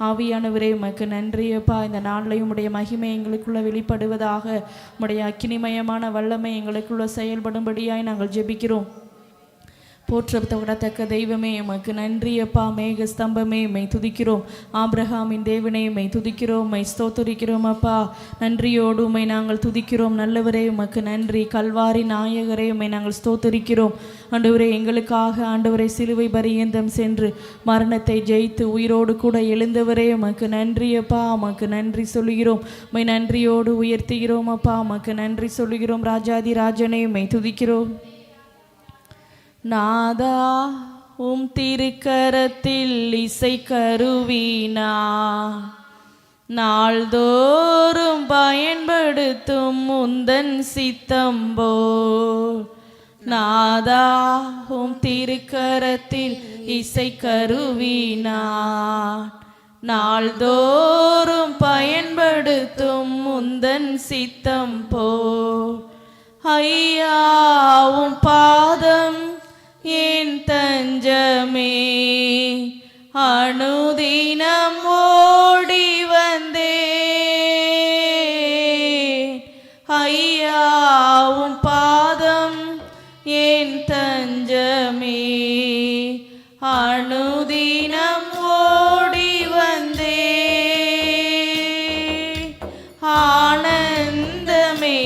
ஆவியானவரே உமக்கு நன்றியப்பா. இந்த நாளிலையும் உடைய மகிமை எங்களுக்குள்ள வெளிப்படுவதாக, உடைய அக்கினிமயமான வல்லமை எங்களுக்குள்ள செயல்படும்படியாய் நாங்கள் ஜெபிக்கிறோம். போற்றத்தக்க தெய்வமே உமக்கு நன்றியப்பா. மேக ஸ்தம்பமே மை துதிக்கிறோம். ஆபிரகாமின் தேவனே மை துதிக்கிறோம், மை ஸ்தோத்திரிக்கிறோம் அப்பா. நன்றியோடு உமை நாங்கள் துதிக்கிறோம். நல்லவரே உமக்கு நன்றி. கல்வாரி நாயகரே உமை நாங்கள் ஸ்தோத்திரிக்கிறோம். ஆண்டவரே, எங்களுக்காக ஆண்டவரை சிலுவை பரியந்தம் சென்று மரணத்தை ஜெயித்து உயிரோடு கூட எழுந்தவரே உமக்கு நன்றியப்பா. உமக்கு நன்றி சொல்லுகிறோம். உமை நன்றியோடு உயர்த்துகிறோம் அப்பா. உமக்கு நன்றி சொல்லுகிறோம். ராஜாதி ராஜனே உமை துதிக்கிறோம். நாதா உம் திருக்கரத்தில் இசை கருவினா நாள்தோறும் பயன்படுத்தும் உந்தன் சித்தம்போ. நாதா உம் திருக்கரத்தில் இசை கருவினா நாள்தோறும் பயன்படுத்தும் உந்தன் சித்தம்போ. ஐயா உம் பாதம் என் தஞ்சமே, அனுதினம் ஓடி வந்தே. ஐயா உம் பாதம் என் தஞ்சமே, அனுதினம் ஓடி வந்தே. ஆனந்தமே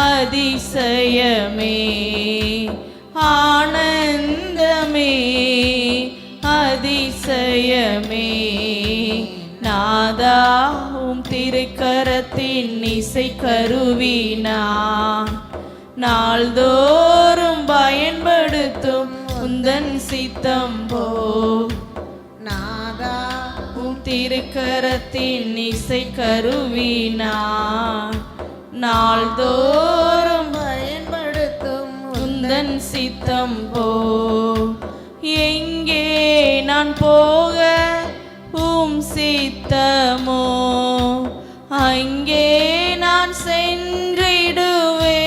அதிசயமே, ஆனந்தமே அதிசயமே. நாதா உம் திருக்கரத்தின் இசை கருவினா நாள்தோறும் பயன்படுத்தும் உந்தன் சித்தம்போ. நாதா உம் திருக்கரத்தின் இசை கருவினா நாள்தோறும் பயன்படுத்தும் உந்தன் சித்தம்போ. எங்கே நான் போக உம் சித்தமோ, அங்கே நான் சென்றிடுவே.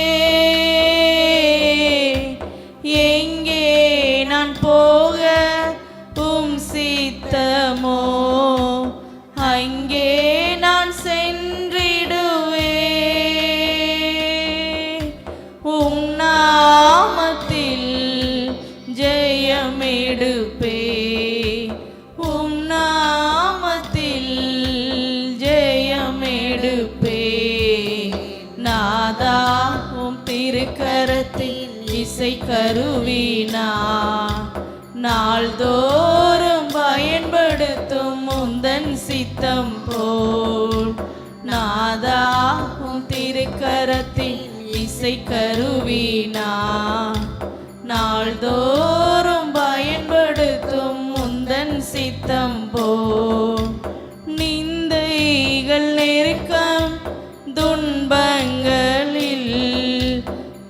எங்கே நான் போக உம் சித்தமோ, அங்கே நான் சென்றிடுவே. உம் நாமத்தில் ஜெயமெடுப்பே, உம் நாமத்தில் ஜெயமெடுப்பே. நாதா உம் திருக்கரத்தின் இசை கருவினா நாள்தோறும் பயன்படுத்தும் உந்தன் சித்தம் போல். நாதா உம் திருக்கரத்தின் இசை கருவினா நாள்தோறும் பயன்படுத்தும் உந்தன் சித்தம் போல். நிந்தைகள் நெருக்கம் துன்பங்களில்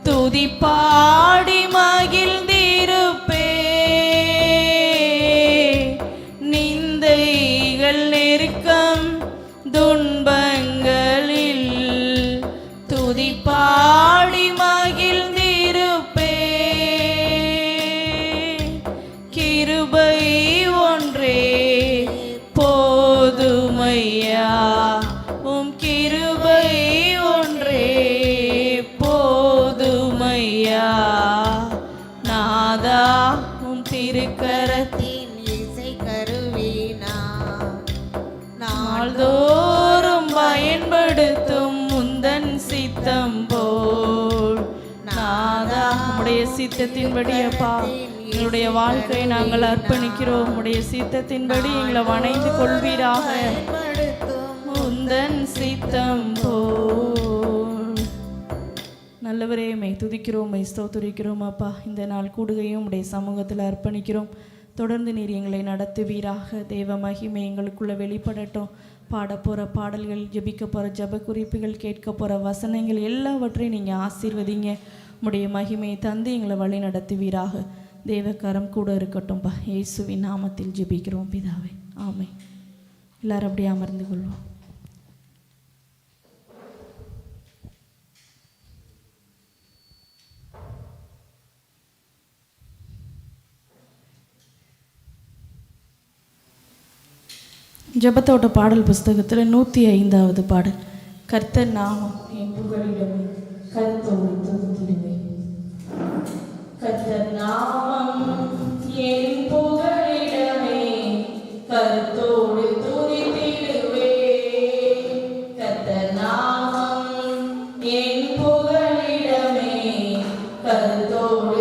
துதிப்பாடி மகிழ்ந்திருப்பே. நிந்தைகள் நெருக்கம் துன்பங்களில் துதிப்பாடி மகிழ்ந்திருப்பே. கிருபை ஒன்றே போதுமையா, உம் கிருபை ஒன்றே போதுமையா. நாதா உம் திருக்கரத்தின் இசை கருவினா நாள்தோறும் பயன்படுத்தும் உந்தன் சித்தம் போல். நாதா உம்முடைய சித்தத்தின்படி அப்பா எங்களுடைய வாழ்க்கையை நாங்கள் அர்ப்பணிக்கிறோம். உம்முடைய சித்தத்தின்படி எங்களை வணைந்து கொள்வீராக. உந்தன் சித்தம் போல். நல்லவரே மை துதிக்கிறோம், மை ஸ்தோத்திரிக்கிறோம் அப்பா. இந்த நாள் கூடுகையும் உடைய சமூகத்தில் அர்ப்பணிக்கிறோம். தொடர்ந்து நீர் எங்களை நடத்துவீராக. தேவ மகிமை எங்களுக்குள்ள வெளிப்படட்டும். பாட போகிற பாடல்கள், ஜெபிக்க போகிற ஜெப குறிப்புகள், கேட்க போகிற வசனங்கள் எல்லாவற்றையும் நீங்கள் ஆசீர்வதிங்க. உடைய மகிமையை தந்து எங்களை வழி நடத்துவீராக. தேவக்கரம் கூட இருக்கட்டும்பா. இயேசுவின் நாமத்தில் ஜெபிக்கிறோம் பிதாவே, ஆமென். எல்லாரும் அப்படியே அமர்ந்து கொள்வோம். ஜெபத்தோட்ட பாடல் புஸ்தகத்தில் 105வது பாடல். கர்த்தர் நாமம் என் புகழிடமே, கருத்தோடு துதித்திடுவேன். கர்த்தர் நாமம் என் புகழிடமே, கருத்தோடு துதித்திடுவேன். கர்த்தர் நாமம் என் புகழிடமே, கருத்தோடு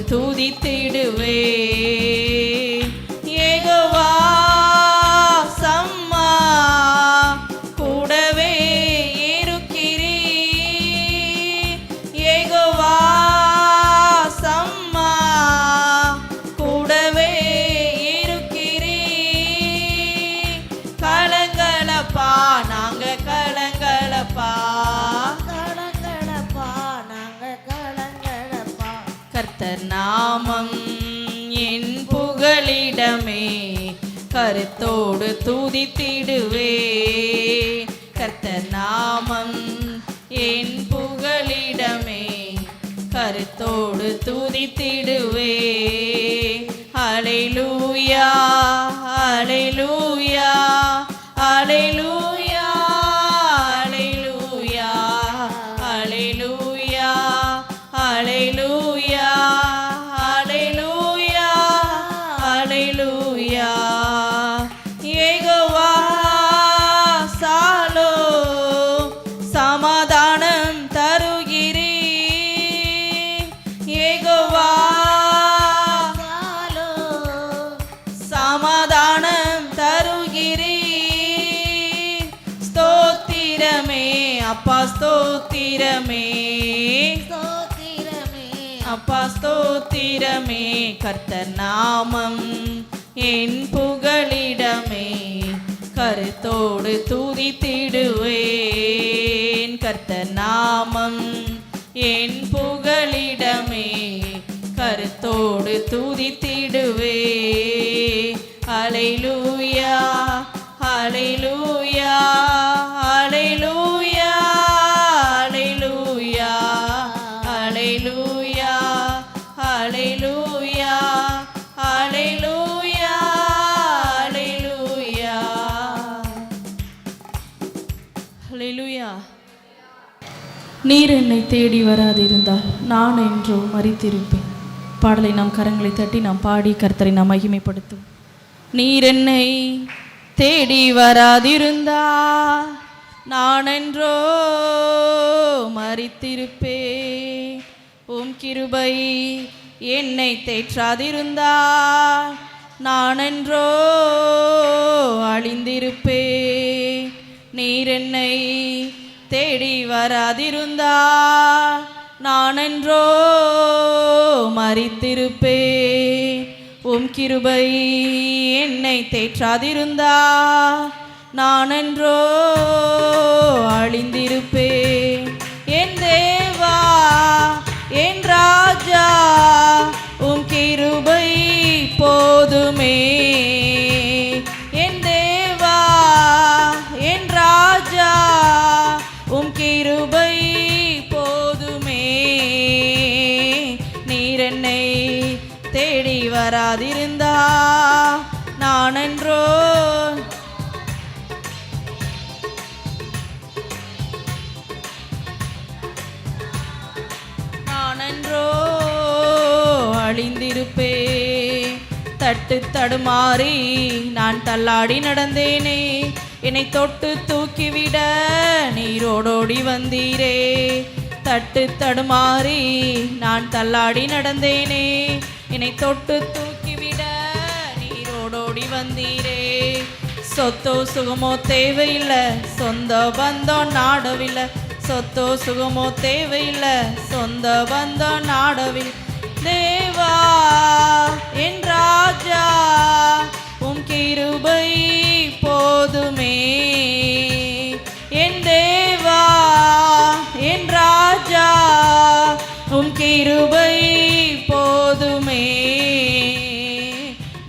துதித்திடுவே. யெகோவா சம்மா கூடவே இருக்கிறீர். யெகோவா சம்மா கூடவே இருக்கிறீர். கலங்களப்பா நாங்க கலங்களப்பா, கர்த்தர் நாமம் என் புகழிடமே, கருத்தோடு துதித்திடுவே. கர்த்தர் நாமம் என் புகழிடமே, கருத்தோடு துதித்திடுவே. ஹல்லேலூயா ஹல்லேலூயா ஹல்லேலூயா ஹல்லேலூயா ஹல்லேலூயா ஹல்லேலூயா ஹல்லேலூயா ஹல்லேலூயா. யெகோவா சாலோ சமாதானம் தருகிறீர். யெகோவா சாலோ சமாதானம் தருகிறீர். அப்பா ஸ்தோத்திரமே, அப்பா ஸ்தோத்திரமே. கர்த்தர் நாமம் என் புகலிடமே, கருத்தோடு துதித்திடுவேன். கர்த்தர் நாமம் என் புகலிடமே, கருத்தோடு துதித்திடுவே. ஹல்லேலூயா ஹல்லேலூயா ஹல்லேலூயா ஹல்லேலூயா ஹல்லேலூயா ஹல்லேலூயா ஹல்லேலூயா ஹல்லேலூயா ஹல்லேலூயா. நீர் என்னை தேடி வராதிருந்தால் நான் என்றோ மரித்திருப்பேன். பாடலை நாம் கரங்களை தட்டி நாம் பாடி கர்த்தரை நாம் மகிமைப்படுத்தும். நீர் என்னை தேடி வராதிருந்தால் நான் என்றோ மரித்திருப்பேன். உம் கிருபை என்னை தேற்றாதிருந்தால் நான் என்றோ அழிந்திருப்பேன். நீர் என்னை தேடி வராதிருந்தால் நான் என்றோ மரித்திருப்பேன். உம் கிருபை என்னை தேற்றாதிருந்தால் நான் என்றோ அழிந்திருப்பேன். என் தேவா என் ராஜா உம் கிருபை போதுமே. என் தேவா என் ராஜா உம் கிருபை போதுமே. நீர் என்னை தேடி வராதிருந்தா நான் என்றோ அழிந்திருப்பேன். தட்டு தடுமாறி நான் தள்ளாடி நடந்தேனே, என்னை தொட்டு தூக்கிவிட நீரோடோடி வந்தீரே. தட்டு தடுமாறி நான் தள்ளாடி நடந்தேனே, என்னை தொட்டு தூக்கிவிட நீரோடோடி வந்தீரே. சொத்தோ சுகமோ தேவையில்லை, சொந்த பந்தம் நாடவில்லை. சொத்தோ சுகமோ தேவையில்லை, சொந்த பந்தம் நாடவில். தேவா என் ராஜா உம் கிருபை போதுமே. என் தேவா என் ராஜா உம் கிருபை போதுமே.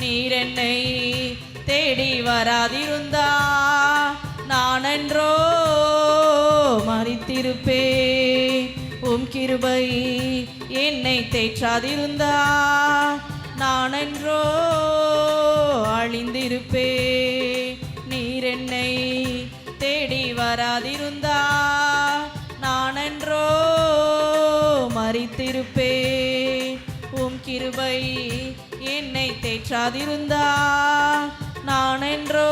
நீர் என்னை தேடி வராதிருந்தா நான் என்றோ மரித்திருப்பேன். உம் கிருபை என்னை தேற்றாதிருந்தா நான் என்றோ அழிந்திருப்பேன். நீர் என்னை தேடி வராதிருந்தா நான் என்றோ மரித்திருப்பேன். உம் கிருபை என்னை தேற்றாதிருந்தா நான் என்றோ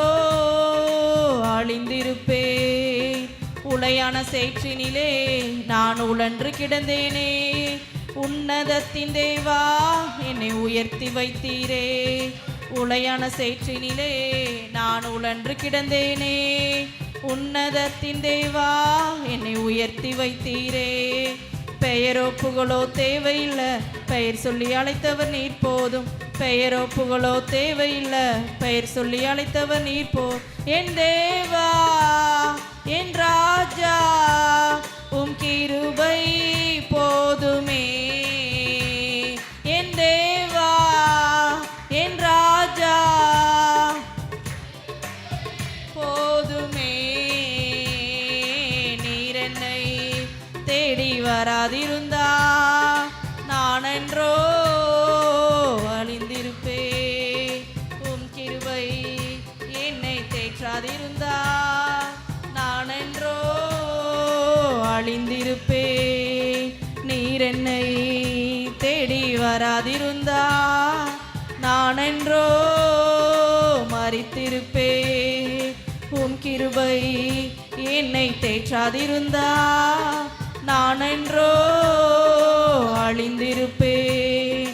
அழிந்திருப்பேன். உளையான சேற்றினிலே நான் உழன்று கிடந்தேனே, உன்னதத்தின் தேவா என்னை உயர்த்தி வைத்தீரே. உளையான சேற்றினிலே நான் உழன்று கிடந்தேனே, உன்னதத்தின் தேவா என்னை உயர்த்தி வைத்தீரே. பெயரோ புகழோ தேவையில்லை, பெயர் சொல்லி அழைத்தவர் நீர் போதும். பெயரோ புகழோ தேவையில்லை, பெயர் சொல்லி அழைத்தவர் நீர் போ. என் தேவா என் ராஜா உம் கிருபை போதுமே. என் தேவா என் ராஜா போதுமே. நீர் என்னை தேடி வராதிருந்தா நான் என்றோ அழிந்திருப்பேன். உம் கிருபை என்னை தேற்றாதிருந்தா நான் என்றோ அழிந்திருப்பேன். நீர் என்னை தேடி வராதிருந்தா நான் என்றோ மரித்திருப்பேன். உம் கிருபை என்னை தேற்றாதிருந்தா நான் என்றோ அழிந்திருப்பேன்.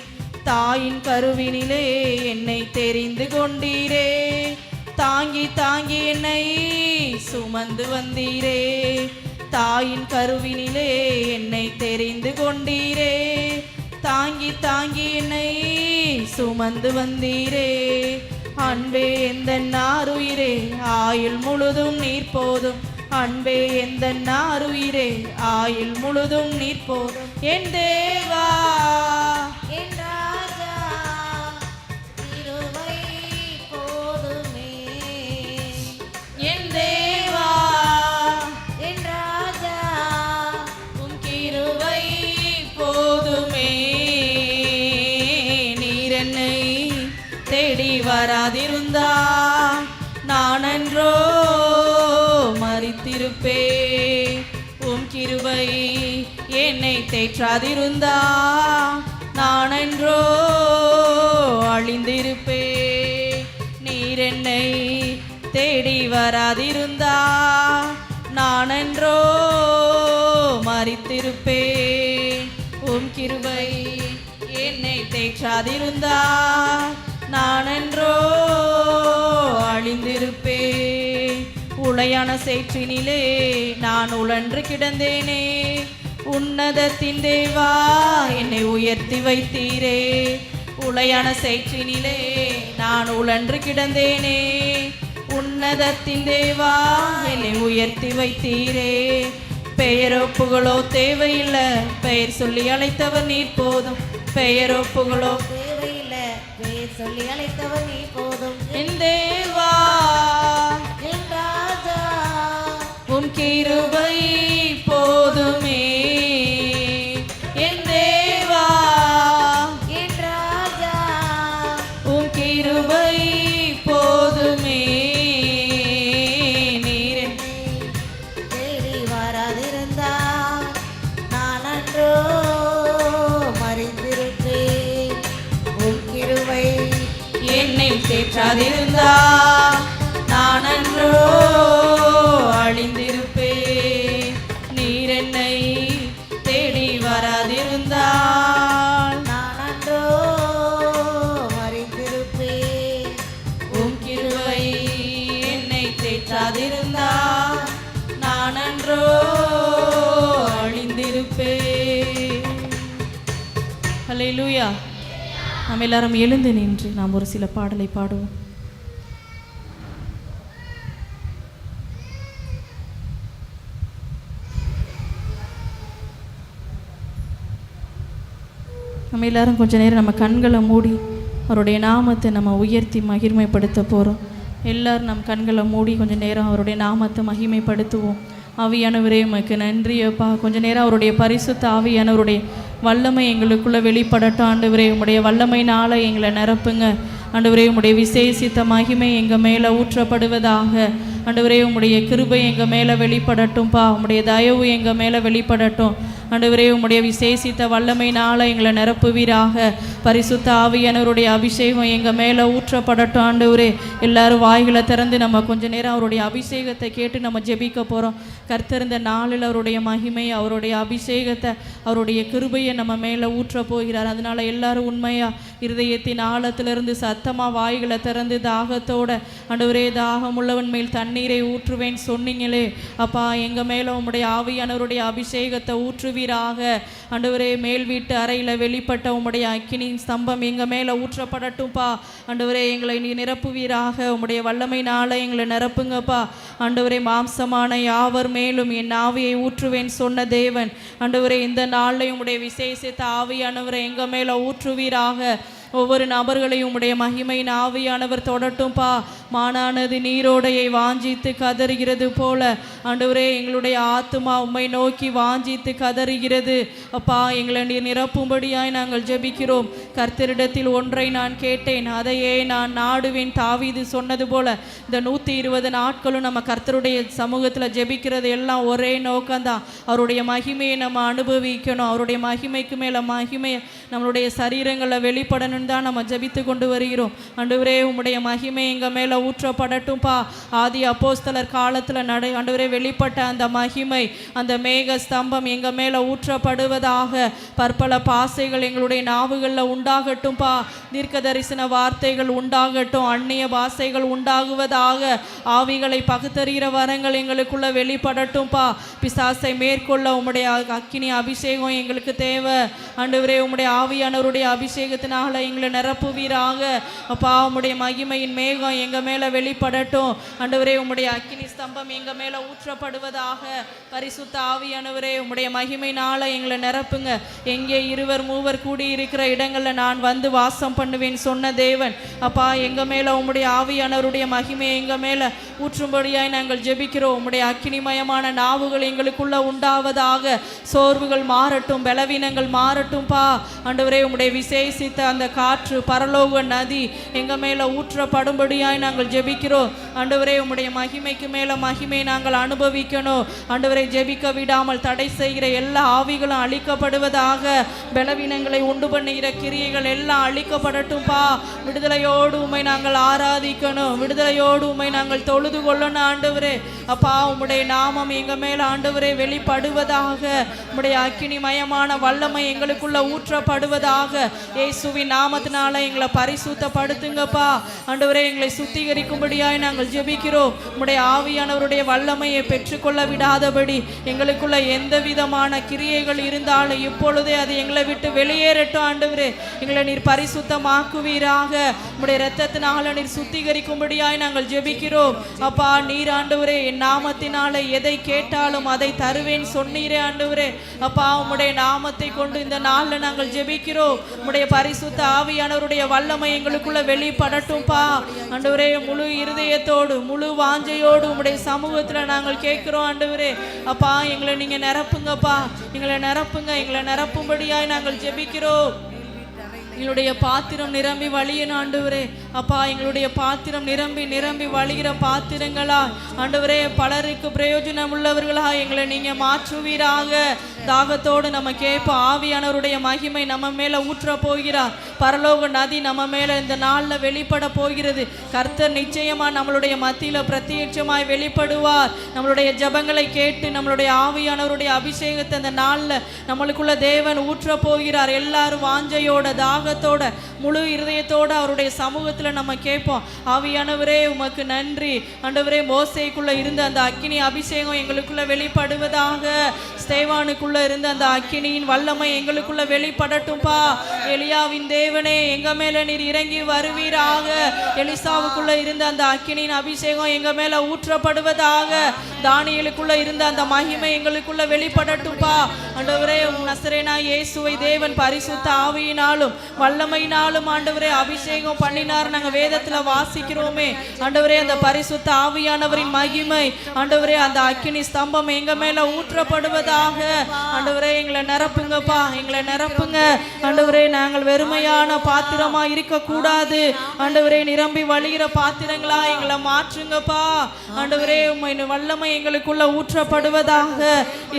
தாயின் கருவினிலே என்னை தெரிந்து கொண்டீரே, தாங்கி தாங்கி என்னை சுமந்து வந்தீரே. தாயின் கருவினிலே என்னை தெரிந்து கொண்டீரே. தாங்கி தாங்கி என்னை சுமந்து வந்தீரே. அன்பே எந்த நாருயிரே ஆயுள் முழுதும் நீர் போதும். அன்பே எந்த நாருயிரே ஆயுள் முழுதும் நீர் போதும். என் தேவா என் ராஜா கிருபை போதுமே. என் தேவா என் ராஜா உம் கிருபை போதுமே. நீர் என்னை தேடி வராதிருந்தா நான் அன்றோ மரித்திருப்பே. உம் கிருபை என்னை தேற்றாதிருந்தா நான் அன்றோ அழிந்திருப்பே. நீர் என்னை தேடி வராதிருந்தா நான் அன்றோ மரித்திருப்பே. உம் கிருபை என்னை தேற்றாதிருந்தா நான் அன்றோ அழிந்திருப்பே. உளையான சேற்றினிலே நான் உழன்று கிடந்தேனே. உன்னதத்தின் தேவா என்னை உயர்த்தி வைத்தீரே. உளையான சேற்றினிலே நான் உழன்று கிடந்தேனே. உன்னதத்தின் தேவா என்னை உயர்த்தி வைத்தீரே. பெயரோ புகழோ தேவையில்லை, பெயர் சொல்லி அழைத்தவர் நீர் போதும். பெயரோ புகழோ தேவையில்லை, பெயர் சொல்லி அழைத்தவர் நீ போதும். என் தேவா என் ராஜா உம் கிருபை போதுமே. என் தேவா என் ராஜா உம் கிருபை போதுமே. நீர் தேடி வராதிருந்தா நான் அன்றோ மறைந்திருப்பேன். உம் கிருபை என்னை தேற்றாதிருந்தா நான் அன்றோ அழிந்திருப்பே. நீர் என்னை தேடி வராதிருந்தால் நான் அன்றோ மறைந்திருப்பேன். உம் கிருபை என்னை தேற்றாதிருந்தா நான் அன்றோ அழிந்திருப்பே. ஹல்லேலூயா. நாம் எல்லாரும் எழுந்து நின்று நாம் ஒரு சில பாடலை பாடுவோம். நம்ம எல்லாரும் கொஞ்ச நேரம் நம்ம கண்களை மூடி அவருடைய நாமத்தை நம்ம உயர்த்தி மகிமைப்படுத்த போகிறோம். எல்லாரும் நம் கண்களை மூடி கொஞ்ச நேரம் அவருடைய நாமத்தை மகிமைப்படுத்துவோம். ஆவியானவரே உமக்கு நன்றி அப்பா. கொஞ்ச நேரம் அவருடைய பரிசுத்த ஆவியானவருடைய வல்லமை எங்களுக்குள்ளே வெளிப்படட்டும். ஆண்டவரே உம்முடைய வல்லமையினால் எங்களை நிரப்புங்க. ஆண்டவரே உம்முடைய விசேஷித்த மகிமை எங்கள் மேலே ஊற்றப்படுவதாக. ஆண்டவரே உம்முடைய கிருபை எங்கள் மேலே வெளிப்படட்டும்பா. உம்முடைய தயவு எங்கள் மேலே வெளிப்படட்டும். ஆண்டவரே உம்முடைய விசேஷித்த வல்லமையினால் எங்களை நிரப்புவீராக. பரிசுத்த ஆவியானவருடைய அபிஷேகம் எங்கள் மேலே ஊற்றப்படட்டும். ஆண்டவரே எல்லாரும் வாய்களை திறந்து நம்ம கொஞ்ச நேரம் அவருடைய அபிஷேகத்தை கேட்டு நம்ம ஜெபிக்க போகிறோம். கர்த்தர் இந்த நாளில் அவருடைய மகிமை, அவருடைய அபிஷேகத்தை, அவருடைய கிருபையை நம்ம மேலே ஊற்ற போகிறார். அதனால் எல்லாரும் உண்மையாக இருதயத்தின் ஆழத்திலிருந்து சத்தமாக வாய்களை திறந்து தாகத்தோட ஆண்டவரே தாகம் உள்ளவன் மேல் தண்ணீரை ஊற்றுவேன் சொன்னீங்களே அப்பா. எங்கள் மேலே உம்முடைய ஆவியானவருடைய அபிஷேகத்தை ஊற்றுவீராக. ஆண்டவரே மேல் வீட்டு அறையில் வெளிப்பட்ட உம்முடைய அக்கினி ஸ்தம்பம் எங்கள் மேலே ஊற்றப்படட்டும்ப்பா. ஆண்டவரே எங்களை நீ நிரப்புவீராக. உம்முடைய வல்லமையினால எங்களை நிரப்புங்கப்பா. ஆண்டவரே மாம்சமான யாவர் மேலும் என் ஆவியை ஊற்றுவேன் சொன்ன தேவன் ஆண்டவரே இந்த நாளில் உம்முடைய விசேஷித்த ஆவியானவரை எங்கள் மேலே ஊற்றுவீராக. ஒவ்வொரு நபர்களையும் உடைய மகிமையின் ஆவியானவர் தொடட்டும்பா. மானானது நீரோடையை வாஞ்சித்து கதறுகிறது போல ஆண்டவரே எங்களுடைய ஆத்துமா உம்மை நோக்கி வாஞ்சித்து கதறுகிறது அப்பா. எங்களை நீர் நிரப்பும்படியாய் நாங்கள் ஜெபிக்கிறோம். கர்த்தரிடத்தில் ஒன்றை நான் கேட்டேன், அதையே நான் நாடுவேன். தாவீது சொன்னது போல இந்த 120 நாட்களும் நம்ம கர்த்தருடைய சமூகத்தில் ஜெபிக்கிறது எல்லாம் ஒரே நோக்கம்தான். அவருடைய மகிமையை நம்ம அனுபவிக்கணும். அவருடைய மகிமைக்கு மேலே மகிமை நம்மளுடைய சரீரங்களை வெளிப்படணும் தான் நம்ம ஜெபித்து கொண்டு வருகிறோம். ஆண்டவரே உம்முடைய மகிமை எங்கள் மேலே ஊற்றப்படட்டும்பா. ஆதி அப்போஸ்தலர் காலத்தில் ஆண்டவரே வெளிப்பட்ட அந்த மகிமை, அந்த மேக ஸ்தம்பம் எங்கள் மேலே ஊற்றப்படுவதாக. பற்பல பாசைகள் எங்களுடைய நாவுகளில் உண்டாகட்டும்பா. தீர்க்க தரிசன வார்த்தைகள் உண்டாகட்டும், அந்நிய பாஷைகள் உண்டாகுவதாக. ஆவிகளை பகுத்தறிகிற வரங்கள் எங்களுக்குள்ள வெளிப்படட்டும்பா. பிசாசை மேற்கொள்ள உம்முடைய அக்கினி அபிஷேகம் எங்களுக்கு தேவை ஆண்டவரே. உம்முடைய ஆவியானவருடைய அபிஷேகத்தினால எங்களை நிரப்புவீராக அப்பா. உம்முடைய மகிமையின் மேகம் எங்க மேல வெளிப்படட்டும் ஆண்டவரே. உம்முடைய அக்கினி ஸ்தம்பம் எங்க மேல ஊற்றப்படுவதாக. பரிசுத்த ஆவியானவரே, உம்முடைய மகிமையினால எங்களை நிரப்புங்க. எங்கே 2 3 கூடி இருக்கிற இடங்கள்ல நான் வந்து வாசம் பண்ணுவேன் சொன்ன தேவன் அப்பா. எங்க மேல உம்முடைய ஆவியானவருடைய மகிமையை எங்க மேல ஊற்றும்படியாய் நாங்கள் ஜெபிக்கிறோம். உம்முடைய அக்கினிமயமான நாவுகள் எங்களுக்குள்ள உண்டாவதாக. சோர்வுகள் மாறட்டும், பலவீனங்கள் மாறட்டும்பா ஆண்டவரே. உம்முடைய விசேஷித்த அந்த காற்று, பரலோக நதி எங்க மேல ஊற்றப்படும்படியாய் நாங்கள் ஜெபிக்கிறோம் ஆண்டவரே. உம்முடைய மகிமைக்கு மேல மகிமை நாங்கள் அனுபவிக்கணும் ஆண்டவரை. ஜெபிக்க விடாமல் தடை செய்கிற எல்லா ஆவிகளும் அழிக்கப்படுவதாக. பலவீனங்களை உண்டு பண்ணுகிற கிரியைகள் எல்லாம் அழிக்கப்படட்டும்பா. விடுதலையோடு உம்மை நாங்கள் ஆராதிக்கணும், விடுதலையோடு உம்மை நாங்கள் தொழுது கொள்ளணும் ஆண்டவரே அப்பா. உம்முடைய நாமம் எங்க மேல ஆண்டவரே வெளிப்படுவதாக. உம்முடைய அக்கினிமயமான வல்லமை எங்களுக்குள்ள ஊற்றப்படுவதாக. இயேசுவின் நாமத்தினால எங்களை பரிசுத்தப்படுத்துங்கப்பா ஆண்டவரே. எங்களை சுத்திகரிக்கும்படியாய் நாங்கள் ஜெபிக்கிறோம். உம்முடைய ஆவியானவருடைய வல்லமையை பெற்றுக்கொள்ள விடாதபடி எங்களுக்குள்ள எந்த விதமான கிரியைகள் இருந்தாலும் இப்பொழுதே அது எங்களை விட்டு வெளியேறட்டும் ஆண்டவரே. எங்களை நீர் பரிசுத்தமாக்குவீராக. உம்முடைய இரத்தத்தினால நீர் சுத்திகரிக்கும்படியாய் நாங்கள் ஜெபிக்கிறோம் அப்பா. நீர் ஆண்டவரே என் நாமத்தினால எதை கேட்டாலும் அதை தருவேன் சொன்னீரே ஆண்டவரே அப்பா. உம்முடைய நாமத்தை கொண்டு இந்த நாள்ல நாங்கள் ஜெபிக்கிறோம். உம்முடைய பரிசுத்த ஆவியானவருடைய வல்லமை எங்களுக்குள்ள வெளிப்படட்டும்பா ஆண்டவரே. முழு இருதயத்தோடு முழு வாஞ்சையோடு உம்முடைய சமூகத்துல நாங்கள் கேட்கிறோம் ஆண்டவரே அப்பா. எங்களை நீங்க நிரப்புங்கப்பா, எங்களை நிரப்புங்க. எங்களை நிரப்பும்படியாய் நாங்கள் ஜெபிக்கிறோம். எங்களுடைய பாத்திரம் நிரம்பி வழியணும் ஆண்டவரே அப்பா. எங்களுடைய பாத்திரம் நிரம்பி நிரம்பி வழிகிற பாத்திரங்களா ஆண்டவரே, பலருக்கு பிரயோஜனம் உள்ளவர்களா எங்களை நீங்க மாற்றுவீராக. தாகத்தோடு நம்ம கேட்போம். ஆவியானவருடைய மகிமை நம்ம மேல ஊற்ற போகிறார். பரலோக நதி நம்ம மேல இந்த நாள்ல வெளிப்பட போகிறது. கர்த்தர் நிச்சயமா நம்மளுடைய மத்தியில பிரத்யட்சமாய் வெளிப்படுவார். நம்மளுடைய ஜபங்களை கேட்டு நம்மளுடைய ஆவியானவருடைய அபிஷேகத்தை இந்த நாள்ல நம்மளுக்குள்ள தேவன் ஊற்ற போகிறார். எல்லாரும் வாஞ்சையோட தாகத்தோட முழு இருதயத்தோட அவருடைய சமூகத்துல நம்ம கேட்போம். ஆவியானவரே உமக்கு நன்றி ஆண்டவரே. மோசேக்குள்ள இருந்த அந்த அக்கினி அபிஷேகம் எங்களுக்குள்ள வெளிப்படுவதாக. ஸ்தேவானுக்குள்ள இருந்த அந்த அக்கினியின் வல்லமை எங்களுக்குள்ள வெளிப்படட்டும்பா. எலியாவின் தேவனே எங்க மேல நீர் இறங்கி வருவீராக. எலிசாவுக்குள்ள இருந்த அந்த அக்கினியின் அபிஷேகம் எங்க மேல ஊற்றப்படுவதாக. தானியேலுக்குள்ள இருந்த அந்த மகிமை எங்களுக்குள்ள வெளிப்படட்டும்பா ஆண்டவரே. நசரேனா இயேசுவை தேவன் பரிசுத்த ஆவியினாலும் வல்லமையினாலும் ஆண்டவரே அபிஷேகம் பண்ணினார் நாங்க வேதத்துல வாசிக்கிறோமே ஆண்டவரே. அந்த பரிசுத்த ஆவியானவரின் மகிமை ஆண்டவரே, அந்த அக்கினி ஸ்தம்பம் எங்க மேல ஊற்றப்படுவதாக ஆண்டவரே. எங்களை நிரப்புங்கப்பா, எங்களை நிரப்புங்க ஆண்டவரே. நாங்கள் வெறுமையான பாத்திரமா இருக்க கூடாது ஆண்டவரே. நிரம்பி வழிகிற பாத்திரங்களா எங்களை மாற்றுங்கப்பா ஆண்டவரே. உம்மை வல்லமை எங்களுக்குள்ள ஊற்றப்படுவதாக.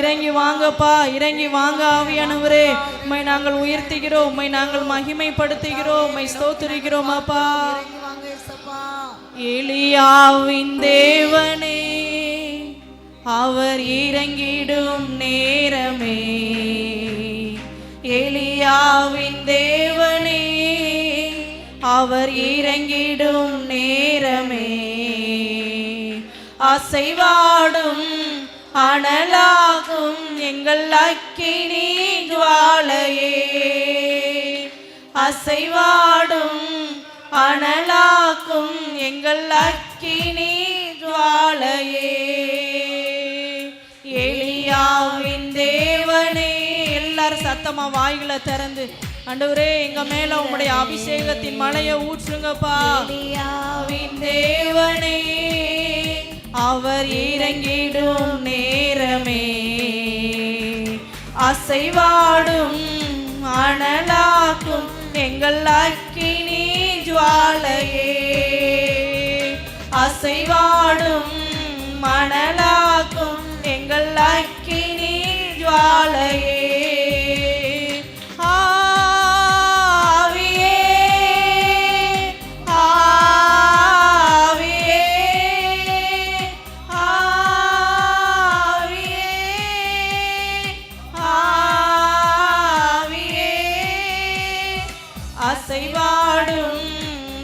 இறங்கி வாங்கப்பா, இறங்கி வாங்க ஆவியானவரே. உம்மை நாங்கள் உயர்த்துகிறோம், உம்மை நாங்கள் மகிமைப்படுத்துகிறோம், உம்மை ஸ்தோத்திரிக்கிறோம் அப்பா. எலியாவின் தேவனே அவர் இறங்கிடும் நேரமே. எலியாவின் தேவனே அவர் இறங்கிடும் நேரமே. அசைவாடும் அனலாகும் எங்கள் அக்கினி ஜுவாலையே. அசைவாடும் அனலாக்கும் எங்கள் அக்கினி ஜுவாலையே. எலியாவின் தேவனே. எல்லாரும் சத்தமா வாய்களை திறந்து ஆண்டவரே எங்க மேல உம்முடைய அபிஷேகத்தின் மழையை ஊற்றுங்கப்பா. எலியாவின் தேவனே அவர் இறங்கிடும் நேரமே. அசைவாடும் அனலாக்கும் எங்கள் அக்கினி ஜுவாலையே. அசைவாடும் மணலாக்கும் எங்கள் அக்கினி ஜுவாலையே. அசைவாடும்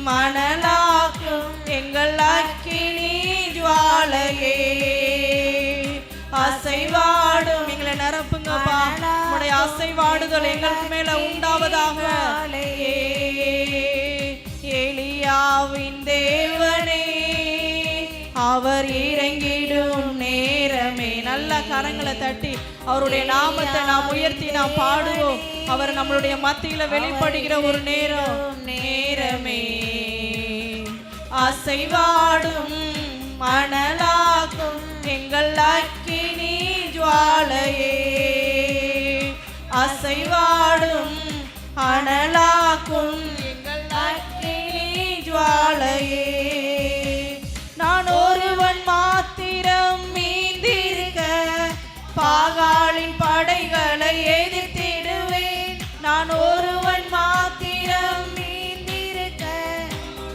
மணலாக்கும் எங்கள் அக்கினி ஜுவாலையே. அசைவாடும் எங்களை நிரப்புங்கப்பா, உடைய அசைவாடுதல் எங்களுக்கு மேல உண்டாவதாக. எலியாவின் தேவனே அவர் இறங்கிடும் நேரமே. நல்ல கரங்களை தட்டி அவருடைய நாமத்தை நாம் உயர்த்தி நாம் பாடுவோம். அவர் நம்மளுடைய மத்தியில வெளிப்படுகிற ஒரு நேரமே. அசைவாடும் மணலாக்கும் எங்கள் அக்கினி ஜுவாலையே. அசைவாடும் அனலாக்கும் எங்கள் அக்கினி ஜுவாலையே. நான் ஒருவன் மாத்திரம் மீந்திருக்க பாகாலின் படைகளை எதிர்த்திடுவேன். நான் ஒருவன் மாத்திரம் மீந்திருக்க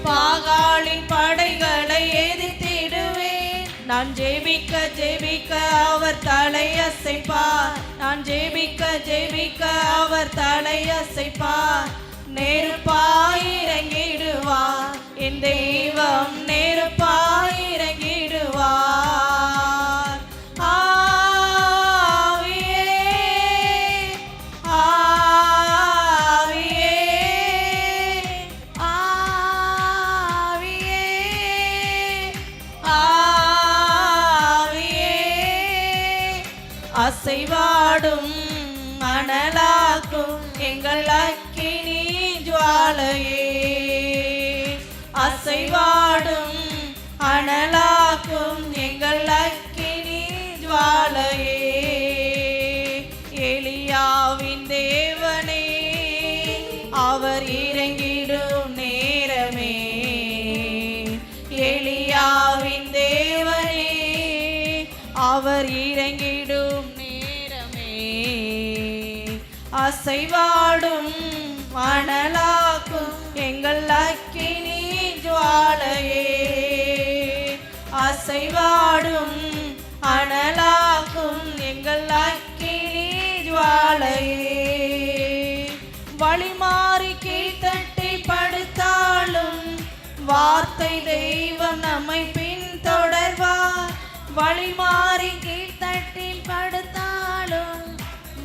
பாகாலின் படைகளை எதிர்த்திடுவேன். நான் ஜெபிக்க ஜெபிக்க அவர் தலையசைப்பார். நான் ஜெபிக்க ஜெபிக்க அவர் தலையசைப்பார். நெருப்பாய் இறங்கிடுவார் என் தெய்வம், நெருப்பாய் இறங்கிடுவார். ஆவியே ஆவியே ஆவியே ஆவியே. அசைவாடும் மணலாக்கும் எங்கள் அக்கினி ஜுவாலையே. அசைவாடும் அனலாக்கும் எங்கள் அக்கினி ஜுவாலையே. எலியாவின் தேவனே அவர் இறங்கிடும் நேரமே. எலியாவின் தேவனே அவர் இறங்கிடும் நேரமே. அசைவாடும் மணலாக்கும் எங்கள் அக்கினி ஜுவாலையே. அசைவாடும் அனலாக்கும் எங்கள் அக்கினி ஜுவாலையே. வழிமாறி கீழ்த்தட்டி படுத்தாலும் வார்த்தை தெய்வம் நம்மை பின்தொடர்வார். வழிமாறி கீழ்த்தட்டி படுத்தாலும்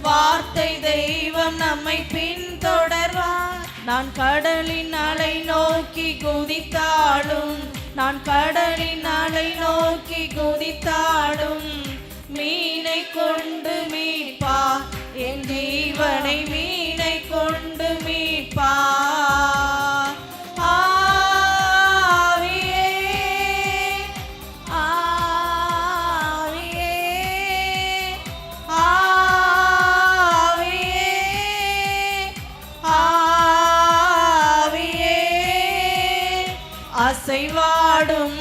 வார்த்தை தெய்வம் நம்மை பின்தொடர்வார். நான் கடலின் அலை நோக்கி குதித்தாலும், நான் கடலின் அலை நோக்கி குதித்தாலும் மீனை கொண்டு மீட்பார் என் ஜீவனை, மீனை கொண்டு மீட்பார். ஆவியே ஆவியே ஆவியே ஆவியே. அசைவாடும்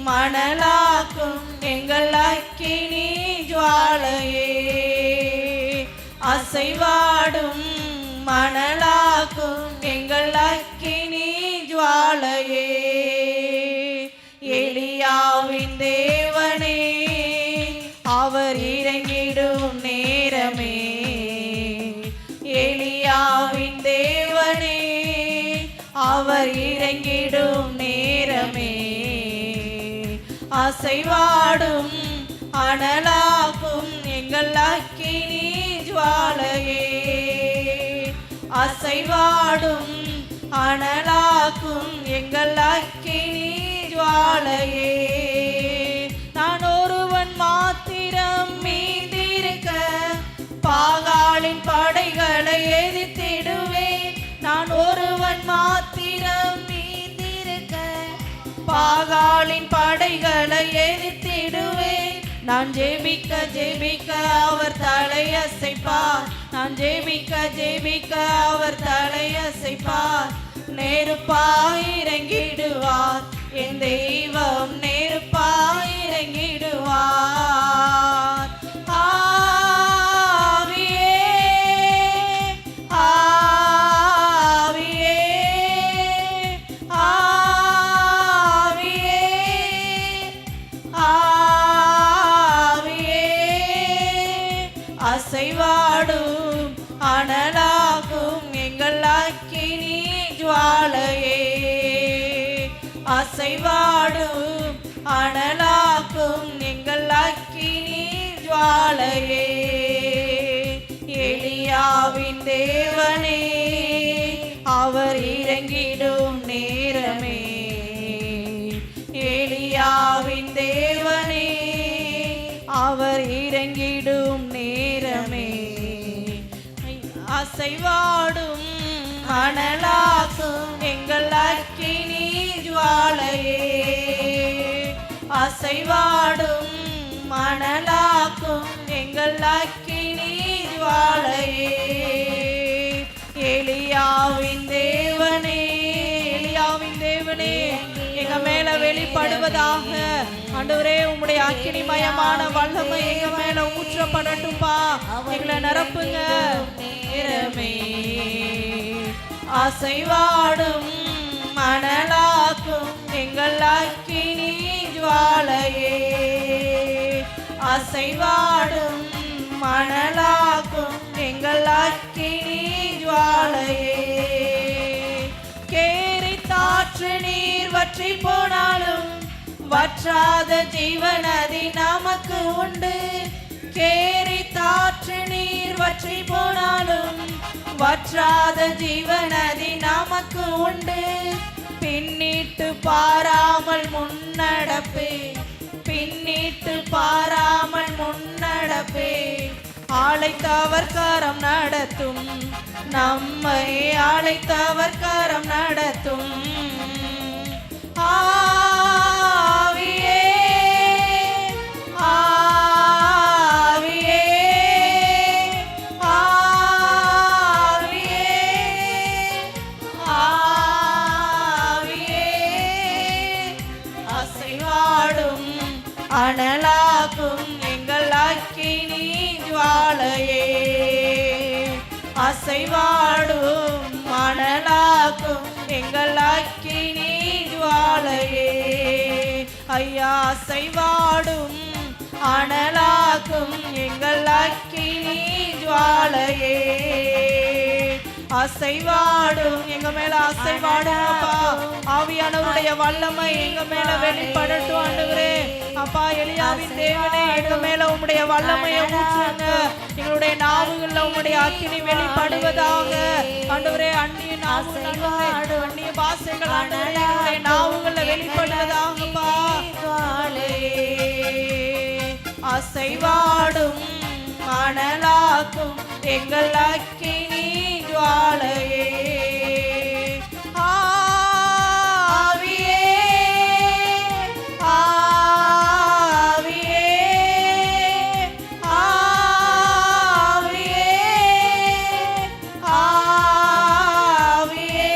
மணலாக்கும் எங்கள் அக்கினி ஜுவாலையே. அசைவாடும் மணலாக்கும் எங்கள் அக்கினி ஜுவாலையே. எலியாவின் தேவனே அவர் இறங்கிடும் நேரமே. எலியாவின் தேவனே அவர் இறங்கிடும் நேரமே. அசைவாடும் அனலாக்கும் எங்கள் அக்கினி ஜுவாலையே. அசைவாடும் அனலாக்கும் எங்கள் அக்கினி ஜுவாலையே. நான் ஒருவன் மாத்திரம் மீந்திருக்க பாகாலின் படைகளை எதிர்த்திடுவேன். நான் ஒருவன் மாத்திரம் மீந்திருக்க பாகாலின் படைகளை எதிர்த்திடுவேன். நான் ஜெபிக்க ஜெபிக்க அவர் தலையசைப்பார். நான் ஜெபிக்க ஜெபிக்க அவர் தலையசைப்பார். நெருப்பாய் இறங்கிடுவார் என் தெய்வம், நெருப்பாய் இறங்கிடுவார். ஆவியே ஆவியே ஆவியே ஆவியே. அசைவாடும் அனலாகும் எங்கள் அக்கினி ஜுவாலையே அசைவாடும் அனலாக்கும் எங்கள் அக்கினி ஜுவாலையே எலியாவின் தேவனே அவர் இறங்கிடும் நேரமே எலியாவின் தேவனே அவர் இறங்கிடும் நேரமே அசைவாடும் அனலாக்கும் எங்கள் அக்கினி ஜுவாலையே அசைவாடும் மணலாக்கும் எங்கள் அக்கினி ஜுவாலையே எலியாவின் தேவனே எலியாவின் தேவனே எங்க மேல வெளிப்படுவதாக ஆண்டவரே உம்முடைய அக்கினிமயமான வல்லமை எங்க மேல ஊற்றப்படட்டும்பா எங்களை நிரப்புங்க நேரமே அசைவாடும் மணலாக்கும் எங்கள் அக்கினி ஜுவாலையே அசைவாடும் மணலாக்கும் எங்கள் அக்கினி ஜுவாலையே கேரி தாற்று நீர் வற்றி போனாலும் வற்றாத ஜீவநதி நமக்கு உண்டு கேரி தாற்று நீர் வற்றி போனாலும் வற்றாத ஜீவநதி நமக்கு உண்டு பின்னிட்டு பாராமல் முன்னடப்பே பின்னிட்டு பாராமல் முன்னடப்பே அழைத்தவர் கரம் நடத்தும் நம்மை அழைத்தவர் கரம் நடத்தும் ஆவியே ஆவியே ஆவியே ஆவியே அசைவாடும் அனலாக்கும் எங்கள் அக்கினி ஜுவாலையே அசைவாடும் மணலாக்கும் எங்கள் அக்கினி ஜுவாலையே ஐயா அசைவாடும் அனலாக்கும் எங்கள் அக்கினி ஜுவாலையே அசைவாடும் எங்க மேல அசைவாடும் அப்பா ஆவியானவருடைய வல்லமை எங்க மேல வெளிப்படட்டும் ஆண்டவரே அப்பா எலியாவின் தேவனே எங்க மேல உம்முடைய வல்லமையை ஊற்றுங்க எங்களுடைய நாவுகள்ல உம்முடைய அக்கினி வெளிப்படுவதாக ஆண்டவரே அந்நிய நாவுகள் அந்நிய பாஷைகள் ஆண்டவரே எங்களுடைய நாவுகள்ல வெளிப்படுவதாகப்பா அசைவாடும் மணலாக்கும் எங்கள் அக்கினி ஜுவாலையே ஆவியே ஆவியே ஆவியே ஆவியே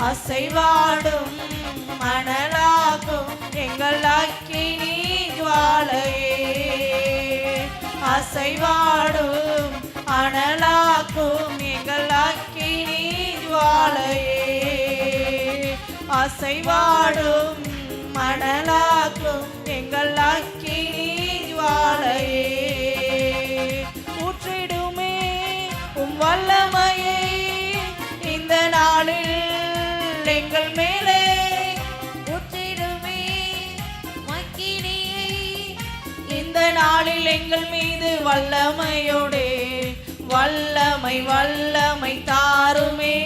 அசைவாடும் மணலாக்கும் எங்கள் அக்கினி ஜுவாலையே அசைவாடும் அனலாக்கும் எங்கள் அக்கினி ஜுவாலையே அசைவாடும் மணலாக்கும் எங்கள் அக்கினி ஜுவாலையே ஊற்றிடுமே உம் வல்லமையை இந்த நாளில் எங்கள் மேலே ஊற்றிடுமே அக்கினியை இந்த நாளில் எங்கள் மீது வல்லமையோடே வல்லமை வல்லமை தாருமே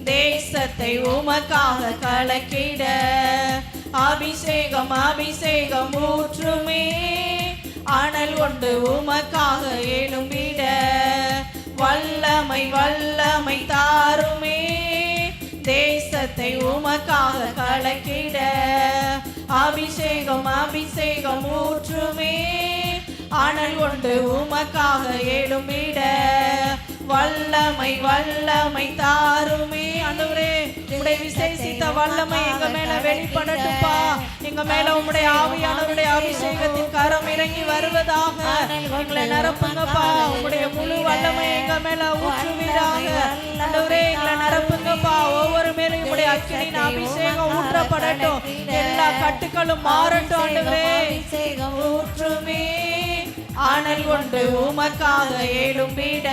தேசத்தை உமக்காக கலக்கிட அபிஷேகம் அபிஷேகம் ஊற்றுமே அனல் கொண்டு உமக்காக எழும்பிட வல்லமை வல்லமை தாருமே தேசத்தை உமக்காக கலக்கிட அபிஷேகம் அபிஷேகம் ஊற்றுமே அனல் கொண்டு உமக்காக எழும்பிட வல்லமை வல்லமை தாருமே ஆண்டவரே உம்முடைய விசேஷித்த வல்லமை எங்க மேல வெளிப்படட்டும்பா எங்க மேல உம்முடைய ஆவியானவருடைய அபிஷேகத்தின் கரம் இறங்கி வருவதாக எங்களை நிரப்புங்கப்பா உம்முடைய முழு வல்லமை எங்க மேல ஊற்றுவீராக ஆண்டவரே எங்களை நிரப்புங்கப்பா ஒவ்வொரு மேலும் உம்முடைய அக்கினியின் அபிஷேகம் ஊற்றப்படட்டும் எல்லா கட்டுக்களும் மாறட்டும் ஆண்டவரே அபிஷேகம் ஊற்றுமே அனல் கொண்டு உமக்காக எழும்பிட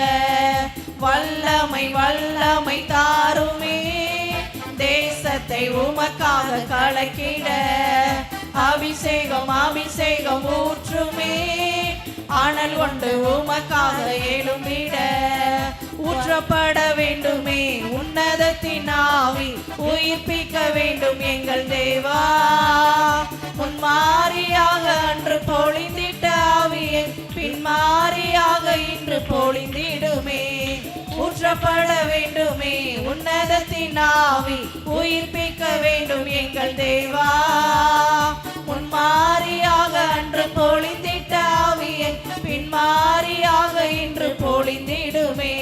வல்லமை வல்லமை தா என்னை உமக்காக கலக்கிட அபிஷேகம் அபிஷேகம் ஊற்றுமே அனல் கொண்டு உமக்காக எழும்பிட ஊற்றப்பட வேண்டுமே உன்னதத்தின் ஆவி உயிர்ப்பிக்க வேண்டும் எங்கள் தேவா முன்மாரியாக அன்று பொழிந்திட்ட ஆவியை பின்மாரியாக இன்று பொழிந்திடுமே ஊற்றப்பட வேண்டுமே உன்னதத்தின் ஆவி உயிர்ப்பிக்க வேண்டும் எங்கள் தேவா முன்மாரியாக அன்று பொழிந்திட்ட ஆவியை பின்மாரியாக இன்று பொழிந்திடுமே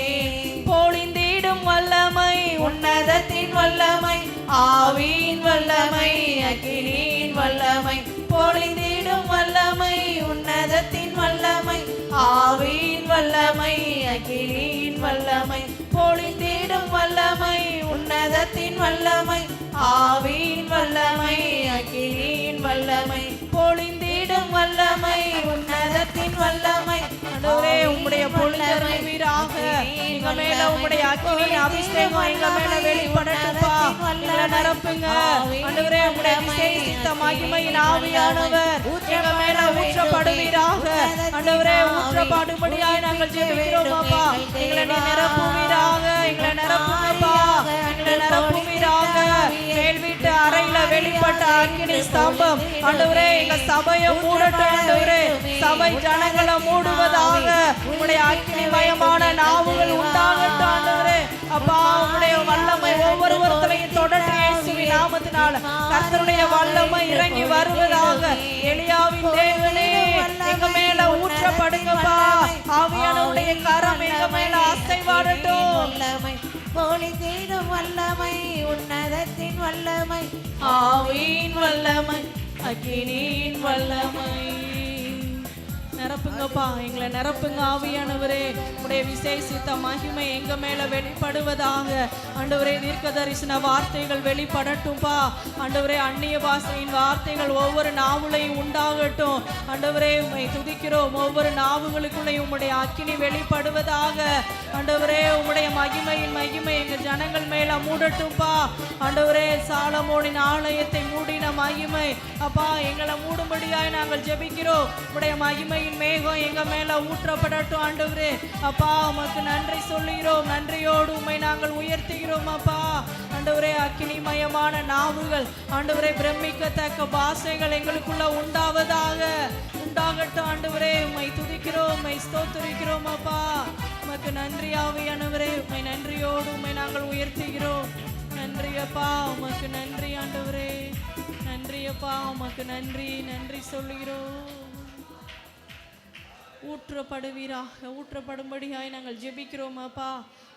பொழிந்திடும் வல்லமை உன்னதத்தின் வல்லமை ஆவியின் வல்லமை அக்கினியின் வல்லமை பொழிந்திடும் வல்லமை உன்னதத்தின் வல்லமை ஆவியின் வல்லமை அக்கினியின் வல்லமை பொழிந்திடும் வல்லமை உன்னதத்தின் வல்லமை ஆவியின் வல்லமை அக்கினியின் வல்லமை பொழிந்திடும் வல்லமை உன்னதத்தின் வல்லமை ஆண்டவரே உம்முடைய பொழிந்தருவீராக எங்க மேல உம்முடைய அக்கினியின் அபிஷேகம் எங்க மேல வெளிப்படட்டும்பா எங்களை நிரப்புங்க ஆண்டவரே உம்முடைய விசேஷித்த மகிமையின் ஆவியானவர் எங்க மேல ஊற்றப்படுவீராக ஆண்டவரே ஊற்றப்படும்படியாய் நாங்கள் ஜெபிக்கிறோம் அப்பா எங்களை நீ நிரப்புவீராக எங்களை நிரப்புங்கப்பா எங்களை நிரப்புவீராக மேல் வீட்டு அறையில வெளிப்பட்ட அக்கினி ஸ்தம்பம் ஆண்டவரே எங்க சபையை மூடட்டும் ஆண்டவரே சபை ஜனங்களை மூடுவதாக உம்முடைய அக்கினிமயமான நாவுகள் உண்டாகட்டும் ஆண்டவரே அப்பா உம்முடைய வல்லமை ஒவ்வொருவரையும் தொடர்ந்து இயேசுவின் நாமத்தினால கர்த்தருடைய வல்லமை இறங்கி வருவதாக எலியாவின் தேவனே எங்க மேல ஊற்றப்படுங்கப்பா ஆவியானவருடைய கரம் எங்க மேல அசைவாடட்டும் வல்லமை பொழிந்திடும் வல்லமை உன்னதத்தின் வல்லமை ஆவியின் வல்லமை அக்கினியின் வல்லமை நிரப்புங்கப்பா எங்களை நிரப்புங்க ஆவியானவரே உடைய விசேஷித்த மகிமை எங்க மேல வெளிப்படுவதாக ஆண்டவரே தீர்க்க தரிசன வார்த்தைகள் வெளிப்படட்டும்பா ஆண்டவரே அந்நிய பாஷையின் வார்த்தைகள் ஒவ்வொரு நாவுலையும் உண்டாகட்டும் ஆண்டவரே உம்மை துதிக்கிறோம் ஒவ்வொரு நாவுகளுக்குள்ளையும் உம்முடைய அக்கினி வெளிப்படுவதாக ஆண்டவரே உம்முடைய மகிமையின் மகிமை எங்க ஜனங்கள் மேல மூடட்டும்பா ஆண்டவரே சாலமோனின் ஆலயத்தை மூடின மகிமை அப்பா எங்களை மூடும்படியாய் நாங்கள் ஜெபிக்கிறோம் உம்முடைய மகிமை மேகம் எங்க மேல ஊற்றப்படட்டும் ஆண்டவரே அப்பா உமக்கு நன்றி சொல்லுகிறோம் நன்றியோடு உம்மை நாங்கள் உயர்த்துகிறோம் அப்பா ஆண்டவரே அக்கினிமயமான நாவுகள் ஆண்டவரே பிரமிக்கத்தக்க பாஷைகள் எங்களுக்குள்ள உண்டாகட்டும் ஆண்டவரே உம்மை துதிக்கிறோம் உம்மை ஸ்தோத்திரிக்கிறோம் அப்பா உமக்கு நன்றி ஆவியானவரே உம்மை நன்றியோடு உம்மை நாங்கள் உயர்த்துகிறோம் நன்றி அப்பா உமக்கு நன்றி ஆண்டவரே நன்றி அப்பா உமக்கு நன்றி சொல்லுகிறோம் ஊற்றப்படும்படியாய் நாங்கள் ஜெபிக்கிறோம் அப்பா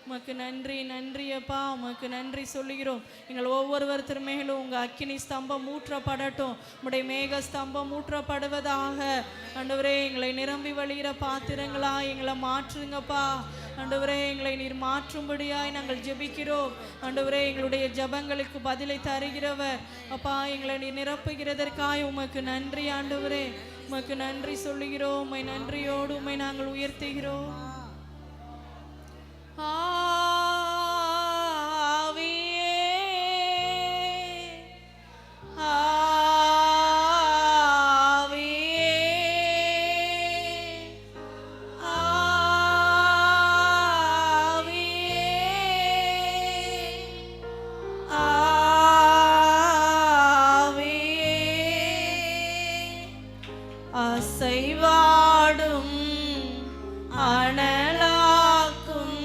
உமக்கு நன்றி அப்பா உமக்கு நன்றி சொல்லுகிறோம் எங்கள் ஒவ்வொருத்தர் மேலும் உங்கள் அக்கினி ஸ்தம்பம் ஊற்றப்படட்டும் உம்முடைய மேக ஸ்தம்பம் ஊற்றப்படுவதாக ஆண்டவரே எங்களை நிரம்பி வழிகிற பாத்திரங்களா எங்களை மாற்றுங்கப்பா ஆண்டவரே எங்களை நீர் மாற்றும்படியாய் நாங்கள் ஜெபிக்கிறோம் ஆண்டவரே எங்களுடைய ஜெபங்களுக்கு பதிலை தருகிறவர் அப்பா எங்களை நீர் நிரப்புகிறதற்காய் உமக்கு நன்றி ஆண்டவரே உமக்கு நன்றி சொல்லுகிறோம் உம்மை நன்றியோடு உம்மை நாங்கள் உயர்த்துகிறோம் அசைவாடும் அனலாக்கும்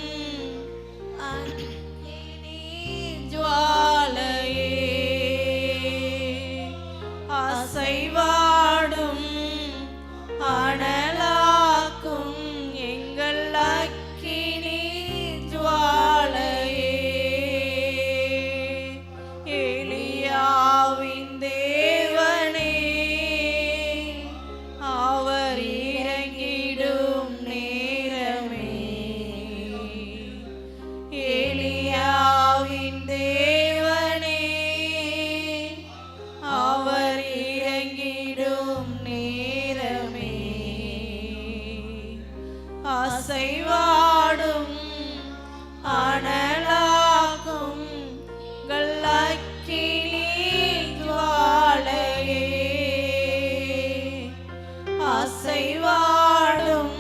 அசைவாடும்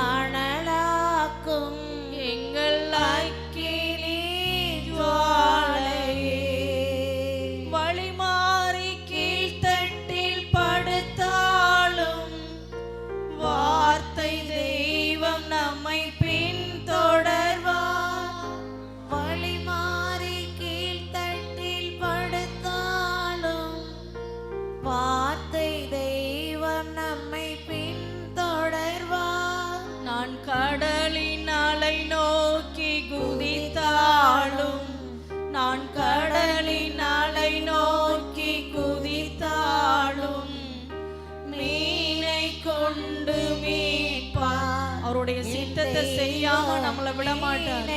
அனலாக்கும் எங்கள் அக்கினி ஜுவாலையே. வழிமாறி கீழ்த்தட்டில் படுத்தாலும் வார்த்தை தெய்வம் நம்மை பின்தொடர்வார். வழி மாறி கீழ்த்தட்டில் படுத்தாலும் வார்த்தை தெய்வம் நம்மை பின்தொடர்வார். நான் கடலின் அலை நோக்கி குதித்தாலும், நான் கடலின் அலை நோக்கி குதித்தாலும் மீனை கொண்டு மீட்பார். அவருடைய சித்தத்தை செய்யாம நம்மளை விட மாட்டார்.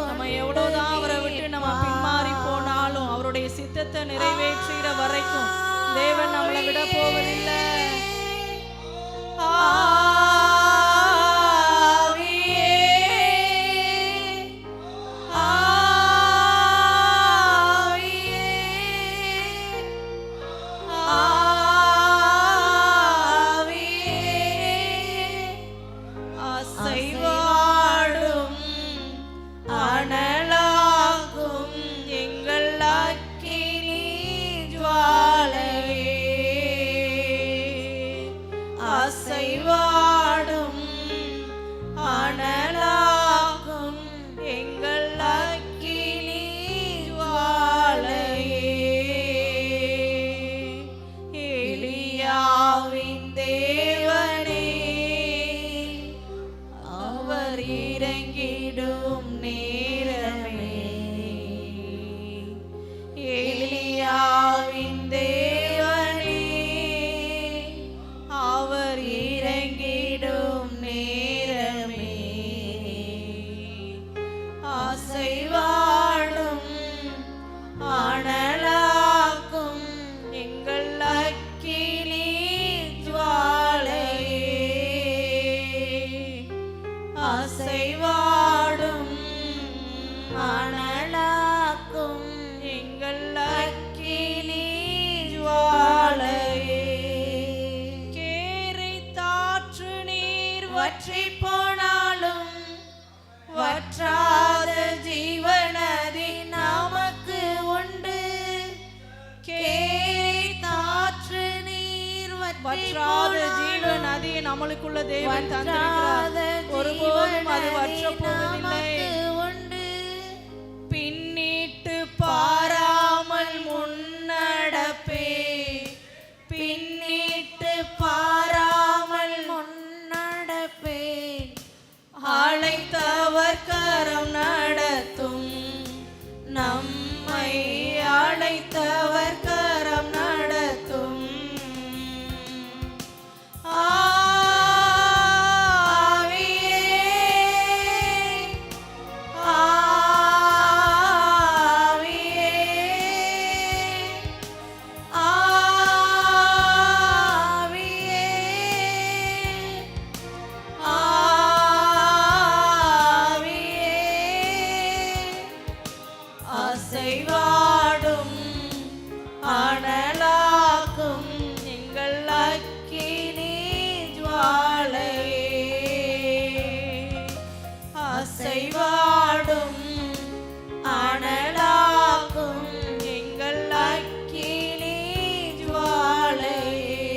நம்ம எவ்வளவுதான் அவரை விட்டு நம்ம பின்மாறி போனாலும் அவருடைய சித்தத்தை நிறைவேற்றுகிற வரைக்கும் தேவன் நம்மளை விட போவதில்லை. அசைவாடும் அனலாகும் எங்கள் அக்கினி ஜுவாலையே. அசைவாடும் அனலாகும் எங்கள் அக்கினி ஜுவாலையே. எலியாவின் தேவனே, அவர் இறங்கிடும் நேரமே. எலியாவின் தேவனே, அவர் இறங்கிடும் நேரமே. அசைவாடும் அனலாக்கும் எங்கள் அக்கினி ஜுவாலையே. அசைவாடும் அனலாக்கும் எங்கள் அக்கினி ஜுவாலையே. கேரித்தாற்று நீர் வற்றி போனாலும் வற்றாத ஜீவநதி நமக்கு உண்டு. கேரித்தாற்று நீர் வற்றாத ஜீவ நதியை நம்மளுக்குள்ள தேவன் தந்திருக்கிறார். ஒருபோதும் அது வற்ற போவதில்லை. உண்டு. பின்னிட்டு பாராமல் முன்னடப்பே, பின்னிட்டு பாராமல் முன்னடப்பே. அழைத்தவர் கரம் நடத்தும், நம்மை அழைத்தவர் கரம் நடத்தும். அசைவாடும் அனலாக்கும் எங்கள் அக்கினி ஜுவாலையே. அசைவாடும் அனலாக்கும் எங்கள் அக்கினி ஜுவாலையே.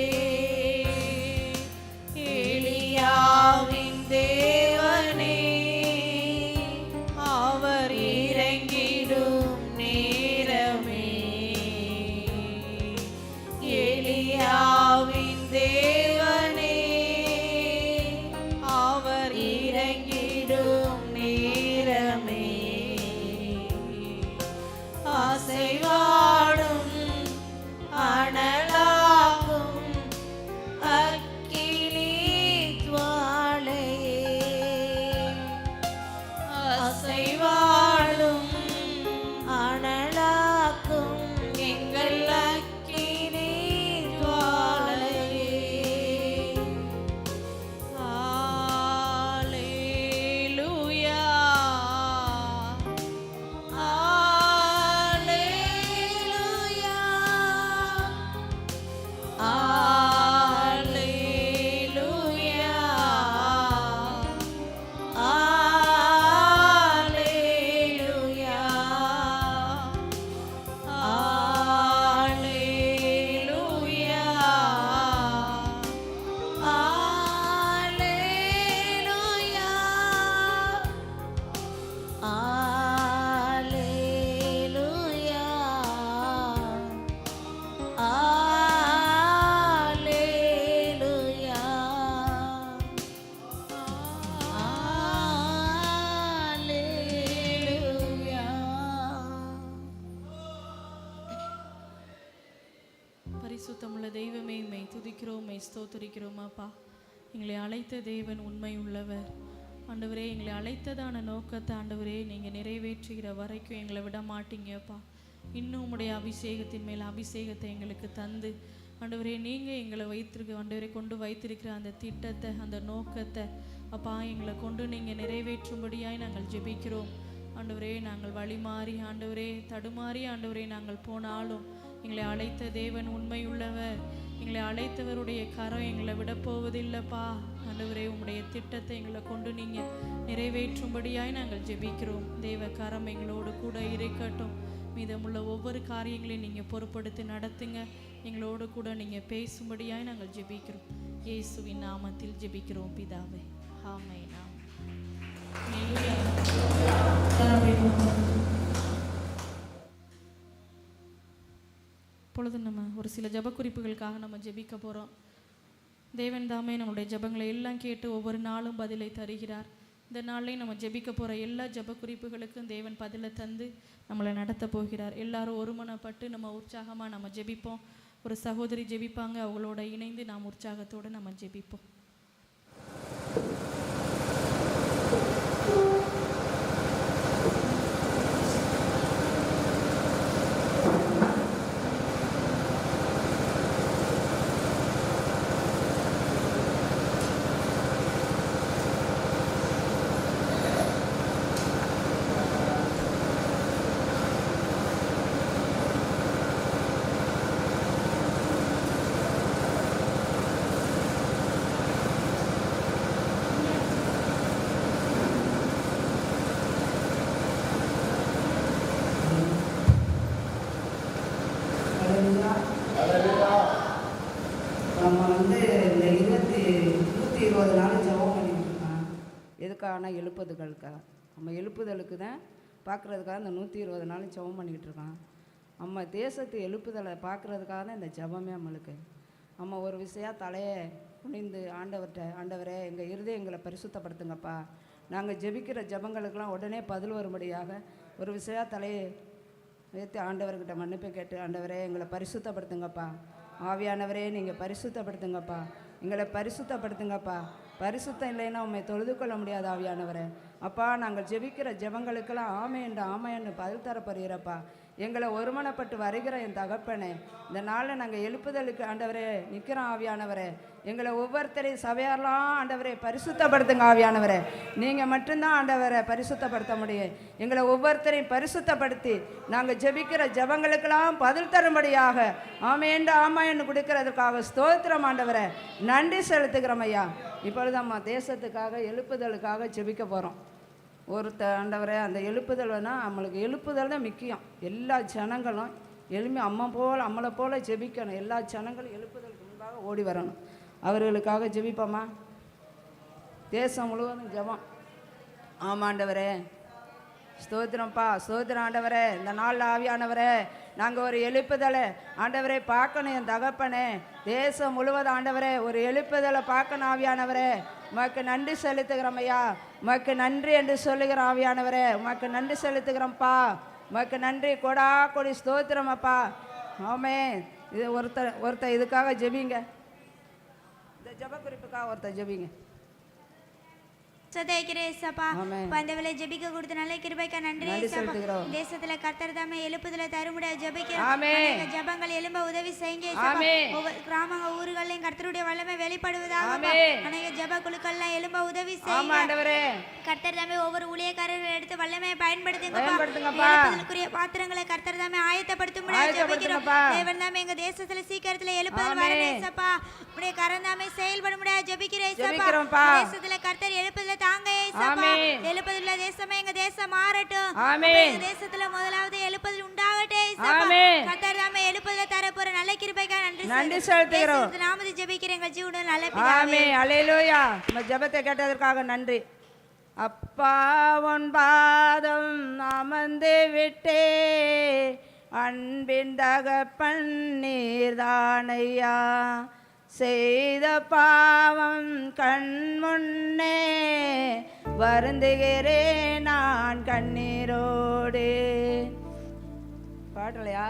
எலியாவின் தேவனே, அவர் இறங்கிடும் நேரமே. ஸ்தோத்திரிக்கிறோம் அப்பா. எங்களை அழைத்த தேவன் உண்மை உள்ளவர் ஆண்டவரே. எங்களை அழைத்ததான நோக்கத்தை ஆண்டவரே நீங்கள் நிறைவேற்றுகிற வரைக்கும் எங்களை விட மாட்டீங்கப்பா. இன்னும் உம்முடைய அபிஷேகத்தின் மேல் அபிஷேகத்தை எங்களுக்கு தந்து ஆண்டவரே நீங்கள் எங்களை ஆண்டவரே கொண்டு வைத்திருக்கிற அந்த திட்டத்தை அந்த நோக்கத்தை அப்பா எங்களை கொண்டு நீங்கள் நிறைவேற்றும்படியாய் நாங்கள் ஜெபிக்கிறோம் ஆண்டவரே. நாங்கள் வழிமாறி ஆண்டவரே தடுமாறி ஆண்டவரே நாங்கள் போனாலும் எங்களை அழைத்த தேவன் உண்மை உள்ளவர். எங்களை அழைத்தவருடைய கரம் எங்களை விட போவதில்லைப்பா ஆண்டவரே. உம்முடைய திட்டத்தை எங்களை கொண்டு நீங்கள் நிறைவேற்றும்படியாய் நாங்கள் ஜெபிக்கிறோம். தேவ கரம் எங்களோடு கூட இருக்கட்டும். மீதமுள்ள ஒவ்வொரு காரியங்களையும் நீங்கள் பொறுப்படுத்தி நடத்துங்க. எங்களோடு கூட நீங்கள் பேசும்படியாய் நாங்கள் ஜெபிக்கிறோம். இயேசுவின் நாமத்தில் ஜெபிக்கிறோம் பிதாவே, ஆமென். இப்பொழுது நம்ம ஒரு சில ஜெப குறிப்புகளுக்காக நம்ம ஜெபிக்க போகிறோம். தேவன் தாமே நம்முடைய ஜெபங்களை எல்லாம் கேட்டு ஒவ்வொரு நாளும் பதிலை தருகிறார். இந்த நாள்லையும் நம்ம ஜெபிக்க போகிற எல்லா ஜெப குறிப்புகளுக்கும் தேவன் பதிலை தந்து நம்மளை நடத்த போகிறார். எல்லாரும் ஒருமனப்பட்டு நம்ம உற்சாகமாக நம்ம ஜெபிப்போம். ஒரு சகோதரி ஜெபிப்பாங்க, அவங்களோட இணைந்து நாம் உற்சாகத்தோடு நம்ம ஜெபிப்போம். நம்ம வந்து இந்த 120 நாள் ஜெபம் பண்ணிட்டு இருக்கோம். எதுக்கான எழுப்புதலுக்காக, நம்ம எழுப்புதலுக்கு தான் பார்க்குறதுக்காக இந்த 120 நாள் ஜெபம் பண்ணிக்கிட்டு இருக்கோம். நம்ம தேசத்து எழுப்புதலை பார்க்குறதுக்காக தான் இந்த ஜெபமே நம்மளுக்கு. நம்ம ஒரு விஷயம் தலையை குனிந்து ஆண்டவரே எங்கள் இருதயங்களை பரிசுத்தப்படுத்துங்கப்பா. நாங்கள் ஜெபிக்கிற ஜெபங்களுக்கெல்லாம் உடனே பதில் வரும்படியாக ஒரு விஷயம் தலையை உயர்த்தி ஆண்டவர்கிட்ட மன்னிப்பு கேட்டு, ஆண்டவரே எங்களை பரிசுத்தப்படுத்துங்கப்பா. ஆவியானவரே நீங்கள் பரிசுத்தப்படுத்துங்கப்பா, எங்களை பரிசுத்தப்படுத்துங்கப்பா. பரிசுத்தம் இல்லைன்னா உண்மை தொழுது கொள்ள முடியாது ஆவியானவரே. அப்பா நாங்கள் ஜெபிக்கிற ஜெபங்களுக்கெல்லாம் ஆமைன்னு பதில் தரப்படுகிறப்பா. எங்களை ஒருமனப்பட்டு வருகிற என் தகப்பனே, இந்த நாளில் நாங்கள் எழுப்புதலுக்கு ஆண்டவரே நிற்கிறோம் ஆவியானவரே. எங்களை ஒவ்வொருத்தரையும் சபையாரெலாம் ஆண்டவரே பரிசுத்தப்படுத்துங்க ஆவியானவரே. நீங்கள் மட்டும்தான் ஆண்டவரை பரிசுத்தப்படுத்த முடியும். எங்களை ஒவ்வொருத்தரையும் பரிசுத்தப்படுத்தி நாங்கள் ஜெபிக்கிற ஜெபங்களுக்கெல்லாம் பதில் தரும்படியாக ஆமைன்னு கொடுக்கறதுக்காக ஸ்தோத்திரம் ஆண்டவரை நன்றி செலுத்துக்கிறோம் ஐயா. இப்பொழுது நம்ம தேசத்துக்காக எழுப்புதலுக்காக ஜெபிக்க போகிறோம். ஆண்டவரே அந்த எழுப்புதல் வேணால் நம்மளுக்கு எழுப்புதல் தான் முக்கியம். எல்லா ஜனங்களும் நம்மளை போல் ஜெபிக்கணும். எல்லா ஜனங்களும் எழுப்புதலுக்கு முன்பாக ஓடி வரணும். அவர்களுக்காக ஜெபிப்போமா? தேசம் முழுவதும் ஜெபம். ஆமாண்டவரே ஸ்தோத்திரம்ப்பா, ஸ்தோத்திரம் ஆண்டவரே. இந்த நாள் ஆவியானவரே நாங்கள் ஒரு எழுப்புதலை ஆண்டவரே பார்க்கணும் என் தகப்பனே. தேசம் முழுவதும் ஆண்டவரே ஒரு எழுப்புதலை பார்க்கணும் ஆவியானவரே. உமக்கு நன்றி செலுத்துகிறோம் ஐயா. உமக்கு நன்றி என்று சொல்லுகிற ஆவியானவரே உமக்கு நன்றி செலுத்துகிறோம்ப்பா. உமக்கு நன்றி கொடா கொடி ஸ்தோத்திரம் அப்பா. ஆமே. இது ஒருத்தர் இதுக்காக ஜெபிங்க. இந்த ஜெப குறிப்புக்காக ஒருத்தர் ஜெபிங்க. ஜெபிக்க கொடுத்த நல்ல கிருபைக்கு நன்றி. தேசத்துல கர்த்தர் தாமே எழுப்புதலை தருமுடிய ஜெபங்கள் எழும்ப உதவி செய்யுங்க. கிராமங்க ஊர்களையும் கர்த்தருடைய வல்லமை வெளிப்படுவதாக அநேக ஜெப குழுக்கள்லாம் எழும்ப உதவி செய்யுங்க. கர்த்தர் தாமே ஒவ்வொரு ஊழியக்காரர்கள் எடுத்து வல்லமையை பயன்படுத்துங்க. பாத்திரங்களை கர்த்தர் தாமே ஆயத்தப்படுத்தும் ஜெபிக்கிறோம். தேவன் தாமே எங்க தேசத்துல சீக்கிரத்துல எழுப்புதல் வரேசப்பா. உடைய கரம் தாமே செயல்பட முடியாது ஜெபிக்கிறேன். தேசத்துல கர்த்தர் எழுப்புதல் தாங்க ஏசப்பா. எழுப்புதல்ல தேசமே எங்க தேசம் மாறட்டும். ஆமென். தேசத்துல முதலாவது எழுப்புதல் உண்டாகட்டும் ஏசப்பா. கர்த்தர் தாமே எழுப்புதல் தர போற நல்ல கிருபைக்காக நன்றி செலுத்துகிறோம். நாமத்தை ஜெபிக்கிறேன் எங்கள் ஜீவனில் நல்ல பிதாவே. ஆமென். அல்லேலூயா. நம்ம ஜெபத்தை கேட்டதற்காக நன்றி. அப்பா உன் பாதம் அமர்ந்து விட்டே அன்பின் தகப்பன் நீர்தானையா. செய்த பாவம் கண் முன்னே வருந்துகிறேன் நான் கண்ணீரோடு. பாடலையா?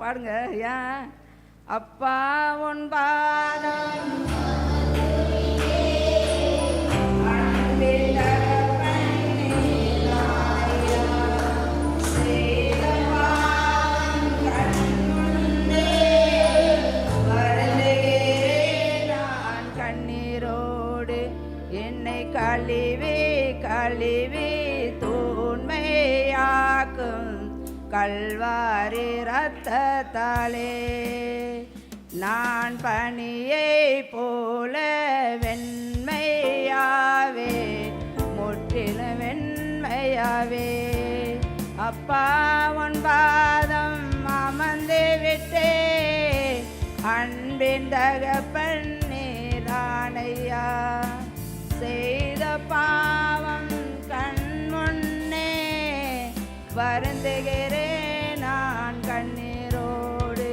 பாடுங்க. ஏன் அப்பா உன் பாதம் அன்பின் தகப்பனேராயா, செய்த பாவம் கண் முன்னே வருந்துகிறேன் நான் கண்ணீரோடு. என்னை கழுவி கழுவி தூய்மையாக்கும் கல்வாரி இரத்தத்தாலே நான் பனியை போல வெண்மையாவே, முற்றிலும் வெண்மையாவே. அப்பா உன் பாதம் அமர்ந்து விட்டே, அன்பின் தகப்பன் நீரானையா, செய்த பாவம் கண் முன்னே வருந்துகிறேன் நான் கண்ணீரோடு.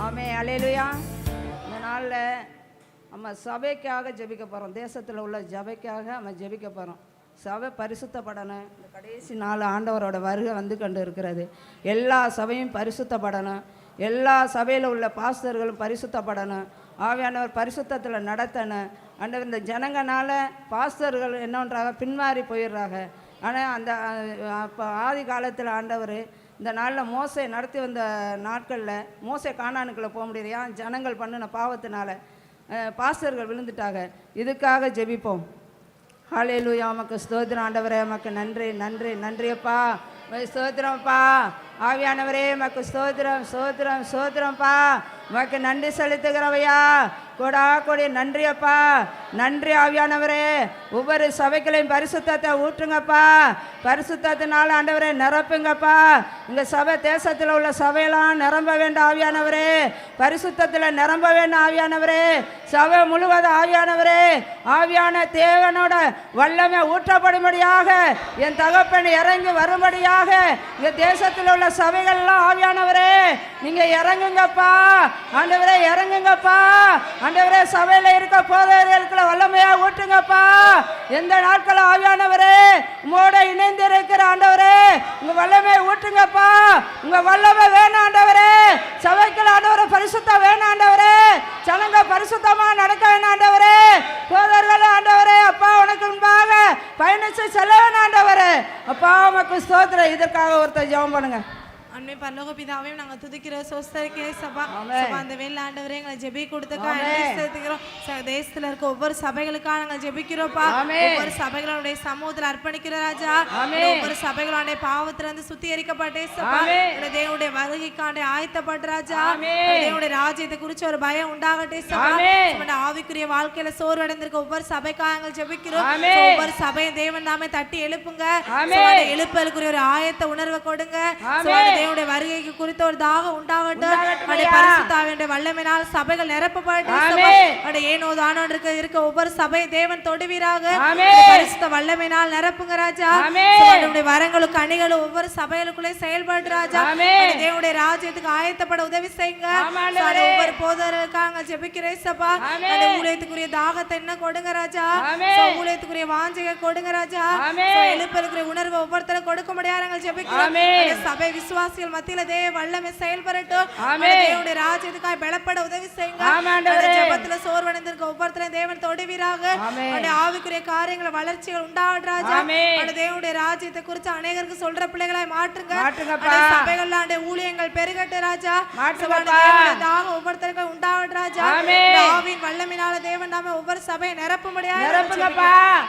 ஆமே, அல்லேலூயா. இந்த நாளில் நம்ம சபைக்காக ஜெபிக்க போகிறோம். தேசத்தில் உள்ள சபைக்காக நம்ம ஜெபிக்க போகிறோம். சபை பரிசுத்தப்படணும். இந்த கடைசி நாள் ஆண்டவரோட வருகை வந்து கொண்டு இருக்கிறது. எல்லா சபையும் பரிசுத்தப்படணும். எல்லா சபையில் உள்ள பாஸ்டர்களும் பரிசுத்தப்படணும். ஆவியானவர் பரிசுத்தத்தில் நடத்தணும். ஆண்டவர் இந்த ஜனங்கனால பாஸ்டர்கள் என்னன்றாங்க, பின்மாறி போயிடுறாங்க. ஆனால் அந்த அப்போ ஆதி காலத்தில் ஆண்டவர் இந்த நாளில் மோசே நடத்தி வந்த நாட்களில் மோசே கானானுக்குள்ளே போக முடியலையா, ஜனங்கள் பண்ணின பாவத்தினால பாஸ்டர்கள் விழுந்துட்டாங்க. இதுக்காக ஜெபிப்போம். ஹல்லேலூயா. உமக்கு ஸ்தோத்திரம் ஆண்டவரே, உமக்கு நன்றி நன்றி நன்றியப்பா, ஸ்தோத்திரம்ப்பா. ஆவியானவரே உமக்கு ஸ்தோத்திரம் ஸ்தோத்திரம் ஸ்தோத்திரம்ப்பா. உமக்கு நன்றி செலுத்துகிறவையா, கொடா கொடி நன்றியப்பா. நன்றி ஆவியானவரே. ஒவ்வொரு சபைகளையும் பரிசுத்தத்தை ஊற்றுங்கப்பா. பரிசுத்தத்தினால ஆண்டவரே நிரப்புங்கப்பா. இந்த சபை தேசத்தில் உள்ள சபையெல்லாம் நிரம்ப வேண்டும் ஆவியானவரே. பரிசுத்தத்தில் நிரம்ப வேண்டும் ஆவியானவரே. சபை முழுவதும் ஆவியானவரே, ஆவியான தேவனோட வல்லமை ஊற்றப்படும்படியாக என் தகப்பன் இறங்கி வரும்படியாக இந்த தேசத்தில் உள்ள சபைகள்லாம் ஆவியானவரே நீங்க இறங்குங்கப்பா. ஆண்டவரே இறங்குங்கப்பா. ஆண்டவரே சபையில் இருக்க போதவர்களுக்குள்ள வல்லமையா ஊற்றுங்கப்பா. எந்த நாட்கள் ஆவியானவரே உங்களோட இணைந்து இருக்கிற ஆண்டவரே உங்க வல்லமையை ஊற்றுங்கப்பா. உங்க வல்லமை வேணும் ஆண்டவரே. சபைக்குள்ள ஆண்டவரே பரிசுத்தம் வேணும் ஆண்டவரே. ஜனங்க பரிசுத்தமா நடக்க வேணும் ஆண்டவரே. போதர்கள் ஆண்டவரே அப்பா உனக்கு முன்பாக பயணிச்சு செல்ல வேணும் ஆண்டவரே. அப்பா உமக்கு ஸ்தோத்திரம். இதற்காக ஒருத்தர் ஜெபம் பண்ணுங்க. அன்னை பரலோக பிதாவையும் நாங்கள் துதிக்கிற சோஸ்தரிக்கிறே சபா அந்த வேலை ஆண்டவரே எங்களை ஜெபி கொடுத்துக்கா செலுத்துகிறோம். தேசத்துல இருக்க ஒவ்வொரு சபைகளுக்காக நாங்கள் ஜெபிக்கிறோம்ப்பா. ஒவ்வொரு சபைகளுடைய சமூகத்தில் அர்ப்பணிக்கிற ராஜா. ஒவ்வொரு சபைகளுடைய பாவத்திலிருந்து சுத்திகரிக்கப்பட்டே சபா தேவனுடைய வருகைக்காண்ட ஆயத்தப்பட்ட ராஜா. தேவனுடைய ராஜ்யத்தை குறிச்சு ஒரு பயம் உண்டாகட்டே சபா. ஆவிக்குரிய வாழ்க்கையில சோர்வடைந்திருக்க ஒவ்வொரு சபைக்காக நாங்கள் ஜெபிக்கிறோம். ஒவ்வொரு சபையை தேவன் நாமே தட்டி எழுப்புங்க. எழுப்பலுக்குரிய ஒரு ஆயத்த உணர்வை கொடுங்க. தேவனுடைய வருகைக்கு குறித்த ஒரு தாகம் உண்டாகட்டும். பரிசுத்த ஆவியானவருடைய வல்லமையினால் சபைகள் நிரப்பப்படட்டும். ஏனோ தானோ இருக்க ஒவ்வொரு சபையை தேவன் தொடுவீராக. பரிசுத்த வல்லமையினால் நிரப்புங்க ராஜா. தேவனுடைய வரங்களும் கனிகளும் ஒவ்வொரு சபைகளுக்குள்ளே செயல்படுற ராஜா. தேவனுடைய ராஜ்யத்துக்கு ஆயத்தப்பட உதவி செய்யுங்க. ஒவ்வொரு போதர்களுக்காக ஜெபிக்கிறேன் சபா. ஊழியத்துக்குரிய தாகத்தை என்ன கொடுங்க ராஜா. ஊழியத்துக்குரிய வாஞ்சையை கொடுங்க ராஜா. எழுப்பலுக்குரிய உணர்வு ஒவ்வொருத்தரும் கொடுக்க முடியாது ஜெபிக்கிறோம். சபை விசுவாசிகள் மத்தியில தேவ வல்லமை செயல்படட்டும். தேவனுடைய ராஜ்யத்துக்காக பலப்பட உதவி செய்யுங்க. ஜெபத்துல சோர்வடைந்திருக்க ஒவ்வொருத்தரையும் தேவன் தொடுவீராக. ஆவிக்குரிய காரியங்களை வளர்ச்சிகள் உண்டாகட்டும் ராஜா. தேவனுடைய ராஜ்யத்தை குறித்து அநேகருக்கு சொல்ற பிள்ளைகளாய் மாற்றுங்க. சபைகள்ல ஊழியங்கள் பெருகட்டும் ராஜா. தாகம் ஒவ்வொருத்தருக்கும் உண்டாகட்டும் ராஜா. ஆவியின் வல்லமையினால தேவன் நாம ஒவ்வொரு சபையை நிரப்பும்படியாக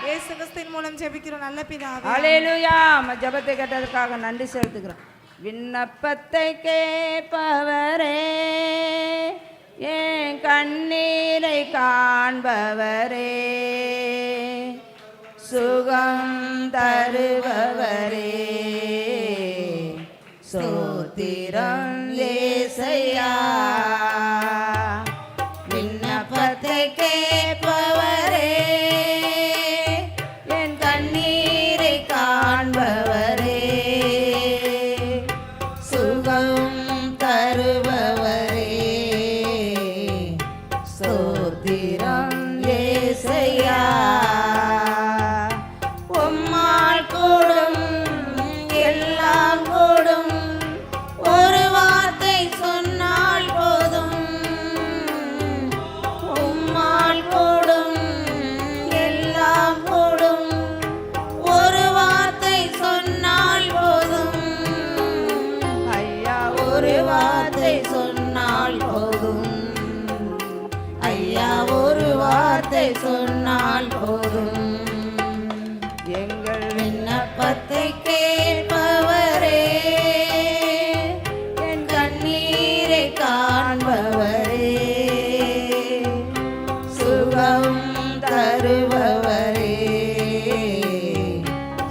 இயேசு கிறிஸ்துவின் மூலம் ஜெபிக்கிறோம் நல்ல பிதாவே. அல்லேலூயா. ஜெபத்தை கேட்டதற்காக நன்றி செலுத்துகிறோம். விண்ணப்பத்தை கேட்பவரே, என் கண்ணீரை காண்பவரே, சுகம் தருபவரே, ஸ்தோத்திரம் இயேசையா. விண்ணப்பத்தை கேட்பவரே, என் கண்ணீரை காண்பவரே, தருபவரே, ஸ்தோத்திரம் இயேசையா. உம்மால் கூடும் எல்லாம் கூடும், ஒரு வார்த்தை சொன்னால் சொன்னால் போதும். எங்கள் விண்ணப்பத்தை கேட்பவரே, என் கண்ணீரை காண்பவரே, சுகம் தருபவரே,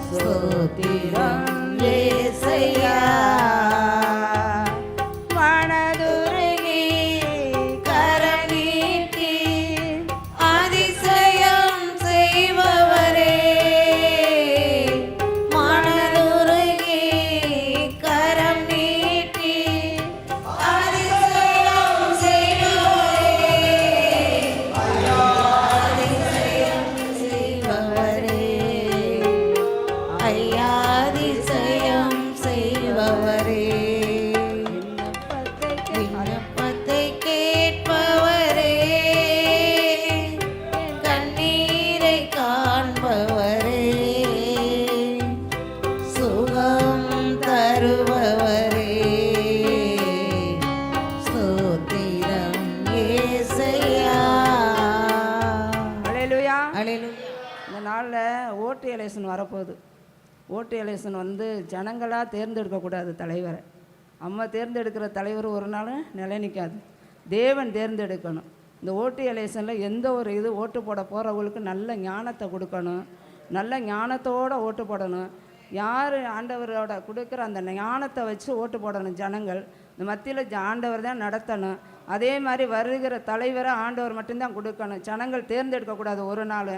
ஸ்தோத்திரம் இயேசையா. மனதுருகி கரம் நீட்டி அதிசயம் செய்பவரே, மனதுருகி கரம் நீட்டி அதிசயம் செய்பவரே, அதிசயம் செய்பவரே, ஐயா அதிசயம் செய்பவரே, விண்ணப்பத்தை கேட்பவரே, கண்ணீரை காண்பவரே, சுகம் தருபவரே, ஸ்தோத்திரம் இயேசையா. அல்லேலூயா. அல்லேலூயா. இந்த நாளில் ஓட்டு எலெக்ஷன் வரப்போகுது. ஓட்டு எலெக்ஷன் வந்து ஜனங்களாக தேர்ந்தெடுக்கக்கூடாது தலைவரை. நம்ம தேர்ந்தெடுக்கிற தலைவர் ஒரு நாள் நிலை நிற்காது. தேவன் தேர்ந்தெடுக்கணும். இந்த ஓட்டு எலெக்ஷனில் எந்த ஒரு இது ஓட்டு போட போகிறவங்களுக்கு நல்ல ஞானத்தை கொடுக்கணும். நல்ல ஞானத்தோடு ஓட்டு போடணும். யார் ஆண்டவரோட கொடுக்குற அந்த ஞானத்தை வச்சு ஓட்டு போடணும். ஜனங்கள் இந்த மத்தியில் ஆண்டவர் தான் நடத்தணும். அதே மாதிரி வருகிற தலைவரை ஆண்டவர் மட்டும்தான் கொடுக்கணும். ஜனங்கள் தேர்ந்தெடுக்கக்கூடாது. ஒரு நாள்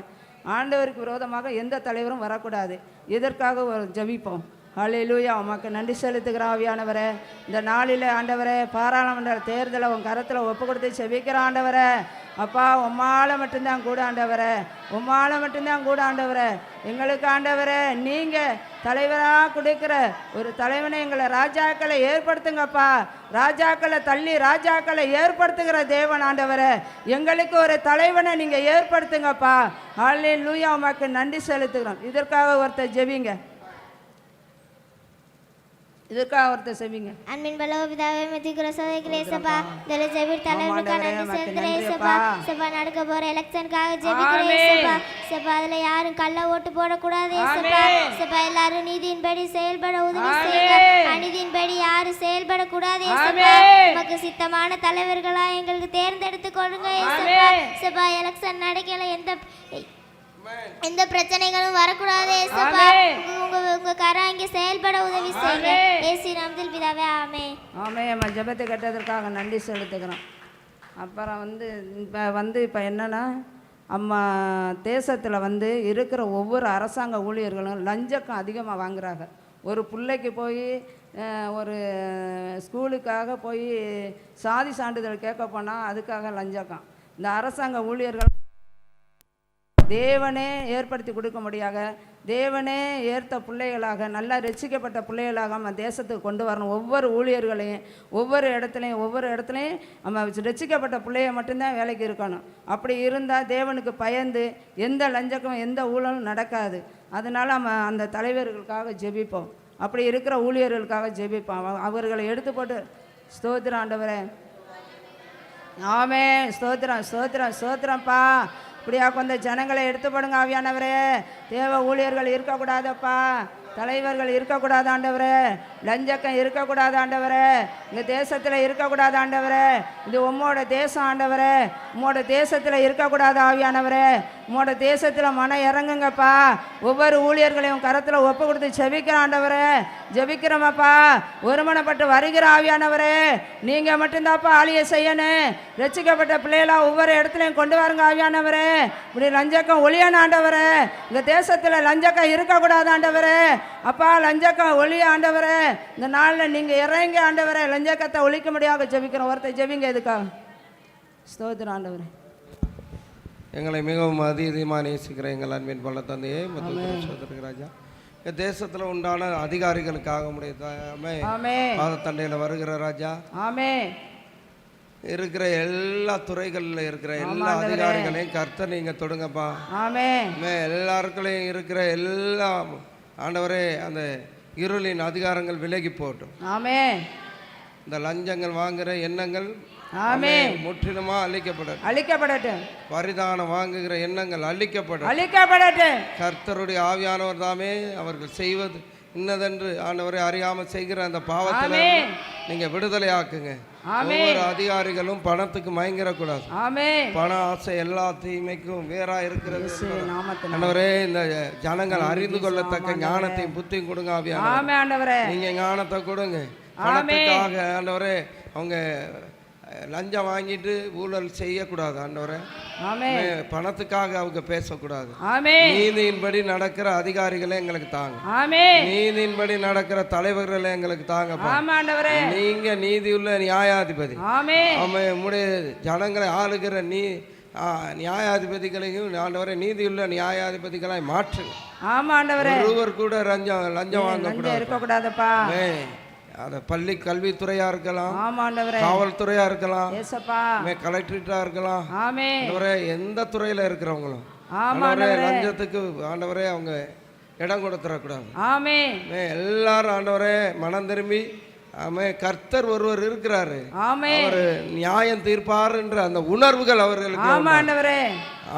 ஆண்டவருக்கு விரோதமாக எந்த தலைவரும் வரக்கூடாது. இதற்காக ஒரு ஜெபிப்போம். ஹல்லேலூயா. உமக்கு நன்றி செலுத்துகிற ஆவியானவரே, இந்த நாளில் ஆண்டவரே பாராளுமன்ற தேர்தலை உன் கரத்தில் ஒப்பு கொடுத்து செபிக்கிற ஆண்டவரே, அப்பா உம்மால மட்டும்தான் கூட ஆண்டவரே, உம்மால மட்டும்தான் கூட ஆண்டவரே. எங்களுக்கு ஆண்டவரே நீங்கள் தலைவராக கொடுக்குற ஒரு தலைவனை எங்களை ராஜாக்களை ஏற்படுத்துங்கப்பா. ராஜாக்களை தள்ளி ராஜாக்களை ஏற்படுத்துகிற தேவன் ஆண்டவரே, எங்களுக்கு ஒரு தலைவனை நீங்கள் ஏற்படுத்துங்கப்பா. ஹல்லேலூயா. உமக்கு நன்றி செலுத்துகிறோம். இதற்காக ஒருத்தர் ஜெபிங்க. இதற்காக ஒருத்தர் செவிங்க. அன்பின் பலவ பிதாவே மத்திக்குற சோதனைகளேசப்பா இதல ஜெபிர் தலைவருக்கான நன்றி செலுத்துறேசப்பா. சபா நடக்க போற எலெக்ஷனுக்காக ஜெபிக்கிறேசப்பா. சபா அதுல யாரும் கள்ள ஓட்டு போடக்கூடாது ஏசப்பா. சபா எல்லாரும் நீதியின்படி செயல்பட உதவி செய்யுங்க. அநீதியின்படி யாரும் செயல்படக்கூடாது ஏசப்பா. உமக்கு சித்தமான தலைவர்களா எங்களுக்கு தேர்ந்தெடுத்து கொடுங்க ஏசப்பா. சபா எலெக்ஷன் நடக்கல எந்த பிரச்சனைகளும் வரக்கூடாது ஏசப்பா. உங்க கரம் இங்கே செயல்பட உதவி செய்யுங்க. ஏசி நாமத்தில் பிதாவே ஆமென். ஆமே. நம்ம ஜெபத்தை கேட்டதற்காக நன்றி செலுத்துக்கிறோம். அப்புறம் இப்போ என்னென்னா நம்ம தேசத்தில் இருக்கிற ஒவ்வொரு அரசாங்க ஊழியர்களும் லஞ்சக்கம் அதிகமாக வாங்குறாங்க. ஒரு பிள்ளைக்கு போய் ஒரு ஸ்கூலுக்காக போய் சாதி சான்றிதழ் கேட்க போனால் அதுக்காக லஞ்சக்கம். இந்த அரசாங்க ஊழியர்கள் தேவனே ஏற்படுத்தி கொடுக்க முடியாத, தேவனே ஏற்ற பிள்ளைகளாக, நல்லா ரட்சிக்கப்பட்ட பிள்ளைகளாக நம்ம தேசத்துக்கு கொண்டு வரணும். ஒவ்வொரு ஊழியர்களையும் ஒவ்வொரு இடத்துலையும் நம்ம ரட்சிக்கப்பட்ட பிள்ளைய மட்டும்தான் வேலைக்கு இருக்கணும். அப்படி இருந்தால் தேவனுக்கு பயந்து எந்த லஞ்சக்கும் எந்த ஊழலும் நடக்காது. அதனால் நம்ம அந்த தலைவர்களுக்காக ஜெபிப்போம். அப்படி இருக்கிற ஊழியர்களுக்காக ஜெபிப்போம். அவர்களை எடுத்து போட்டு ஸ்தோத்திரம் ஆண்டவரே. ஆமே. ஸ்தோத்திரம் ஸ்தோத்திரம் ஸ்தோத்திரம்ப்பா. இப்படியா கொஞ்சம் ஜனங்களை எடுத்துப்படுங்க ஆவியானவரே. தேவ ஊழியர்கள் இருக்கக்கூடாதப்பா. தலைவர்கள் இருக்கக்கூடாது ஆண்டவரே. லஞ்சக்கம் இருக்கக்கூடாது ஆண்டவரே. இந்த தேசத்தில் இருக்கக்கூடாது ஆண்டவரே. இது உம்மோட தேசம் ஆண்டவரே. உம்மோட தேசத்தில் இருக்கக்கூடாது ஆவியானவரே. உம்மோட தேசத்தில் மனம் இறங்குங்கப்பா. ஒவ்வொரு ஊழியர்களையும் கரத்தில் ஒப்பு கொடுத்து ஜெபிக்கிற ஆண்டவரே. ஜெபிக்கிறோமப்பா. ஒருமனப்பட்டு வருகிற ஆவியானவரே, நீங்கள் மட்டும்தாப்பா ஆளியை செய்யணும். ரட்சிக்கப்பட்ட பிள்ளைகளாக ஒவ்வொரு இடத்துலையும் கொண்டு வாருங்க ஆவியானவரே. இப்படி லஞ்சக்கம் ஒளியான ஆண்டவரே. இந்த தேசத்தில் லஞ்சக்கம் இருக்கக்கூடாது ஆண்டவரே. அப்பா லஞ்சக்கம் ஒளிய ஆண்டவரே. இந்த நாளில் நீங்கள் இறங்கி ஆண்டவரே லஞ்சக்கத்தை ஒழிக்க முடியாத ஜெபிக்கிறோம். ஒருத்தர் ஜெபிங்க. இதுக்காக ஸ்தோத்திரம் ஆண்டவரே. எங்களை மிகவும் அதிகமாக நேசிக்கிற எங்கள் அன்பின் பல தந்தையே சோதரக ராஜா, இந்த தேசத்தில் உண்டான அதிகாரிகளுக்காக உடைய பாதத்தண்டையில் வருகிற ராஜா, ஆமே, இருக்கிற எல்லா துறைகளில் இருக்கிற எல்லா அதிகாரிகளையும் கர்த்தர் நீங்கள் தொடுங்கப்பா. ஆமே. எல்லாருக்குள்ளையும் இருக்கிற எல்லா ஆண்டவரே அந்த இருளின் அதிகாரங்கள் விலகி போட்டும். ஆமே. இந்த லஞ்சங்கள் வாங்குகிற எண்ணங்கள் ஆமென். முற்றிலுமா அழிக்கப்படட்டும். அழிக்கப்படட்டும். பரிதானம் வாங்குகிற எண்ணங்கள் அழிக்கப்படட்டும். அழிக்கப்படட்டும். கர்த்தருடைய ஆவியானவர் தாமே அவர்கள் செய்வது இன்னதென்று ஆண்டவரை அறியாமல் செய்கிற அந்த பாவத்தில் நீங்க விடுதலை ஆக்குங்க. ஒவ்வொரு அதிகாரிகளும் பணத்துக்கு மயங்கிடக்கூடாது. பண ஆசை எல்லா தீமைக்கும் வேறா இருக்கிறது. ஆண்டவரே, இந்த ஜனங்கள் அறிந்து கொள்ளத்தக்க ஞானத்தையும் புத்தியும் கொடுங்க. ஆவியானவரே, நீங்க ஞானத்தை கொடுங்க. பணத்துக்காக ஆண்டவரே அவங்க லஞ்சம் வாங்கிட்டு ஊழல் செய்யக்கூடாது. ஆண்டவரே, பணத்துக்காக அவங்க பேசக்கூடாது. நீதியின்படி நடக்கிற அதிகாரிகளை எங்களுக்கு தாங்க. நீதியின்படி நடக்கிற தலைவர்களை எங்களுக்கு தாங்க. நீங்க நீதியுள்ள நியாயாதிபதி. உம்முடைய ஜனங்களை ஆளுகிற நியாயாதிபதிகளையும் ஆண்டவரை நீதியுள்ள நியாயாதிபதிகளாய் மாற்றுங்க. ஒருவர் கூட லஞ்சம் வாங்கக்கூடாதுப்பா. அது பள்ளி கல்வித்துறையா இருக்கலாம், காவல்துறையா இருக்கலாம், கலெக்டரேட்டா இருக்கலாம், எந்த துறையில இருக்கிறவங்களும் லஞ்சத்துக்கு ஆண்டவரே அவங்க இடம் கொடுத்துடக்கூடாது. எல்லாரும் ஆண்டவரே மனம் திரும்பி கர்த்தர் ஒருவர் இருக்கிறாரு, அவர் நியாயம் தீர்ப்பார் என்ற அந்த உணர்வுகள் அவர்களுக்கு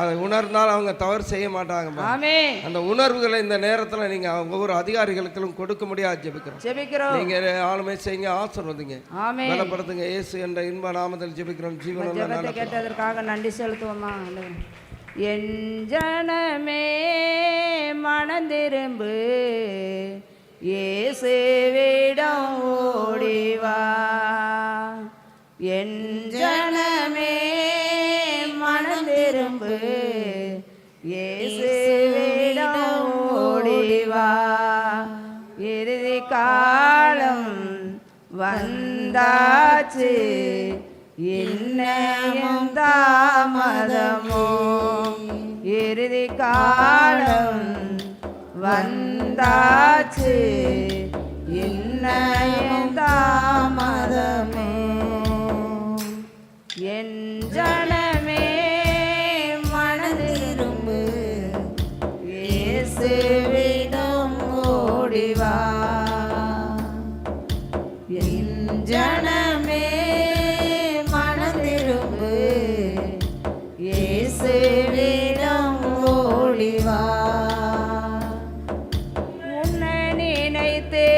அதை உணர்ந்தால் அவங்க தவறு செய்ய மாட்டாங்க. அந்த உணர்வுகளை இந்த நேரத்தில் நீங்க ஒவ்வொரு அதிகாரிகளுக்கும் கொடுக்க முடியாது. ஜெபிக்கிறோம். நீங்க ஆளுமை செய்யுங்க, ஆசீர்வதிங்க, பலப்படுத்துங்க. இயேசு என்ற இன்ப நாமத்தில் ஜெபிக்கிறோம். ஜீவனுள்ள கேட்டதற்காக நன்றி செலுத்துவோமா. என் ஜனமே மனந்திரும்பு, இயேசுவிடம் ஓடிவா. என் ஜனமே மனந்திரும்பு, இயேசுவிடம் ஓடிவா. இறுதி காலம் வந்தாச்சு, இன்னும் தாமதமோ. இறுதி காலம் வந்தாச்சு, இன்னும் தாமதமோ. என் ஜனமே மனதிரும்பு, இயேசுவிடம் ஓடிவா. என் ஜனமே மனதிரும்பு, இயேசுவிடம் ஓடிவா. உன்னை நினைத்தே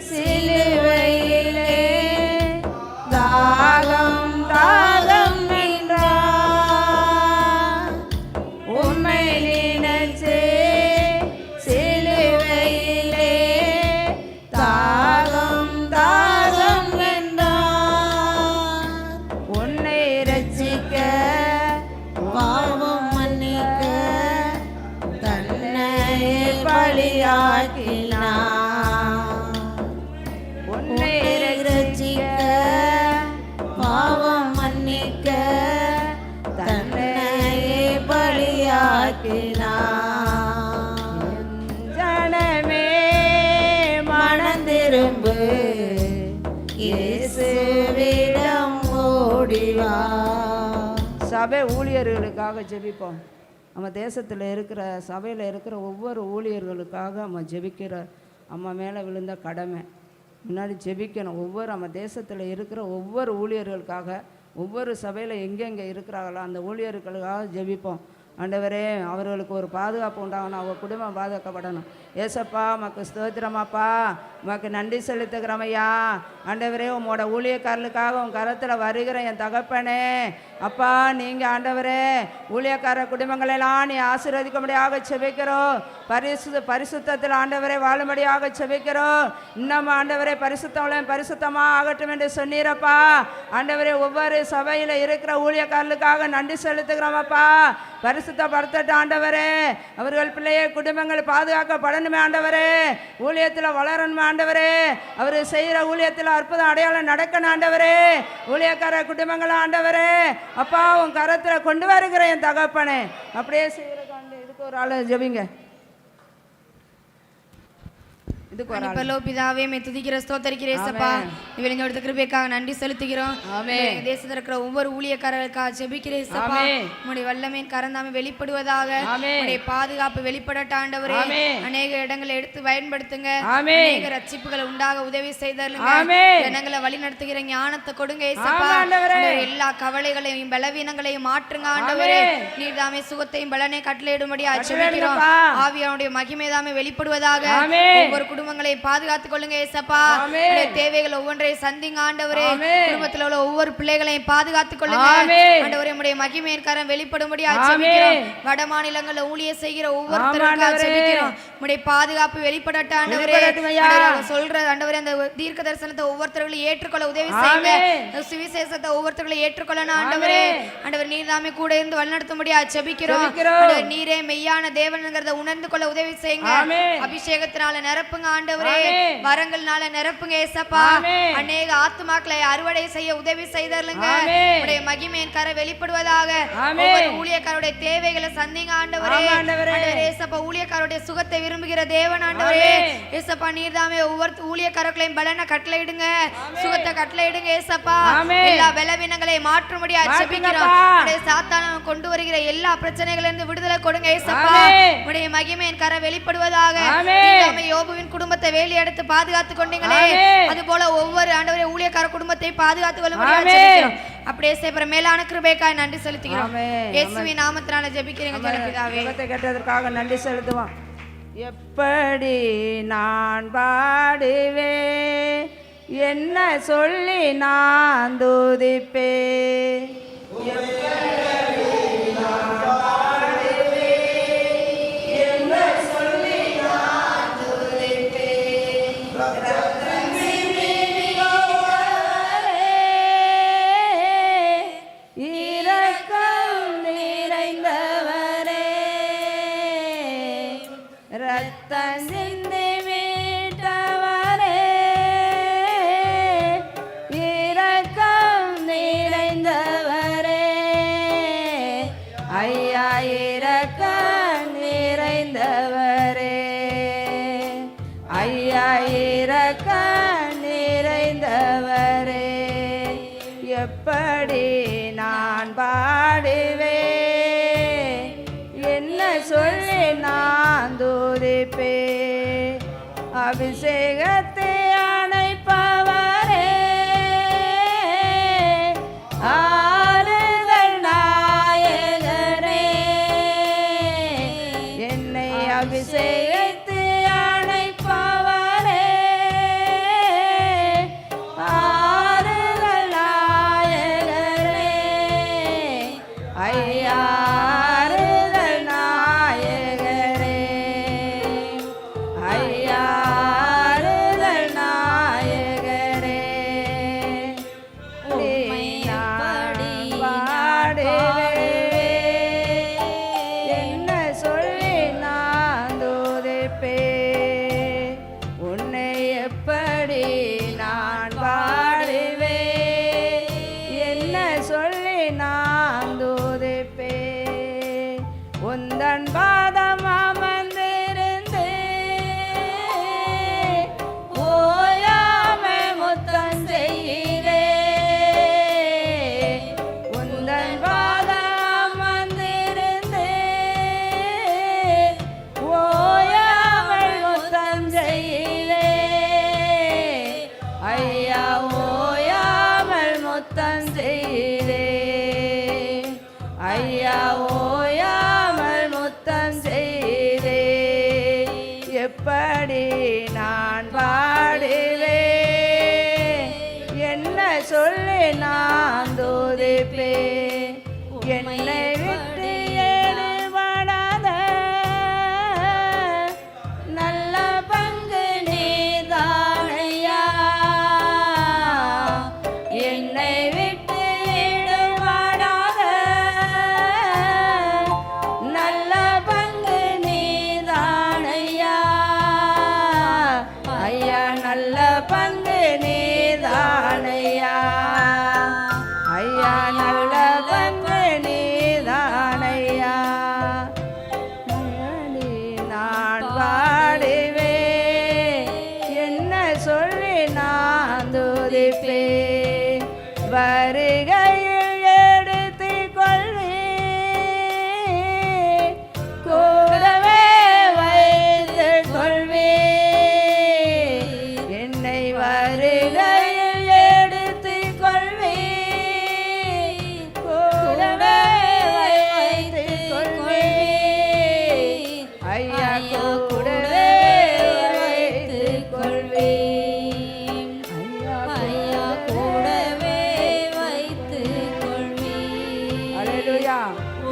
சிலுவையிலே தாகம் தாகம் என்றார். உம்மை நினைச்சே சிலுவையிலே தாகம் தாகம் என்றார். உன்னை ரட்சிக்க பாவம் மன்னிக்க தன்னை பலியாக்கினார். உன்னை ரட்சிக்க பாவம் மன்னிக்க தன்னை பலியாக்கினார். ஜனமே மனந்திரும்பு, இயேசுவிடம் ஓடிவா. சபை ஊழியர்களுக்காக ஜெபிப்போம். நம்ம தேசத்தில் இருக்கிற சபையில் இருக்கிற ஒவ்வொரு ஊழியர்களுக்காக நம்ம ஜெபிக்கிற அம்மா மேலே விழுந்த கடமை. முன்னாடி ஜெபிக்கணும். ஒவ்வொரு நம்ம தேசத்தில் இருக்கிற ஒவ்வொரு ஊழியர்களுக்காக, ஒவ்வொரு சபையில் எங்கெங்கே இருக்கிறாங்களோ அந்த ஊழியர்களுக்காக ஜெபிப்போம். ஆண்டவரே, அவர்களுக்கு ஒரு பாதுகாப்பு உண்டாகணும், அவங்க குடும்பம் பாதுகாக்கப்படணும். ஏசப்பா, உமக்கு ஸ்தோத்திரமாப்பா, உமக்கு நன்றி செலுத்துகிறோமையா. ஆண்டவரே, உம்மோட ஊழியக்காரர்களுக்காக உன் கரத்தில் வருகிற என் தகப்பனே அப்பா, நீங்கள் ஆண்டவரே ஊழியக்கார குடும்பங்களெல்லாம் நீ ஆசீர்வதிக்கும்படியாக செபிக்கிறோம். பரிசுத்தத்தில் ஆண்டவரே வாழும்படியாக செபிக்கிறோம். இன்னும் ஆண்டவரே பரிசுத்தமாக ஆகட்டும் என்று சொன்னீரப்பா. ஆண்டவரே, ஒவ்வொரு சபையில் இருக்கிற ஊழியக்காரர்களுக்காக நன்றி செலுத்துகிறோமப்பா. பரிசுத்தப்படுத்தட்டும் ஆண்டவரே. அவர்கள் பிள்ளைய குடும்பங்கள் பாதுகாக்கப்படணுமே ஆண்டவரே. ஊழியத்தில் வளரணுமே ஆண்டவரே. அவர் செய்கிற ஊழியத்தில் அற்புதம் அடையாளம் நடக்கணும் ஆண்டவரே. ஊழியக்கார குடும்பங்கள் ஆண்டவரே அப்பா, உன் கரத்தில் கொண்டு வருகிற என் தகப்பனே அப்படியே செய்கிற. இதுக்கு ஒரு ஆள் ஜெபிங்க. இதுக்கு ஒரு ஆள். பரலோ பிதாவே மே துதிக்கிற ஸ்தோத்தரிக்கிற இயேசப்பா இவங்க எடுத்த கிருபைக்காக நன்றி செலுத்துகிறோம். ஆமென். தேசத்துல இருக்கிற ஒவ்வொரு ஊழியக்காரர்களுக்காக ஜெபிக்கிற இயேசப்பா உம்முடைய வல்லமையின் கரந்தாமை வெளிப்படுவதாக உம்முடைய பாதுகாப்பு வெளிப்படட்ட ஆண்டவரே. அநேக இடங்களை எடுத்து பயன்படுத்துங்க. அநேக ரட்சிப்புகளை உண்டாக உதவி செய்தருங்க. ஜனங்களை வழி நடத்துகிற ஞானத்தை கொடுங்க இயேசப்பா. எல்லா கவலைகளையும் பலவீனங்களையும் மாற்றுங்க ஆண்டவரே. நீர் தாமே சுகத்தையும் பலனை கட்டளையிடும்படி ஜெபிக்கிறோம். ஆவியானுடைய மகிமை தாமே வெளிப்படுவதாக ஒவ்வொரு குடும்பங்களை பாதுகாத்துக் கொள்ளுங்க ஏசப்பா. தேவைகள் ஒவ்வொன்றை சந்திங்க ஆண்டவரே. குடும்பத்தில் உள்ள ஒவ்வொரு பிள்ளைகளையும் பாதுகாத்துக் கொள்ளுங்க ஆண்டவரே. உம்முடைய மகிமையின் கரம் வெளிப்படும்படி ஜெபிக்கிறோம். வட மாநிலங்களில் ஊழியம் செய்கிற ஒவ்வொருத்தருக்காக ஜெபிக்கிறோம். உம்முடைய பாதுகாப்பு வெளிப்படட்ட ஆண்டவரே. சொல்ற ஆண்டவரே அந்த தீர்க்க தரிசனத்தை ஒவ்வொருத்தர்களும் ஏற்றுக்கொள்ள உதவி செய்யுங்க. சுவிசேஷத்தை ஒவ்வொருத்தர்களும் ஏற்றுக்கொள்ளணும் ஆண்டவரே. ஆண்டவர் நீர் தாமே கூட இருந்து வழிநடத்தும்படி ஜெபிக்கிறோம். நீரே மெய்யான தேவன்ங்கிறத உணர்ந்து கொள்ள உதவி செய்யுங்க. அபிஷேகத்தினால நிரப்புங்க ஆண்டவரே. வரங்கள்னால நிரப்புங்க ஏசப்பா. அநேக ஆத்துமாக்களை அறுவடை செய்ய உதவி செய்தருளுங்க. உடைய மகிமையின் கரை வெளிப்படுவதாக ஒவ்வொரு ஊழியக்காரருடைய தேவைகளை சந்திங்க ஆண்டவரே. ஏசப்பா ஊழியக்காரருடைய சுகத்தை விரும்புகிற தேவன் ஆண்டவரே. ஏசப்பா நீர்தாமே ஒவ்வொரு ஊழியக்காரர்களையும் பலனை கட்டளையிடுங்க. சுகத்தை கட்டளையிடுங்க ஏசப்பா. எல்லா பலவீனங்களையும் மாற்றும்படி ஜெபிக்கிறோம். சாத்தான கொண்டு வருகிற எல்லா பிரச்சனைகளிலிருந்து விடுதலை கொடுங்க ஏசப்பா. உடைய மகிமையின் கரை வெளிப்படுவதாக. யோபுவின் குடும்பத்தை வேலி எடுத்து பாதுகாத்துக் கொண்டீங்களே அதுபோல ஒவ்வொரு ஆண்டவரே ஊழியக்கார குடும்பத்தை பாதுகாத்துக் கொள்ளும்படி அப்படியே செய்கிற மேலான கிருபைக்காய் நன்றி செலுத்துகிறோம். இயேசுவின் நாமத்தினால ஜெபிக்கிறேன் பிதாவே. கேட்டதற்காக நன்றி செலுத்துவோம். எப்படி நான் பாடுவேன், என்ன சொல்லி நான் துதிப்பேன். எப்படி நான் பாடுவேன், என்ன சொல்லி நான் துதிப்பேன். அபிஷேகத்தை அணைப்பவரே, ஆறுதல் நாயகரே, என்னை அபிஷேகத்தை அணைப்பவரே, ஆறுதல் நாயகரே, ஐயா ஆறுதல் நாயகரே, ஐயா ஆறுதல் நாயகரே. என்ன சொல்லி நான் துதிப்பேன், உன்னை எப்படி நான் பாடுவேன், என்ன சொல்லி நான் துதிப்பேன். உந்தன் பாதம் அமர்ந்திருந்து ஓயாமை முத்தம் செய்கிறே. உந்தன் பாதம் அமர்ந்திருந்து ஓயாமை முத்தம் செய்கிறே. ஐயா ஓயாமல் முத்தம் செய்கிறே. ஐயா ஓயாமல் முத்தம் செய்தே. எப்படி நான் பாடுவேன், என்ன சொல்லி நான் துதிப்பேன். என்னை விட்டு ஏறுபடாத நல்ல பங்கு நீதானையா. என்னை விட்டு ஈடுபடாத நல்ல பங்கு நீதானையா. ஐயா நல்ல பங்கு நீதானையா. ஐயா நல்ல பங்கு நீதானையா. நான் பாடுவேன், நான் துதிப்பேன் வருகையில் எடுத்துக் கொள்வேன் கூடவே வைத்துக் கொள்வேன் என்னை வருகையில் எடுத்துக் கொள்வேன் கூடவே வைத்துக் கொள்வேன் ஐயா கூடவே வைத்துக் கொள்வேன் ஐயா கூடவே வைத்துக் கொள்வேன் அல்லேலூயா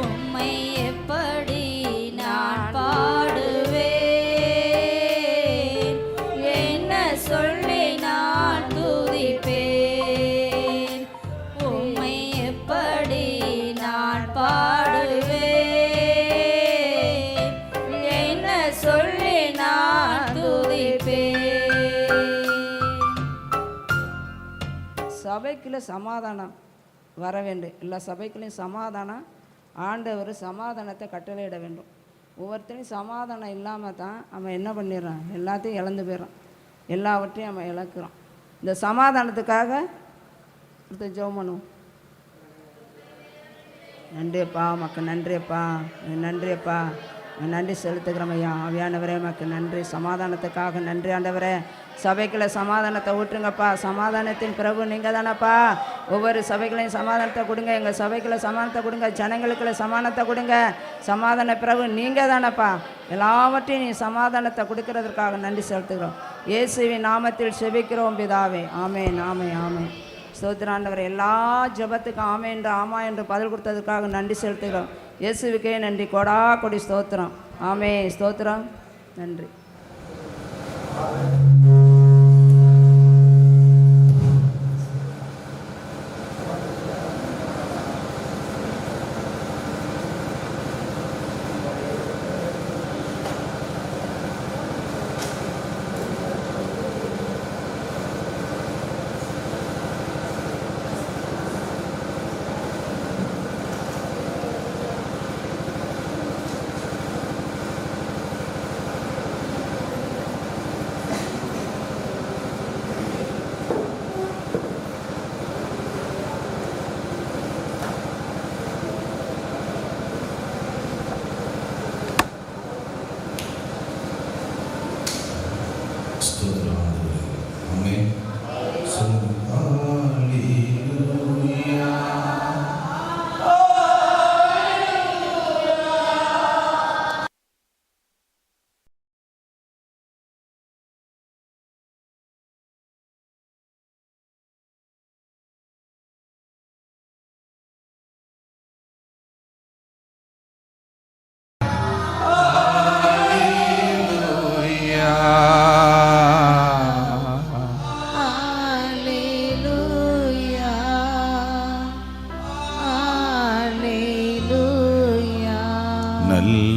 உம்மை எப்படி நான் பாடுவேன் என்ன சொல்லி நான் துதிப்பேன் உம்மை எப்படி நான் பாடுவேன் என்ன சொல்லி நான் துதிப்பேன் சபைக்குள்ள சமாதானம் வர வேண்டும். எல்லா சபைக்குள்ளேயும் சமாதானம் ஆண்டவர் சமாதானத்தை கட்டளையிட வேண்டும். ஒவ்வொருத்தரையும் சமாதானம் இல்லாமல் தான் அவன் என்ன பண்ணிடுறான், எல்லாத்தையும் இழந்து போயிடறான், எல்லாவற்றையும் அவன் இழக்கிறான். இந்த சமாதானத்துக்காக ஒருத்தர் ஜெபம் பண்ணுவோம். நன்றியப்பா மக்கள், நன்றியப்பா நன்றியப்பா நன்றி செலுத்துக்கிறோம் ஐயா. ஆவியானவரே மக்கள் நன்றி, சமாதானத்துக்காக நன்றி ஆண்டவரே. சபைக்குள்ள சமாதானத்தை ஊற்றுங்கப்பா. சமாதானத்தின் பிரபு நீங்கள் தானப்பா. ஒவ்வொரு சபைகளையும் சமாதானத்தை கொடுங்க. எங்கள் சபைக்குள்ள சமாதானத்தை கொடுங்க, ஜனங்களுக்குள்ள சமாதானத்தை கொடுங்க. சமாதான பிரபு நீங்கள் தானப்பா. எல்லாவற்றையும் நீ சமாதானத்தை கொடுக்கறதுக்காக நன்றி செலுத்துகிறோம். இயேசுவின் நாமத்தில் செபிக்கிறோம் பிதாவே. ஆமேன் ஆமேன் ஆமேன். ஸ்தோத்திரம் ஆண்டவரே. எல்லா ஜெபத்துக்கும் ஆமே என்று ஆமா என்று பதில் கொடுத்ததுக்காக நன்றி செலுத்துகிறோம். இயேசுவுக்கே நன்றி, கொடா கொடி ஸ்தோத்திரம். ஆமே ஸ்தோத்திரம், நன்றி.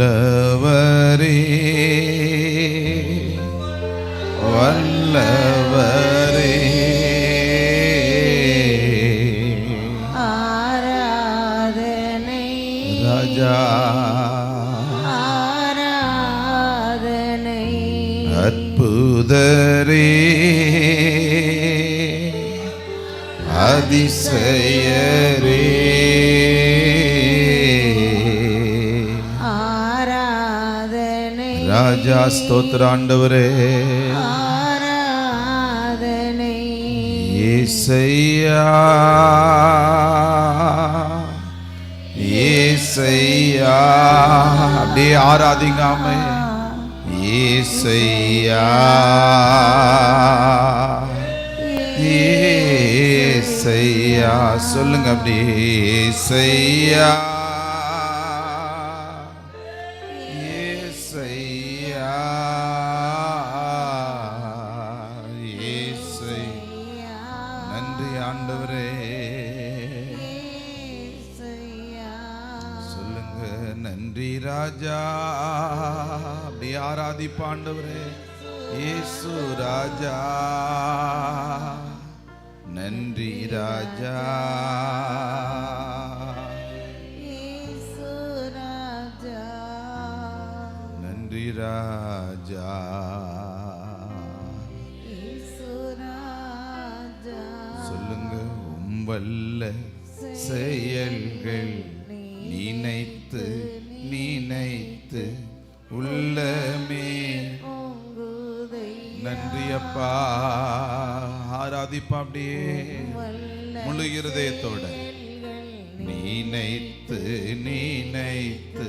நல்லவரே வல்லவரே ஆராதனை ராஜா ஆராதனை அற்புதரே அதிசயரே ராஜா ஸ்தோத்திர ஆண்டவரே ஆராதனை ஏசையா ஏசையா அப்படியே ஆராதிங்காமே ஏசையா ஏசையா சொல்லுங்க அப்படியே ஏசையா ராஜா அப்படி ஆராதிப்பாண்டவரே இயேசு ராஜா நன்றி ராஜா நன்றி ராஜா வல்ல செயல்கள் நினைத்து நினைத்து உள்ளமே நன்றி அப்பா. ஆராதிப்பா அப்படியே முழு இருதயத்தோட. நினைத்து நினைத்து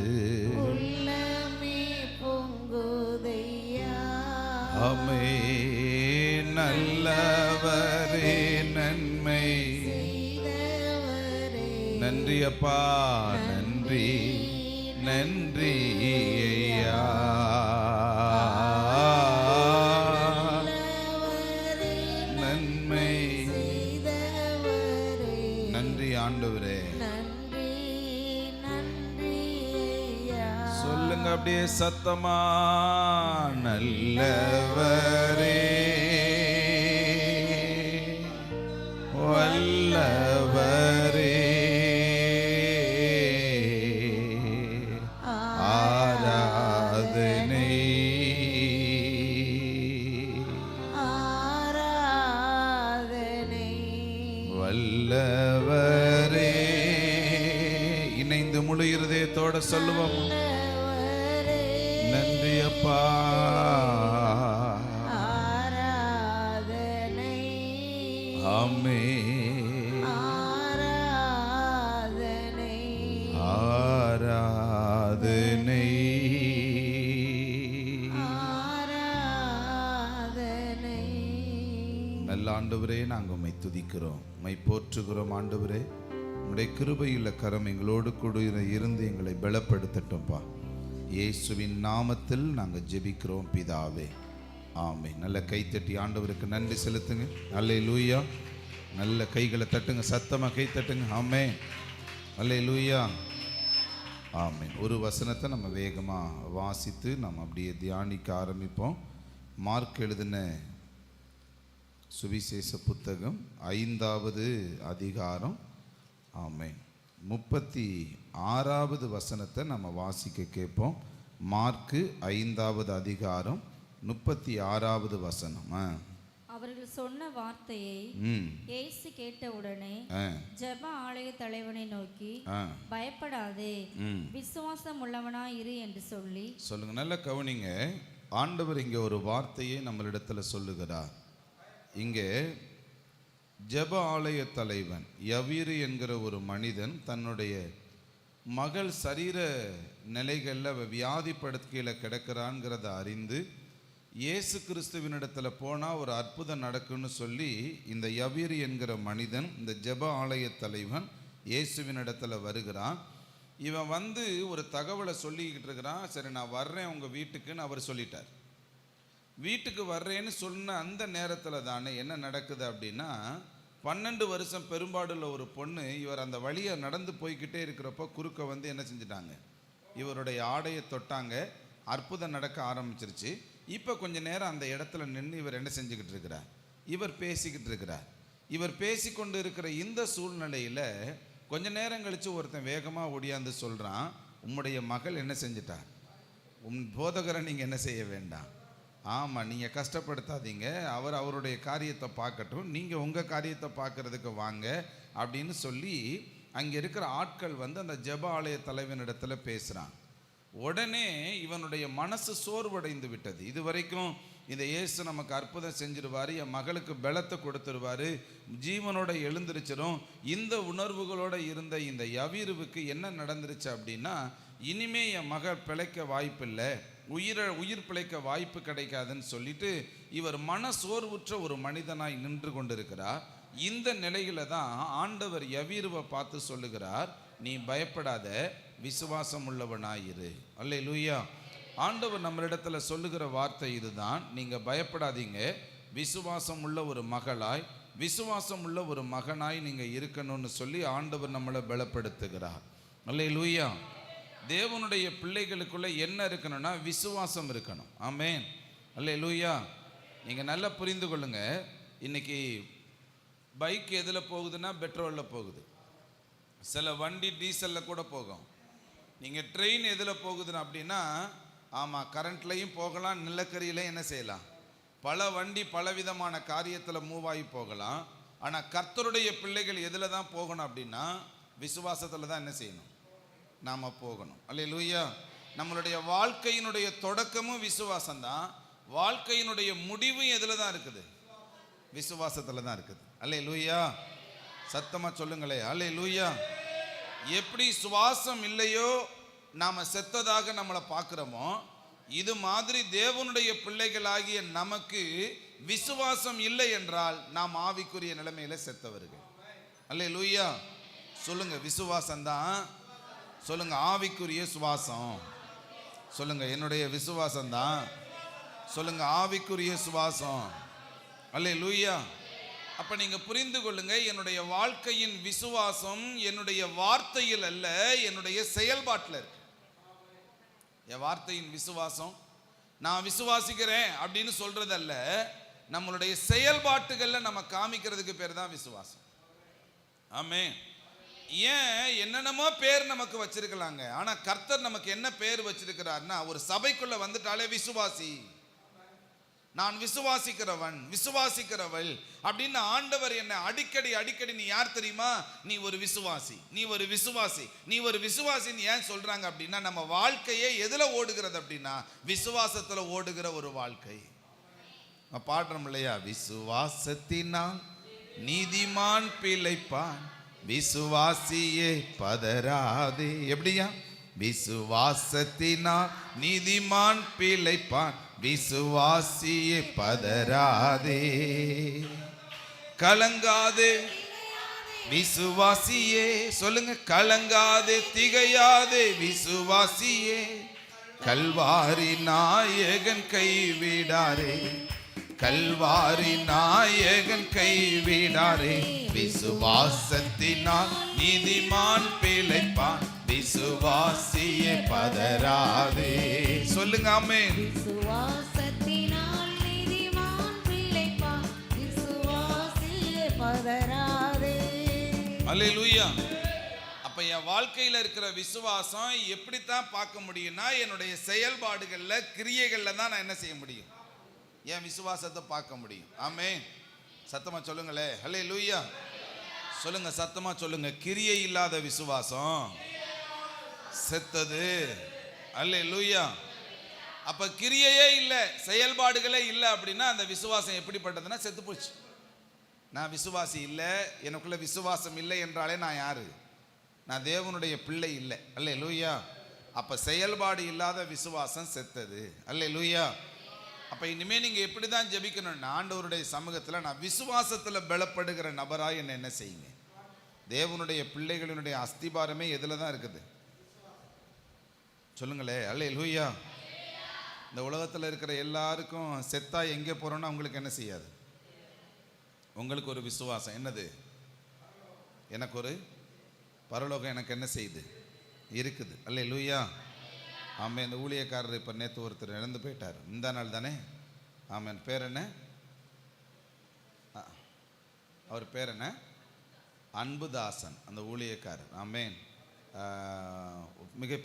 அமே நல்லவரே நன்மை. நன்றி அப்பா, நன்றி நன்றி ஐயா. நன்மை நன்றி ஆண்டவரே. சொல்லுங்க அப்படியே சத்தமா. நல்லவரே வல்லவரே ஆராதனை வல்லவரே. இணைந்து முழு இருதயத்தோட சொல்லுவோம். நன்றி அப்பா. ஆமே ஆராதனை. நல்ல ஆண்டவரே, நாங்கள் உம்மை துதிக்கிறோம், உம்மை போற்றுகிறோம். ஆண்டவரே, உம்முடைய கிருபையுள்ள கரம் எங்களோடு கூட இருந்து எங்களை பலப்படுத்தட்டும்பா. இயேசுவின் நாமத்தில் நாங்கள் ஜெபிக்கிறோம் பிதாவே, ஆமென். நல்ல கைத்தட்டி ஆண்டவருக்கு நன்றி செலுத்துங்க. அல்லேலூயா. நல்ல கைகளை தட்டுங்க, சத்தமாக கை தட்டுங்க. ஆமென். அல்லேலூயா. ஆமென். ஒரு வசனத்தை நம்ம வேகமாக வாசித்து நம்ம அப்படியே தியானிக்க ஆரம்பிப்போம். மார்க் எழுதின சுவிசேஷ புத்தகம் 5வது அதிகாரம். ஆமென். 36வது வசனத்தை நம்ம வாசிக்க கேட்போம். மார்க்கு 5வது அதிகாரம் 36வது வசனம். அவர்கள் சொன்ன வார்த்தையை இயேசு கேட்டவுடனே ஜெப ஆலய தலைவனை நோக்கி, பயப்படாதே, விசுவாசம் உள்ளவனாய் இரு என்று சொல்லி. சொல்லுங்க, நல்ல கவனிங்க. ஆண்டவர் இங்கே ஒரு வார்த்தையை நம்மளிடத்துல சொல்லுகிறார். இங்கே ஜெப ஆலய தலைவன் யவீரு என்கிற ஒரு மனிதன் தன்னுடைய மகள் சரீர நிலைகளில் வியாதிப்படுக்கையில் கிடக்கிறான்கிறத அறிந்து இயேசு கிறிஸ்துவினிடத்தில் போனால் ஒரு அற்புதம் நடக்குன்னு சொல்லி இந்த யவீரு என்கிற மனிதன், இந்த ஜெப ஆலய தலைவன் இயேசுவினிடத்தில் வருகிறான். இவன் வந்து ஒரு தகவலை சொல்லிக்கிட்டு இருக்கிறான். சரி, நான் வர்றேன் உங்கள் வீட்டுக்குன்னு அவர் சொல்லிட்டார். வீட்டுக்கு வர்றேன்னு சொன்ன அந்த நேரத்தில் தானே என்ன நடக்குது அப்படின்னா, 12 வருஷம் பெரும்பாடுள்ள ஒரு பொண்ணு இவர் அந்த வழியை நடந்து போய்கிட்டே இருக்கிறப்போ குறுக்க வந்து என்ன செஞ்சிட்டாங்க, இவருடைய ஆடையை தொட்டாங்க. அற்புதம் நடக்க ஆரம்பிச்சிருச்சு. இப்போ கொஞ்ச நேரம் அந்த இடத்துல நின்று இவர் என்ன செஞ்சுக்கிட்டு இருக்கிறார், இவர் பேசிக்கிட்டு இருக்கிறார். இவர் பேசிக்கொண்டு இருக்கிற இந்த சூழ்நிலையில் கொஞ்ச நேரம் கழித்து ஒருத்தன் வேகமாக ஓடியாந்து சொல்கிறான், உம்முடைய மகள் என்ன செஞ்சிட்டார், உன் போதகரை நீங்கள் என்ன செய்ய வேண்டாம், ஆமாம் நீங்கள் கஷ்டப்படுத்தாதீங்க, அவர் அவருடைய காரியத்தை பார்க்கட்டும், நீங்கள் உங்கள் காரியத்தை பார்க்குறதுக்கு வாங்க அப்படின்னு சொல்லி அங்கே இருக்கிற ஆட்கள் வந்து அந்த ஜெப ஆலய தலைவனிடத்தில் பேசுகிறான். உடனே இவனுடைய மனசு சோர்வடைந்து விட்டது. இது வரைக்கும் இந்த இயேசு நமக்கு அற்புதம் செஞ்சிருவார், என் மகளுக்கு பலத்தை கொடுத்துருவார், ஜீவனோட எழுந்திருச்சிரும், இந்த உணர்வுகளோடு இருந்த இந்த யவீருவுக்கு என்ன நடந்துருச்சு அப்படின்னா, இனிமே என் மகள் பிழைக்க வாய்ப்பில்லை, உயிர் பிழைக்க வாய்ப்பு கிடைக்காதுன்னு சொல்லிட்டு இவர் மன சோர்வுற்ற ஒரு மனிதனாய் நின்று கொண்டிருக்கிறார். இந்த நிலையில தான் ஆண்டவர் யவீருவை பார்த்து சொல்லுகிறார், நீ பயப்படாத, விசுவாசம் உள்ளவனாயிரு. அல்லேலூயா. ஆண்டவர் நம்மளிடத்துல சொல்லுகிற வார்த்தை இதுதான், நீங்க பயப்படாதீங்க, விசுவாசம் உள்ள ஒரு மகளாய், விசுவாசம் உள்ள ஒரு மகனாய் நீங்க இருக்கணும்னு சொல்லி ஆண்டவர் நம்மளை பலப்படுத்துகிறார். அல்லேலூயா. தேவனுடைய பிள்ளைகளுக்குள்ள என்ன இருக்கணும்னா விசுவாசம் இருக்கணும். ஆமென். அல்லேலூயா. நீங்கள் நல்லா புரிந்து கொள்ளுங்க. இன்னைக்கு பைக் எதில் போகுதுன்னா பெட்ரோலில் போகுது, சில வண்டி டீசலில் கூட போகும். நீங்கள் ட்ரெயின் எதில் போகுதுன்னு அப்படின்னா, ஆமாம் கரண்ட்லையும் போகலாம், நிலக்கரியிலையும் என்ன செய்யலாம், பல வண்டி பலவிதமான காரியத்தில் மூவ் ஆகி போகலாம். ஆனால் கர்த்தருடைய பிள்ளைகள் எதில் தான் போகணும் அப்படின்னா விசுவாசத்தில் தான் என்ன செய்யணும், நாம் போகணும். அல்லேலூயா. நம்மளுடைய வாழ்க்கையினுடைய தொடக்கமும் விசுவாசம்தான், வாழ்க்கையினுடைய முடிவும் எதில் தான் இருக்குது, விசுவாசத்தில் தான் இருக்குது. அல்லேலூயா. சத்தமாக சொல்லுங்களே அல்லேலூயா. எப்படி சுவாசம் இல்லையோ நாம் செத்ததாக நம்மளை பார்க்குறோமோ, இது மாதிரி தேவனுடைய பிள்ளைகளாகிய நமக்கு விசுவாசம் இல்லை என்றால் நாம் ஆவிக்குரிய நிலைமையில செத்தவர்கள். அல்லேலூயா. சொல்லுங்க, விசுவாசம்தான். சொல்லுங்க, ஆவிக்குரிய சுவாசம். சொல்லுங்க, என்னுடைய விசுவாசம் தான். சொல்லுங்க, ஆவிக்குரிய சுவாசம். அல்லேலூயா. அப்ப நீங்க புரிந்து கொள்ளுங்க, என்னுடைய வாழ்க்கையின் விசுவாசம் என்னுடைய வார்த்தையில் அல்ல, என்னுடைய செயல்பாட்டில் இருக்கு. என் வார்த்தையின் விசுவாசம் நான் விசுவாசிக்கிறேன் அப்படின்னு சொல்றதல்ல, நம்மளுடைய செயல்பாட்டுகள்ல நம்ம காமிக்கிறதுக்கு பேர் தான் விசுவாசம். ஆமென். ஏன் என்னென்னமோ பேர் நமக்கு வச்சிருக்கலாங்க, ஆனா கர்த்தர் நமக்கு என்ன பேர் வச்சிருக்கிறார்னா, ஒரு சபைக்குள்ள வந்துட்டாலே விசுவாசி, நான் விசுவாசிக்கிறவன், விசுவாசிக்கிறவள் அப்படின்னு ஆண்டவர் என்ன அடிக்கடி நீ யார் தெரியுமா, நீ ஒரு விசுவாசி, நீ ஒரு விசுவாசி, நீ ஒரு விசுவாசின்னு ஏன் சொல்றாங்க அப்படின்னா, நம்ம வாழ்க்கையே எதுல ஓடுகிறது அப்படின்னா விசுவாசத்துல ஓடுகிற ஒரு வாழ்க்கை. பாடுறோம் இல்லையா, விசுவாசத்தினால் நீதிமான் பிழைப்பான், விசுவாசியே பதறாதே. எப்படியா, விசுவாசத்தினால் நீதிமான் பிழைப்பான், விசுவாசியே பதறாதே, கலங்காதே விசுவாசியே. சொல்லுங்க, கலங்காதே திகையாதே விசுவாசியே, கல்வாரி நாயகன் கைவிடாரே, கல்வாரி நாயகன் கைவிடாரே, விசுவாசத்தினால் நீதிமான் பிழைப்பான், விசுவாசியே பதறாதே. சொல்லுங்க ஆமென். விசுவாசத்தினால் நீதிமான் பிழைப்பான், விசுவாசியே பதறாதே. அல்லேலூயா. அப்ப என் வாழ்க்கையில இருக்கிற விசுவாசம் எப்படித்தான் பார்க்க முடியும்னா, என்னுடைய செயல்பாடுகள்ல கிரியைகள்ல தான் நான் என்ன செய்ய முடியும், என் விசுவாசத்தை பார்க்க முடியும். ஆமென். சத்தமா சொல்லுங்களே அல்லேலூயா. சொல்லுங்க, சத்தமா சொல்லுங்க, கிரியை இல்லாத விசுவாசம் செத்தது. அல்லேலூயா. அப்ப கிரியையே இல்லை, செயல்பாடுகளே இல்லை அப்படின்னா அந்த விசுவாசம் எப்படிப்பட்டதுன்னா செத்து போச்சு. நான் விசுவாசி இல்லை, எனக்குள்ள விசுவாசம் இல்லை என்றாலே நான் யாரு, நான் தேவனுடைய பிள்ளை இல்லை. அல்லேலூயா. அப்ப செயல்பாடு இல்லாத விசுவாசம் செத்தது. அல்லேலூயா. அப்ப இனிமே நீங்க எப்படிதான் ஜெபிக்கணும்னா, ஆண்டவருடைய சமூகத்தில் நான் விசுவாசத்தில் பலப்படுகிற நபராய் என்ன செய்யுங்க. தேவனுடைய பிள்ளைகளினுடைய அஸ்திபாரமே எதுல தான் இருக்குது, சொல்லுங்களே அல்லேலூயா. இந்த உலகத்தில் இருக்கிற எல்லாருக்கும் செத்தா எங்கே போறோம்னா உங்களுக்கு என்ன செய்யாது, உங்களுக்கு ஒரு விசுவாசம் என்னது, எனக்கு ஒரு பரலோகம் எனக்கு என்ன செய்யுது இருக்குது. அல்லேலூயா. ஆமாம். இந்த ஊழியக்காரர் இப்போ நேற்று ஒருத்தர் இறந்து போயிட்டார், இந்த நாள் தானே. ஆமாம். பேர் என்ன, அவர் பேர் என்ன, அன்புதாசன் அந்த ஊழியக்காரர். ஆமேன். மிக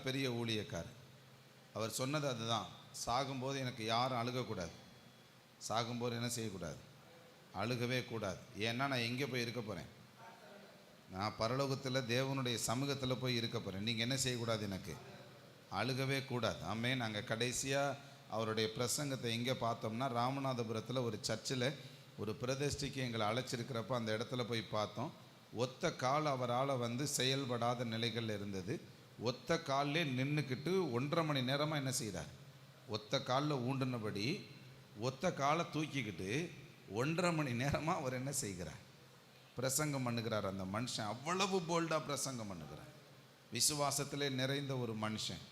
பெரிய ஊழியக்காரர். அவர் சொன்னது அதுதான், சாகும்போது எனக்கு யாரும் அழுகக்கூடாது, சாகும்போது என்ன செய்யக்கூடாது, அழுகவே கூடாது. ஏன்னா நான் எங்கே போய் இருக்க போகிறேன், நான் பரலோகத்தில் தேவனுடைய சமூகத்தில் போய் இருக்க போகிறேன். நீங்கள் என்ன செய்யக்கூடாது, எனக்கு அழுகவே கூடாது. ஆமென். நாங்கள் கடைசியாக அவருடைய பிரசங்கத்தை எங்கே பார்த்தோம்னா, ராமநாதபுரத்தில் ஒரு சர்ச்சில் ஒரு பிரதிஷ்டைக்கு எங்களை அழைச்சிருக்கிறப்ப அந்த இடத்துல போய் பார்த்தோம். ஒத்த கால் அவரால் செயல்படாத நிலைகள் இருந்தது. ஒத்த காலிலே நின்றுக்கிட்டு 1.5 மணி நேரமாக என்ன செய்கிறார், ஒத்த காலில் ஊண்டுனபடி ஒத்த காலை தூக்கிக்கிட்டு 1.5 மணி நேரமாக அவர் என்ன செய்கிறார், பிரசங்கம் பண்ணுகிறார். அந்த மனுஷன் அவ்வளவு போல்டாக பிரசங்கம் பண்ணுகிறார். விசுவாசத்திலே நிறைந்த ஒரு மனுஷன்.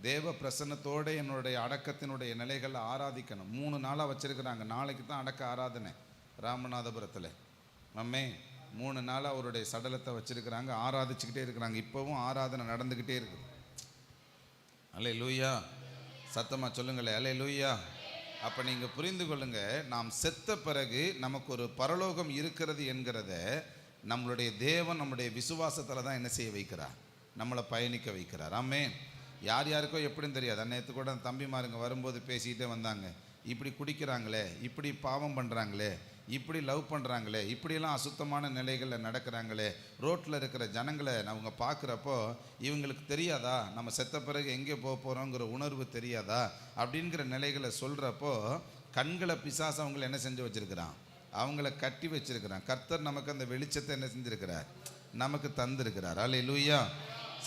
தேவ பிரசன்னத்தோடு என்னுடைய அடக்கத்தினுடைய நிலைகளை ஆராதிக்கணும். 3 நாளாக வச்சுருக்கிறாங்க. நாளைக்கு தான் அடக்க ஆராதனை ராமநாதபுரத்தில். அம்மே 3 நாளாக அவருடைய சடலத்தை வச்சுருக்கிறாங்க, ஆராதிச்சுக்கிட்டே இருக்கிறாங்க. இப்போவும் ஆராதனை நடந்துக்கிட்டே இருக்குது. அல்லேலூயா. சத்தமாக சொல்லுங்களே அல்லேலூயா. அப்போ நீங்கள் புரிந்து கொள்ளுங்க, நாம் செத்த பிறகு நமக்கு ஒரு பரலோகம் இருக்கிறது என்கிறத நம்மளுடைய தேவன் நம்முடைய விசுவாசத்தில் தான் என்ன செய்ய வைக்கிறார், நம்மளை பயணிக்க வைக்கிறார். ஆமென். யார் யாருக்கோ எப்படின்னு தெரியாது. நேற்று கூட தம்பிமாருங்க வரும்போது பேசிக்கிட்டே வந்தாங்க, இப்படி குடிக்கிறாங்களே, இப்படி பாவம் பண்ணுறாங்களே, இப்படி லவ் பண்ணுறாங்களே, இப்படியெல்லாம் அசுத்தமான நிலைகளில் நடக்கிறாங்களே, ரோட்டில் இருக்கிற ஜனங்களை அவங்க பார்க்குறப்போ இவங்களுக்கு தெரியாதா நம்ம செத்த பிறகு எங்கே போக போகிறோங்கிற உணர்வு தெரியாதா அப்படிங்கிற நிலைகளை சொல்கிறப்போ கண்களை பிசாசு அவங்களை என்ன செஞ்சு வச்சுருக்கிறான், அவங்கள கட்டி வச்சிருக்கிறான். கர்த்தர் நமக்கு அந்த வெளிச்சத்தை என்ன செஞ்சிருக்கிறார், நமக்கு தந்திருக்கிறார். அல்லேலூயா,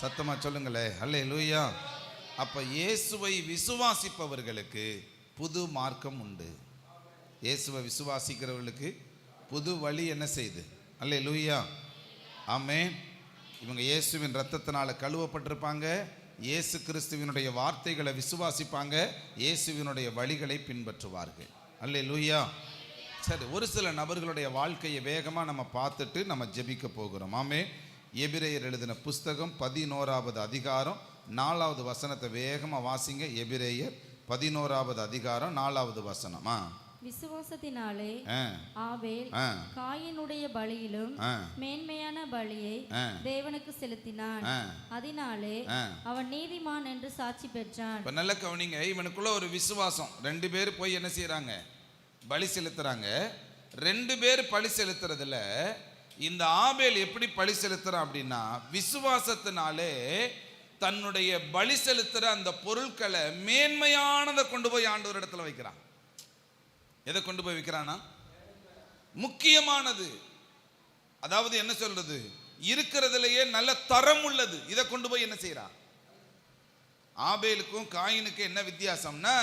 சத்தமாக சொல்லுங்களே அல்லேலூயா. அப்போ இயேசுவை விசுவாசிப்பவர்களுக்கு புது மார்க்கம் உண்டு. இயேசுவை விசுவாசிக்கிறவர்களுக்கு புது வழி என்ன செய்யுது? அல்லேலூயா, ஆமென். இவங்க இயேசுவின் இரத்தத்தினால கழுவப்பட்டிருப்பாங்க, இயேசு கிறிஸ்துவினுடைய வார்த்தைகளை விசுவாசிப்பாங்க, இயேசுவினுடைய வழிகளை பின்பற்றுவார்கள். அல்லேலூயா. சரி, ஒரு சில நபர்களுடைய வாழ்க்கையை வேகமாக நம்ம பார்த்துட்டு நம்ம ஜெபிக்க போகிறோம். ஆமென். எபிரேயர் எழுதின புஸ்தகம் 11வது அதிகாரம் 4வது வசனத்தை வேகமாக வாசிங்க. எபிரேயர் 11வது அதிகாரம் 4வது வசனமா. விசுவாசத்தினாலே ஆபேல் காயினுடைய பலியிலும் மேன்மையான பலியை தேவனுக்கு செலுத்தினான், அதனாலே அவன் நீதிமான் என்று சாட்சி பெற்றான். இப்ப நல்ல கவனிங்க, இவனுக்குள்ள ஒரு விசுவாசம். 2 பேர் போய் என்ன செய்யறாங்க, பலி செலுத்துறாங்க. 2 பேர் பலி செலுத்துறதுல இந்த ஆபேல் எப்படி பலி செலுத்துறான் அப்படின்னா, விசுவாசத்தினாலே தன்னுடைய பலி செலுத்துற அந்த பொருட்களை மேன்மையானதை கொண்டு போய் ஆண்டவர் இடத்துல வைக்கிறான். எதை கொண்டு போய் வைக்கிறானா? முக்கியமானது. அதாவது என்ன சொல்றது, இருக்கிறதுலயே நல்ல தரம் உள்ளது. இதை கொண்டு போய் என்ன செய்யறான்? ஆபேலுக்கும் காயினுக்கும் என்ன வித்தியாசம்னா,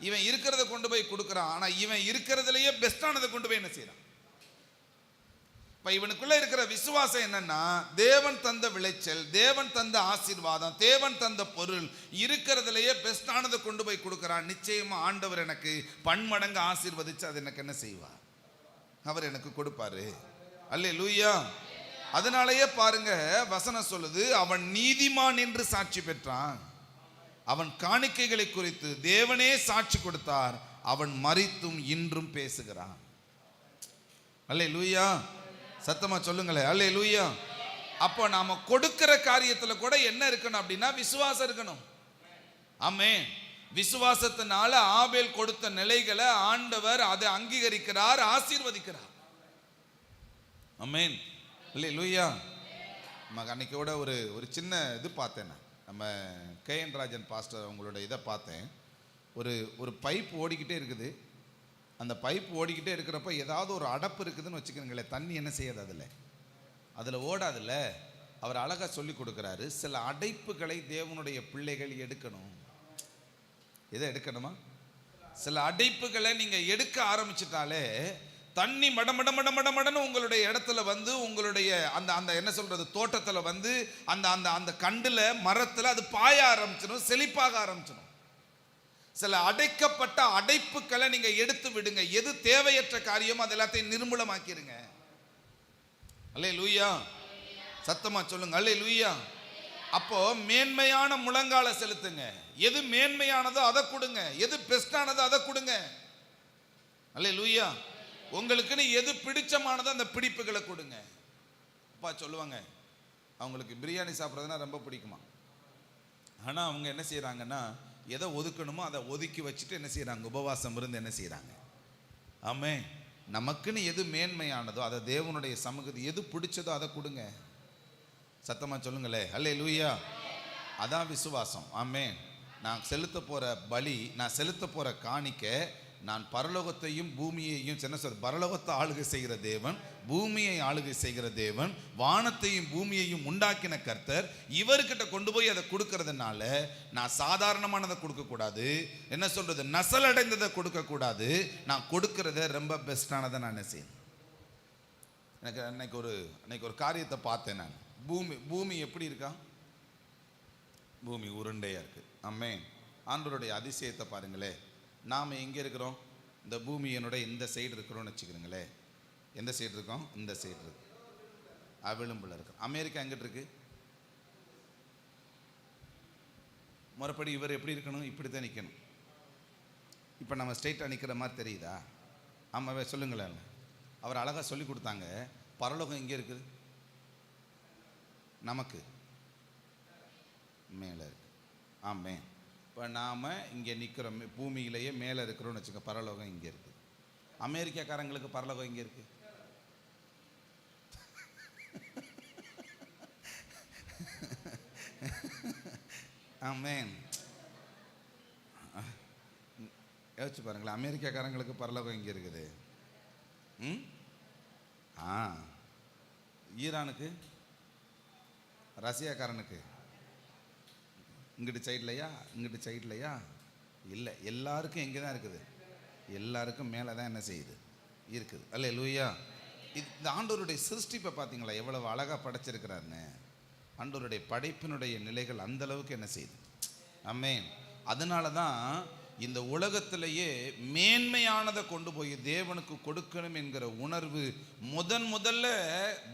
இவன் இருக்கிறத கொண்டு போய் கொடுக்கறான், ஆனா இவன் இருக்கிறதுலயே பெஸ்டானதை கொண்டு போய் என்ன செய்யறான்? இப்ப இவனுக்குள்ள இருக்கிற விசுவாசம் என்னன்னா, தேவன் தந்த விளைச்சல், தேவன் தந்த ஆசீர்வாதம், தேவன் தந்த பொருள், இருக்கிறதுலயே பெஸ்டானதை கொண்டு போய் கொடுக்கறான். நிச்சயமா ஆண்டவர் எனக்கு பன்மடங்கு ஆசீர்வதிச்சு அது எனக்கு என்ன செய்வார், அவர் எனக்கு கொடுப்பாரு. அல்லேலூயா. அதனாலேயே பாருங்க வசனம் சொல்லுது, அவன் நீதிமான் என்று சாட்சி பெற்றான். அவன் காணிக்கைகளை குறித்து தேவனே சாட்சி கொடுத்தார், அவன் மரித்தும் இன்றும் பேசுகிறான். அல்லேலூயா, சத்தமா சொல்லுங்களே அல்லேலூயா. அப்போ நாம கொடுக்கிற காரியத்துல கூட என்ன இருக்கணும் அப்படின்னா, விசுவாசம் இருக்கணும். ஆமென். விசுவாசத்தினால ஆபேல் கொடுத்த நிலைகளை ஆண்டவர் அதை அங்கீகரிக்கிறார், ஆசீர்வதிக்கிறார். ஆமென், அல்லேலூயா. அன்னைக்கோட ஒரு சின்ன இது பார்த்தேன். நம்ம KN ராஜன் பாஸ்டர் அவங்களோட இதை பார்த்தேன். ஒரு பைப் ஓடிக்கிட்டே இருக்குது. அந்த பைப் ஓடிக்கிட்டே இருக்கிறப்ப ஏதாவது ஒரு அடப்பு இருக்குதுன்னு வச்சுக்கிறீங்களேன், தண்ணி என்ன செய்யாது, அதில் ஓடாதுல்ல. அவர் அழகாக சொல்லி கொடுக்குறாரு, சில அடைப்புகளை தேவனுடைய பிள்ளைகள் எடுக்கணும். எதை எடுக்கணுமா? சில அடைப்புகளை நீங்கள் எடுக்க ஆரம்பிச்சிட்டாலே தண்ணி மடமடன்னு உங்களுடைய இடத்துல வந்து, உங்களுடைய அந்த அந்த என்ன சொல்றது, தோட்டத்தில் வந்து அந்த அந்த அந்த கண்டில் மரத்தில் அது பாய ஆரம்பிச்சிடும், செழிப்பாக ஆரம்பிச்சிடும். சில அடைக்கப்பட்ட அடைப்புக்களை நீங்க எடுத்து விடுங்க. எது தேவையற்ற காரியம் அது எல்லாத்தையும் நிர்மூலமாக்கிருங்க. அல்லேலூயா, சத்தமா சொல்லுங்க அல்லேலூயா. அப்போ மேன்மையான முழங்கால செலுத்துங்க. எது மேன்மையானதோ அதை கொடுங்க, எது பெஸ்டானதோ அதை கொடுங்க. அல்லேலூயா. உங்களுக்குன்னு எது பிடிச்சமானதோ அந்த பிடிப்புகளை கொடுங்க. அப்பா சொல்லுவாங்க, அவங்களுக்கு பிரியாணி சாப்பிட்றதுனா ரொம்ப பிடிக்குமா. ஆனா அவங்க என்ன செய்யறாங்கன்னா, எதை ஒதுக்கணுமோ அதை ஒதுக்கி வச்சுட்டு என்ன செய்யறாங்க, உபவாசம் இருந்து என்ன செய்யறாங்க. ஆமென். நமக்குன்னு எது மேன்மையானதோ அதை தேவனுடைய சமூகத்தை எது பிடிச்சதோ அதை கொடுங்க. சத்தமா சொல்லுங்களே அல்லேலூயா. அதான் விசுவாசம். ஆமென். நான் செலுத்த போற பலி, நான் செலுத்த போற காணிக்கை, நான் பரலோகத்தையும் பூமியையும் என்ன சொல்ற, பரலோகத்தை ஆளுகை செய்கிற தேவன், பூமியை ஆளுகை செய்கிற தேவன், வானத்தையும் பூமியையும் உண்டாக்கின கர்த்தர், இவர்கிட்ட கொண்டு போய் அதை கொடுக்கறதுனால நான் சாதாரணமானதை கொடுக்கக்கூடாது, என்ன சொல்றது, நசலடைந்ததை கொடுக்கக்கூடாது. நான் கொடுக்கறத ரொம்ப பெஸ்டானதை நான் என்ன செய்யணும். எனக்கு அன்னைக்கு ஒரு காரியத்தை பார்த்தேன் நான். பூமி எப்படி இருக்கா? பூமி உருண்டையா இருக்கு. ஆமென். ஆண்டவருடைய அதிசயத்தை பாருங்களே. நாம் எங்கே இருக்கிறோம்? இந்த பூமியினுடைய இந்த சைடு இருக்கிறோம்னு வச்சுக்கிறீங்களே. எந்த சைடு இருக்கோம்? இந்த சைடு இருக்கு. விளிம்பில் இருக்கும். அமெரிக்கா எங்கிட்டு இருக்கு? மறுபடி இவர் எப்படி இருக்கணும்? இப்படி தான் நிற்கணும். இப்போ நம்ம ஸ்ட்ரெயிட்டாக நிற்கிற மாதிரி தெரியுதா? ஆமாவே சொல்லுங்களேன். அவர் அழகாக சொல்லி கொடுத்தாங்க. பரலோகம் எங்கே இருக்குது? நமக்கு மேலே இருக்கு. ஆமென். இப்போ நாம் இங்கே நிற்கிறோம், பூமியிலேயே மேலே இருக்கிறோம்னு வச்சுக்க. பரலோகம் இங்கே இருக்குது. அமெரிக்காக்காரங்களுக்கு பரலோகம் எங்கே இருக்கு? ஆமென். யோசிச்சு பாருங்களேன், அமெரிக்காக்காரங்களுக்கு பரலோகம் எங்கே இருக்குது? ஈரானுக்கு, ரஷ்யாக்காரனுக்கு இங்கிட்டு சைட்லையா, இங்கிட்டு சைட்லையா? இல்லை, எல்லாருக்கும் எங்கே தான் இருக்குது? எல்லாருக்கும் மேலே தான் என்ன செய்யுது? இருக்குது. அல்லேலூயா. இந்த ஆண்டவருடைய சிருஷ்டிப்பை பார்த்தீங்களா எவ்வளவு அழகாக படைச்சிருக்கிறாருன்னு? ஆண்டவருடைய படைப்பினுடைய நிலைகள் அந்த அளவுக்கு என்ன செய்யுது? ஆமென். அதனால தான் இந்த உலகத்திலேயே மேன்மையானதை கொண்டு போய் தேவனுக்கு கொடுக்கணும் என்கிற உணர்வு முதல்ல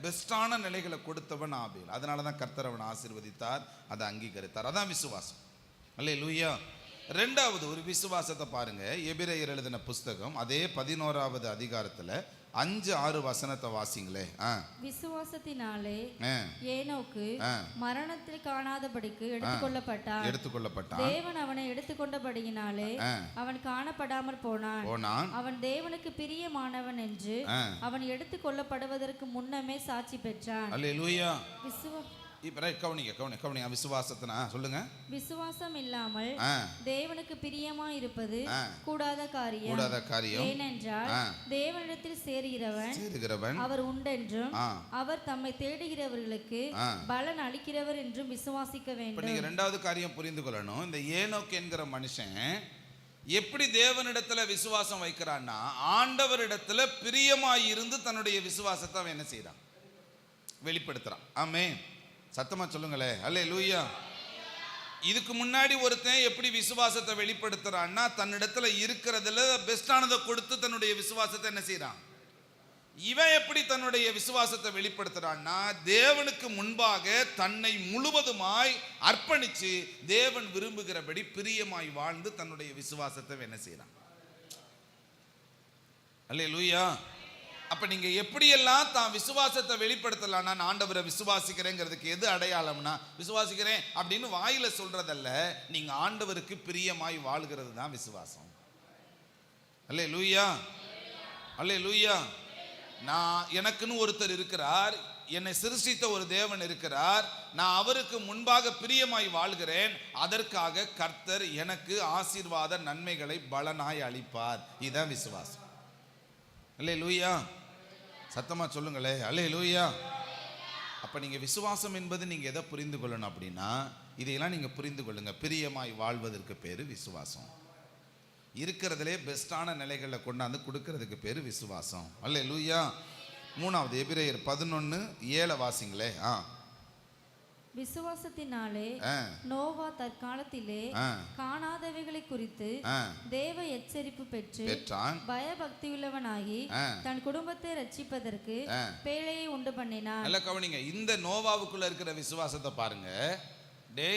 பெஸ்டான நிலைகளை கொடுத்தவன் ஆபேல். அதனால தான் கர்த்தர் அவனை ஆசீர்வதித்தார், அதை அங்கீகரித்தார். அதான் விசுவாசம். அல்லேலூயா. ரெண்டாவது ஒரு விசுவாசத்தை பாருங்க. எபிரேயர் எழுதின புஸ்தகம் அதே 11வது அதிகாரத்தில் 5-6 வசனத்தை வாசிங்களே. விசுவாசத்தினாலே ஏனோக்கு மரணத்தில் காணாதபடிக்கு எடுத்துக்கொள்ளப்பட்டான். தேவன் அவனை எடுத்துக்கொண்டபடியினாலே அவன் காணப்படாமல் போனான். அவன் தேவனுக்கு பிரியமானவன் என்று அவன் எடுத்துக்கொள்ளப்படுவதற்கு முன்னமே சாட்சி பெற்றான். அல்லேலூயா. கவனிங்க. விசுவாசத்தினா சொல்லுங்க. விசுவாசம் இல்லாமல் தேவனுக்கு பிரியமாய் இருப்பது கூடாத காரியம். ஏனென்றால் தேவனிடத்தில் சேருகிறவன் அவர் உண்டென்றும் அவர் தம்மை தேடுகிறவர்களுக்கு பலன் அளிக்கிறவர் என்றும் விசுவாசிக்க வேண்டும். நீங்க இரண்டாவது காரியம் புரிந்து கொள்ளணும். இந்த ஏனோக்கு என்கிற மனுஷன் எப்படி தேவனிடத்துல விசுவாசம் வைக்கிறான்னா, ஆண்டவரிடத்துல பிரியமாய் இருந்து தன்னுடைய விசுவாசத்தை அவன் என்ன செய்யறான்? வெளிப்படுத்துறான். ஆமென். சத்தமா சொல்லுங்களே. அல்லேலூயா. இதுக்கு முன்னாடி ஒருத்தன் எப்படி விசுவாசத்தை வெளிப்படுத்துறான்னா, தன்னிடத்துல இருக்கிறதுல பெஸ்டானதை கொடுத்து தன்னுடைய விசுவாசத்தை என்ன செய்யறான்? இவன் எப்படி தன்னுடைய விசுவாசத்தை வெளிப்படுத்துறான்னா, தேவனுக்கு முன்பாக தன்னை முழுவதுமாய் அர்ப்பணிச்சு தேவன் விரும்புகிறபடி பிரியமாய் வாழ்ந்து தன்னுடைய விசுவாசத்தை என்ன செய்யறான்? அல்லேலூயா. அப்ப நீங்க எப்படியெல்லாம் தான் விசுவாசத்தை வெளிப்படுத்தலாம்? நான் ஆண்டவரை விசுவாசிக்கிறேங்கிறதுக்கு எது அடையாளம்னா, விசுவாசிக்கிறேன் அப்படின்னு வாயில சொல்றதல்ல, நீங்க ஆண்டவருக்கு பிரியமாய் வாழ்கிறது தான் விசுவாசம். அல்லேலூயா. அல்லேலூயா. நான் எனக்குன்னு ஒருத்தர் இருக்கிறார், என்னை சிருஷ்டித்த ஒரு தேவன் இருக்கிறார், நான் அவருக்கு முன்பாக பிரியமாய் வாழ்கிறேன், அதற்காக கர்த்தர் எனக்கு ஆசீர்வாத நன்மைகளை பலனாய் அளிப்பார். இதுதான் விசுவாசம். அல்லேலூயா. சத்தமா சொல்லுங்களே. அல்லேலூயா. அப்ப நீங்க விசுவாசம் என்பது நீங்க எதை புரிந்து கொள்ளணும் அப்படின்னா, இதையெல்லாம் நீங்க புரிந்து கொள்ளுங்க. பிரியமாய் வாழ்வதற்கு பேரு விசுவாசம். இருக்கிறதுலே பெஸ்டான நிலைகளை கொண்டாந்து கொடுக்கறதுக்கு பேரு விசுவாசம். அல்லேலூயா. மூணாவது எபிரேயர் 11:7 வாசிங்களே. விசுவாசத்தினாலே நோவா தற்காலத்திலே காணாதவைகளை குறித்து தேவ எச்சரிப்பு பெற்றான். பயபக்தியுள்ளவனாகி தன் குடும்பத்தை ரட்சிப்பதற்கு பேழையை உண்டு பண்ணினான். நல்ல கவனிங்க. இந்த நோவாவுக்குள்ள இருக்கிற விசுவாசத்தை பாருங்க.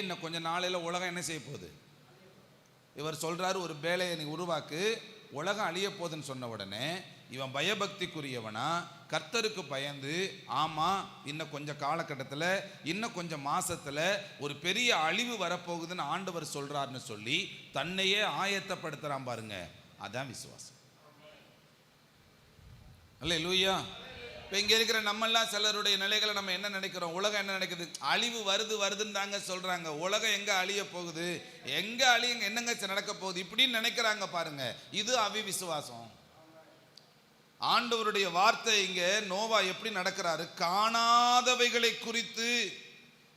இன்னும் கொஞ்ச நாளையில உலகம் என்ன செய்ய போகுது? இவர் சொல்றாரு, ஒரு பேழையை நீ உருவாக்கு, உலகம் அழிய போகுதுன்னு சொன்ன உடனே இவன் பயபக்திக்குரியவனா கர்த்தருக்கு பயந்து, ஆமா இன்னும் கொஞ்சம் காலகட்டத்தில், இன்னும் கொஞ்சம் மாசத்துல ஒரு பெரிய அழிவு வரப்போகுதுன்னு ஆண்டவர் சொல்றாருன்னு சொல்லி தன்னையே ஆயத்தப்படுத்துறான் பாருங்க. அதான் விசுவாசம். அல்லேலூயா. இப்போ இங்கே இருக்கிற நம்மெல்லாம் சிலருடைய நிலைகளை நம்ம என்ன நினைக்கிறோம்? உலகம் என்ன நினைக்குது? அழிவு வருதுன்னு தாங்க சொல்றாங்க. உலகம் எங்க அழிய போகுது, எங்க அழியுங்க, என்னங்க நடக்க போகுது இப்படின்னு நினைக்கிறாங்க பாருங்க. இது அவிவிசுவாசம். ஆண்டவருடைய வார்த்தை இங்க நோவா எப்படி நடக்கிறாரு? காணாதவைகளை குறித்து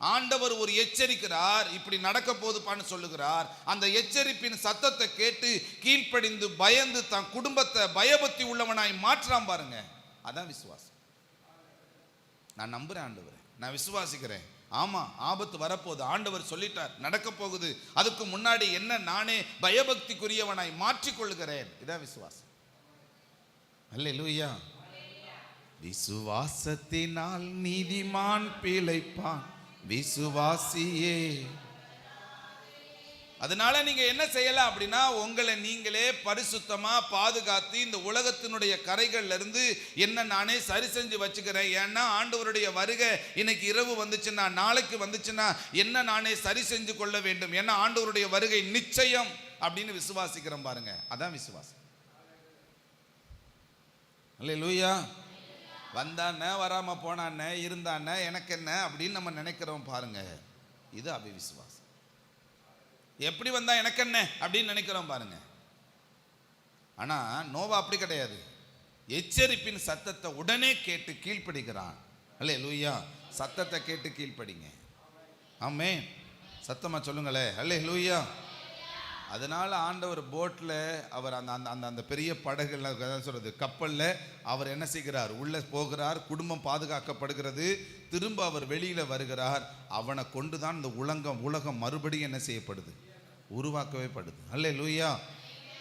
ஆண்டவர் ஒரு எச்சரிக்கிறார், இப்படி நடக்க போதுப்பான்னு சொல்லுகிறார். அந்த எச்சரிப்பின் சத்தத்தை கேட்டு கீழ்ப்படிந்து பயந்து தன் குடும்பத்தை பயபக்தி உள்ளவனாய் மாற்றான் பாருங்க. அதான் விசுவாசம். நான் நம்புறேன் ஆண்டவரே, நான் விசுவாசிக்கிறேன். ஆமா ஆபத்து வரப்போகுது, ஆண்டவர் சொல்லிட்டார், நடக்க போகுது, அதுக்கு முன்னாடி என்ன நானே பயபக்திக்குரியவனாய் மாற்றிக்கொள்கிறேன். இதான் விசுவாசம். அல்லேலூயா. விசுவாசத்தினால் நீதிமான் பிழைப்பான், விசுவாசியே. அதனால நீங்க என்ன செய்யலாம் அப்படின்னா, உங்களை நீங்களே பரிசுத்தமா பாதுகாத்து இந்த உலகத்தினுடைய கரைகள்ல இருந்து என்ன நானே சரி செஞ்சு வச்சுக்கிறேன். ஏன்னா ஆண்டவருடைய வருகை இன்னைக்கு இரவு வந்துச்சுன்னா, நாளைக்கு வந்துச்சுன்னா என்ன நானே சரி செஞ்சு கொள்ள வேண்டும். ஏன்னா ஆண்டவருடைய வருகை நிச்சயம் அப்படின்னு விசுவாசிக்கிறோம் பாருங்க. அதான் விசுவாசம். அல்லேலூயா. வந்தானே வராம போனானே இருந்தானே எனக்கு என்ன அப்படின்னு நம்ம நினைக்கிறோம் பாருங்க. இது அவிசுவாசம். எப்படி வந்தா எனக்கு என்ன அப்படின்னு நினைக்கிறோம் பாருங்க. ஆனா நோவா அப்படி கிடையாது. எச்சரிப்பின் சத்தத்தை உடனே கேட்டு கீழ்ப்படிக்கிறான். அல்லேலூயா. சத்தத்தை கேட்டு கீழ்ப்படிங்க. ஆமென். சத்தமா சொல்லுங்களே அல்லேலூயா. அதனால ஆண்டவர் போட்டில் அவர் அந்த அந்த அந்த பெரிய படகுல சொல்றது கப்பலில் அவர் என்ன செய்கிறார்? உள்ளே போகிறார். குடும்பம் பாதுகாக்கப்படுகிறது. திரும்ப அவர் வெளியில் வருகிறார். அவனை கொண்டு தான் இந்த உலகம் மறுபடியும் என்ன செய்யப்படுது? உருவாக்கவே படுது. அல்லேலூயா.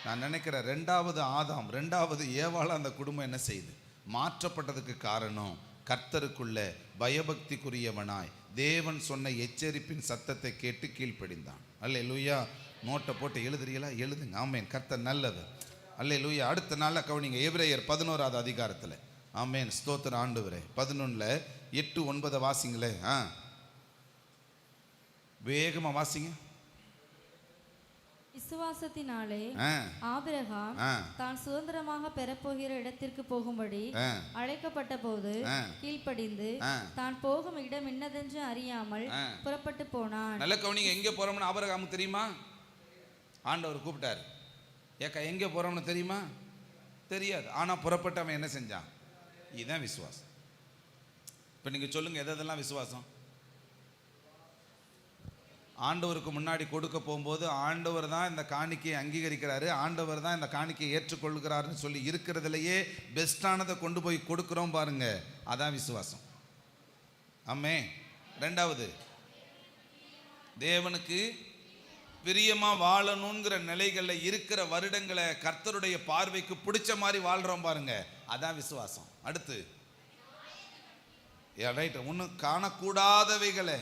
நான் நினைக்கிறேன் ரெண்டாவது ஆதாம், ரெண்டாவது ஏவாள அந்த குடும்பம் என்ன செய்யுது? மாற்றப்பட்டதுக்கு காரணம் கர்த்தருக்குள்ள பயபக்திக்குரியவனாய் தேவன் சொன்ன எச்சரிப்பின் சத்தத்தை கேட்டு கீழ்ப்படிந்தான். அல்லேலூயா. நோட்டை போட்டு எழுதுறீங்களா? எழுதுங்க. ஆமேன். கர்த்தர் நல்லது. அல்லேலூயா. அடுத்த நாளில் கவனிங்க. எபிரேயர் 11வது அதிகாரத்தில். ஆமேன். ஸ்தோத்திர ஆண்டவரே. 11ல் 8, 9 வாசிங்களே. வேகமா வாசிங்க. விசுவாசத்தினாலே ஆபிரகாம் தான் சுதந்திரமாக பெறப்போகிற இடத்திற்கு போகும்படி அழைக்கப்பட்ட போது கீழ்ப்படிந்து தான் போகும் இடம் என்னதென்று அறியாமல் புறப்பட்டு போனான். நல்ல கவனிங்க. எங்க போறோம்னு ஆபிரகாமுக்கு தெரியுமா? ஆண்டவர் கூப்பிட்டாரு. ஏக்கா எங்க போறோம்னு தெரியுமா? தெரியாது. ஆனா புறப்பட்டு அவன் என்ன செஞ்சான்? இதுதான் விசுவாசம். இப்ப நீங்க சொல்லுங்க, எதெல்லாம் விசுவாசம்? ஆண்டவருக்கு முன்னாடி கொடுக்க போகும்போது ஆண்டவர் தான் இந்த காணிக்கையை அங்கீகரிக்கிறாரு, ஆண்டவர் தான் இந்த காணிக்கையை ஏற்றுக்கொள்கிறாருன்னு சொல்லி இருக்கிறதுலையே பெஸ்டானதை கொண்டு போய் கொடுக்குறோம் பாருங்க. அதான் விசுவாசம். ஆமே. ரெண்டாவது, தேவனுக்கு பிரியமா வாழணுங்கிற நிலைகளில் இருக்கிற வருடங்களை கர்த்தருடைய பார்வைக்கு பிடிச்ச மாதிரி வாழ்றோம் பாருங்க. அதான் விசுவாசம். அடுத்து ரைட், ஒன்றும் காணக்கூடாதவைகளை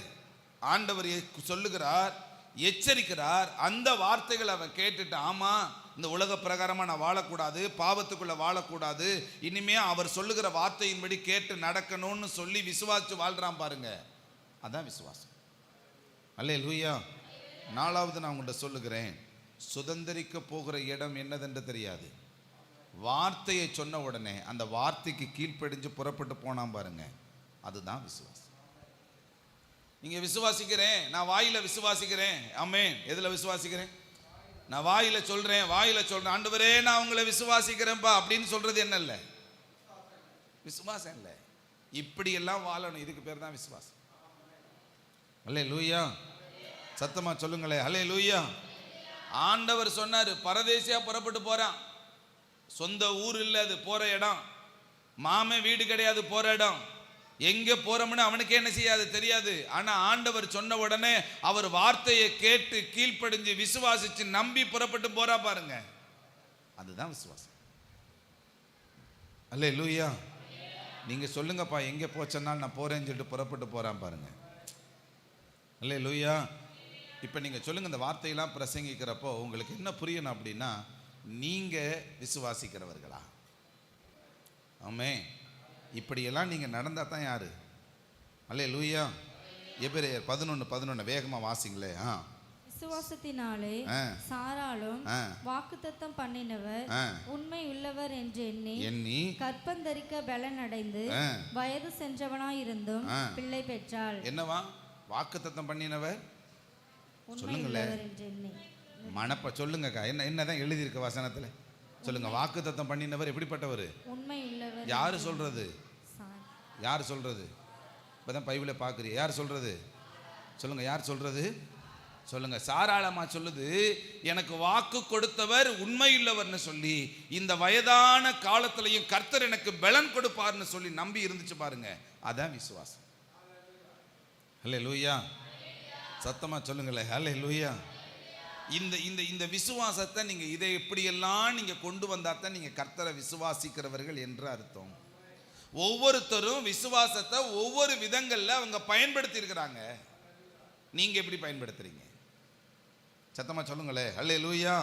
ஆண்டவர் சொல்லுகிறார், எச்சரிக்கிறார். அந்த வார்த்தைகளை அவன் கேட்டுட்டு, ஆமா இந்த உலக பிரகாரமாக நான் வாழக்கூடாது, பாவத்துக்குள்ள வாழக்கூடாது, இனிமே அவர் சொல்லுகிற வார்த்தையின்படி கேட்டு நடக்கணும்னு சொல்லி விசுவாசிச்சு வாழ்றான் பாருங்க. அதான் விசுவாசம். அல்லேலூயா. நாலாவது நான் உங்கள்கிட்ட சொல்லுகிறேன், சுதந்திரிக்க போகிற இடம் என்னதென்று தெரியாது. வார்த்தையை சொன்ன உடனே அந்த வார்த்தைக்கு கீழ்ப்படிஞ்சு புறப்பட்டு போனான் பாருங்க. அதுதான் விசுவாசம். நீங்க விசுவாசிக்கிறேன், நான் வாயில விசுவாசிக்கிறேன். ஆமென். எதுல விசுவாசிக்கிறேன்? நான் வாயில சொல்றேன், ஆண்டவரே நான் உங்களை விசுவாசிக்கிறேன்ப்பா அப்படின்னு சொல்றது என்ன இல்லை? விசுவாசம் இல்லை. இப்படி எல்லாம் வாழணும். இதுக்கு பேர் தான் விசுவாசம். அல்லேலூயா. சத்தமா சொல்லுங்களே அல்லேலூயா. ஆண்டவர் சொன்னாரு, பரதேசியா புறப்பட்டு போறான். சொந்த ஊர் இல்லை அது போற இடம், மாமே வீடு கிடையாது போற இடம். எங்க போறோம்னு அவனுக்கு என்ன செய்யாது தெரியாது. ஆனா ஆண்டவர் சொன்ன உடனே அவர் வார்த்தையை கேட்டு கீழ்ப்படிஞ்சு விசுவாசிச்சு நம்பி புறப்பட்டு போறா பாருங்க. அதுதான் விசுவாசம். அல்லேலூயா. நீங்க சொல்லுங்கப்பா, எங்க போச்சனால் நான் போறேன்னு சொல்லிட்டு புறப்பட்டு போறான் பாருங்க. அல்லேலூயா. இப்ப நீங்க சொல்லுங்க, இந்த வார்த்தையெல்லாம் பிரசங்கிக்கிறப்போ உங்களுக்கு என்ன புரியணும் அப்படின்னா, நீங்க விசுவாசிக்கிறவர்களா? ஆமென். இப்படியெல்லாம் நீங்கள் நடந்தால் தான் யாரு? அல்லேலூயா. எபிரேயர் 11:11 வேகமாக வாசிங்களே. விசுவாசத்தினாலே சாராளும் வாக்குத்தத்தம் பண்ணினவர் உண்மை உள்ளவர் என்று எண்ணி கற்பந்தரிக்க பலன் அடைந்து வயது சென்றவனாயிருந்தும் பிள்ளை பெற்றாள். என்னவா வாக்குத்தத்தம் பண்ணினவர்? சொல்லுங்களேன், மனப்ப சொல்லுங்கக்கா. என்னதான் எழுதியிருக்க வசனத்துல? சொல்லுங்க. வாக்குத்தத்தம் பண்ணினவர் எப்படிப்பட்டவர்? உண்மை உள்ளவர். யாரு சொல்றது? யார் சொல்றது? இப்பதான் பைபிளை பார்க்குறீங்க. யார் சொல்றது? சொல்லுங்க. யார் சொல்றது? சொல்லுங்க. சாராளமா சொல்லுது, எனக்கு வாக்கு கொடுத்தவர் உண்மையுள்ளவர்னு சொல்லி இந்த வயதான காலத்திலையும் கர்த்தர் எனக்கு பலன் கொடுப்பார்னு சொல்லி நம்பி இருந்துச்சு பாருங்க. அதான் விசுவாசம். அல்லேலூயா. சத்தமா சொல்லுங்களேன் அல்லேலூயா. இந்த இந்த இந்த விசுவாசத்தை நீங்க இதை எப்படியெல்லாம் நீங்க கொண்டு வந்தாத்தான் நீங்க கர்த்தரை விசுவாசிக்கிறவர்கள் என்று அர்த்தம். ஒவ்வொருத்தரும் விசுவாசத்தை ஒவ்வொரு விதங்கள்ல அவங்க பயன்படுத்தி இருக்கிறாங்க. நீங்க எப்படி பயன்படுத்துறீங்க? சத்தமா சொல்லுங்களே அல்லேலூயா.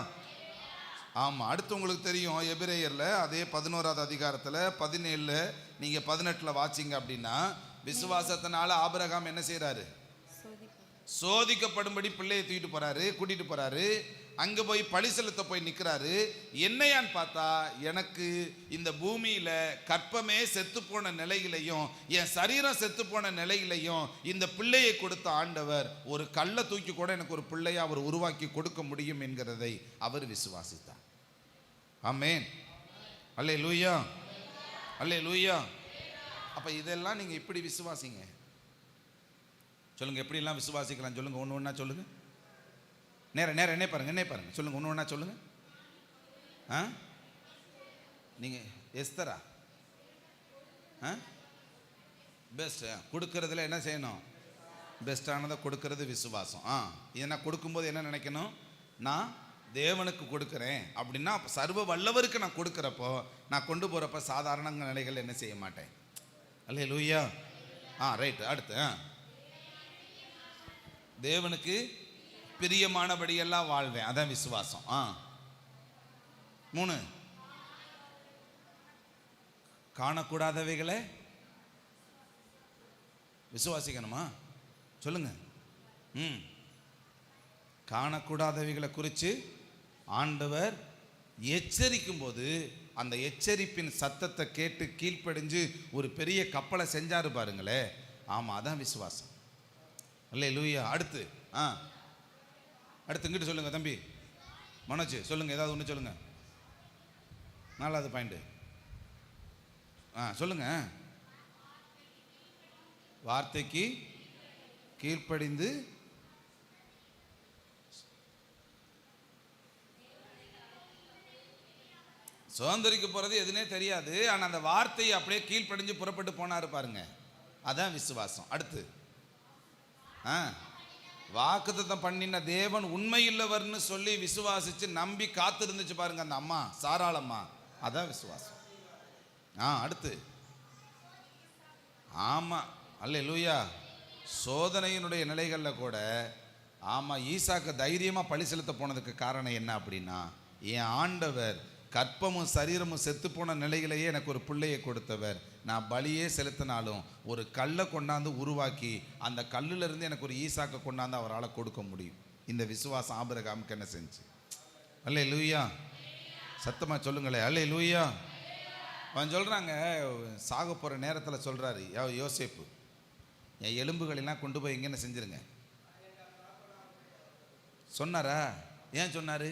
ஆமா. அடுத்து உங்களுக்கு தெரியும், எபிரேயர்ல அதே 11வது அதிகாரத்துல 17 நீங்க 18 வாசிங்க அப்படின்னா, விசுவாசத்தினால ஆபிரகாம் என்ன செய்யறாரு? சோதிக்கப்படும்படி பிள்ளையை தூக்கிட்டு போறாரு, கூட்டிட்டு போறாரு. அங்கே போய் பழி செலுத்த போய் நிற்கிறாரு. என்னையான்னு பார்த்தா, எனக்கு இந்த பூமியில் கற்பமே செத்துப்போன நிலையிலையும் என் சரீரம் செத்துப்போன நிலையிலையும் இந்த பிள்ளையை கொடுத்த ஆண்டவர் ஒரு கல்லை தூக்கி கூட எனக்கு ஒரு பிள்ளையை அவர் உருவாக்கி கொடுக்க முடியும் என்கிறதை அவர் விசுவாசித்தார். ஆமென். அல்லேலூயா, அல்லேலூயா. அப்போ இதெல்லாம் நீங்கள் இப்படி விசுவாசிங்க. சொல்லுங்கள், எப்படிலாம் விசுவாசிக்கலாம் சொல்லுங்கள், ஒன்று ஒன்றா சொல்லுங்கள். நேரம் என்ன பாருங்கள் சொல்லுங்கள், ஒன்று ஒன்றா சொல்லுங்கள். நீங்கள் எஸ்தரா பெஸ்ட் கொடுக்கறதுல என்ன செய்யணும்? பெஸ்ட்டானதை கொடுக்கறது விசுவாசம். இதை நான் கொடுக்கும்போது என்ன நினைக்கணும்? நான் தேவனுக்கு கொடுக்குறேன் அப்படின்னா சர்வ வல்லவருக்கு நான் கொடுக்குறப்போ, நான் கொண்டு போகிறப்ப சாதாரண நிலைகள் என்ன செய்ய மாட்டேன். அல்லேலூயா. ரைட்டு. அடுத்து தேவனுக்கு பிரியமானபடியெல்லாம் வாழ்வேன், அதான் விசுவாசம். 3 காணக்கூடாதவைகளை விசுவாசிக்கணுமா? சொல்லுங்க. காணக்கூடாதவைகளை குறித்து ஆண்டவர் எச்சரிக்கும் போது அந்த எச்சரிப்பின் சத்தத்தை கேட்டு கீழ்ப்படிஞ்சு ஒரு பெரிய கப்பலை செஞ்சாரு பாருங்களே. ஆமாம், அதான் விசுவாசம். அல்லேலூயா. அடுத்து இங்கிட்டு சொல்லுங்க தம்பி மனோஜ், சொல்லுங்க, ஏதாவது ஒன்று சொல்லுங்க. 4வது பாயிண்ட் சொல்லுங்க. வார்த்தைக்கு கீழ்ப்படிந்து சுதந்திரிக்க போகிறது எதுனே தெரியாது, ஆனால் அந்த வார்த்தையை அப்படியே கீழ்ப்படிஞ்சு புறப்பட்டு போனாரு பாருங்க, அதான் விசுவாசம். அடுத்து வாக்குத்தத்தம் பண்ணின தேவன் உண்மையுள்ளவர்னு சொல்லி விசுவாசிச்சு நம்பி காத்திருந்துச்சு பாருங்க அந்த அம்மா, சாராளம்மா, அதான் விசுவாசம். அடுத்து ஆமாம், அல்லேலூயா. சோதனையினுடைய நிலைகளில் கூட ஆமாம், ஈசாக்கு தைரியமாக பழி செலுத்த போனதுக்கு காரணம் என்ன அப்படின்னா, என் ஆண்டவர் கற்பமும் சரீரமும் செத்துப்போன நிலையிலேயே எனக்கு ஒரு பிள்ளையை கொடுத்தவர், நான் பலியே செலுத்தினாலும் ஒரு கல்லை கொண்டாந்து உருவாக்கி அந்த கல்லிலிருந்து எனக்கு ஒரு ஈசாக்கை கொண்டாந்து அவரால் கொடுக்க முடியும். இந்த விசுவாசம் ஆபிரகாமுக்கு என்ன செஞ்சு? அல்லேலூயா. சத்தமாக சொல்லுங்களேன், அல்லேலூயா. அவன் சொல்கிறாங்க, சாக போகிற நேரத்தில் சொல்கிறாரு யோசேப்பு, என் எலும்புகளெல்லாம் கொண்டு போய் எங்கன்னு செஞ்சிருங்க சொன்னாரா? ஏன் சொன்னார்?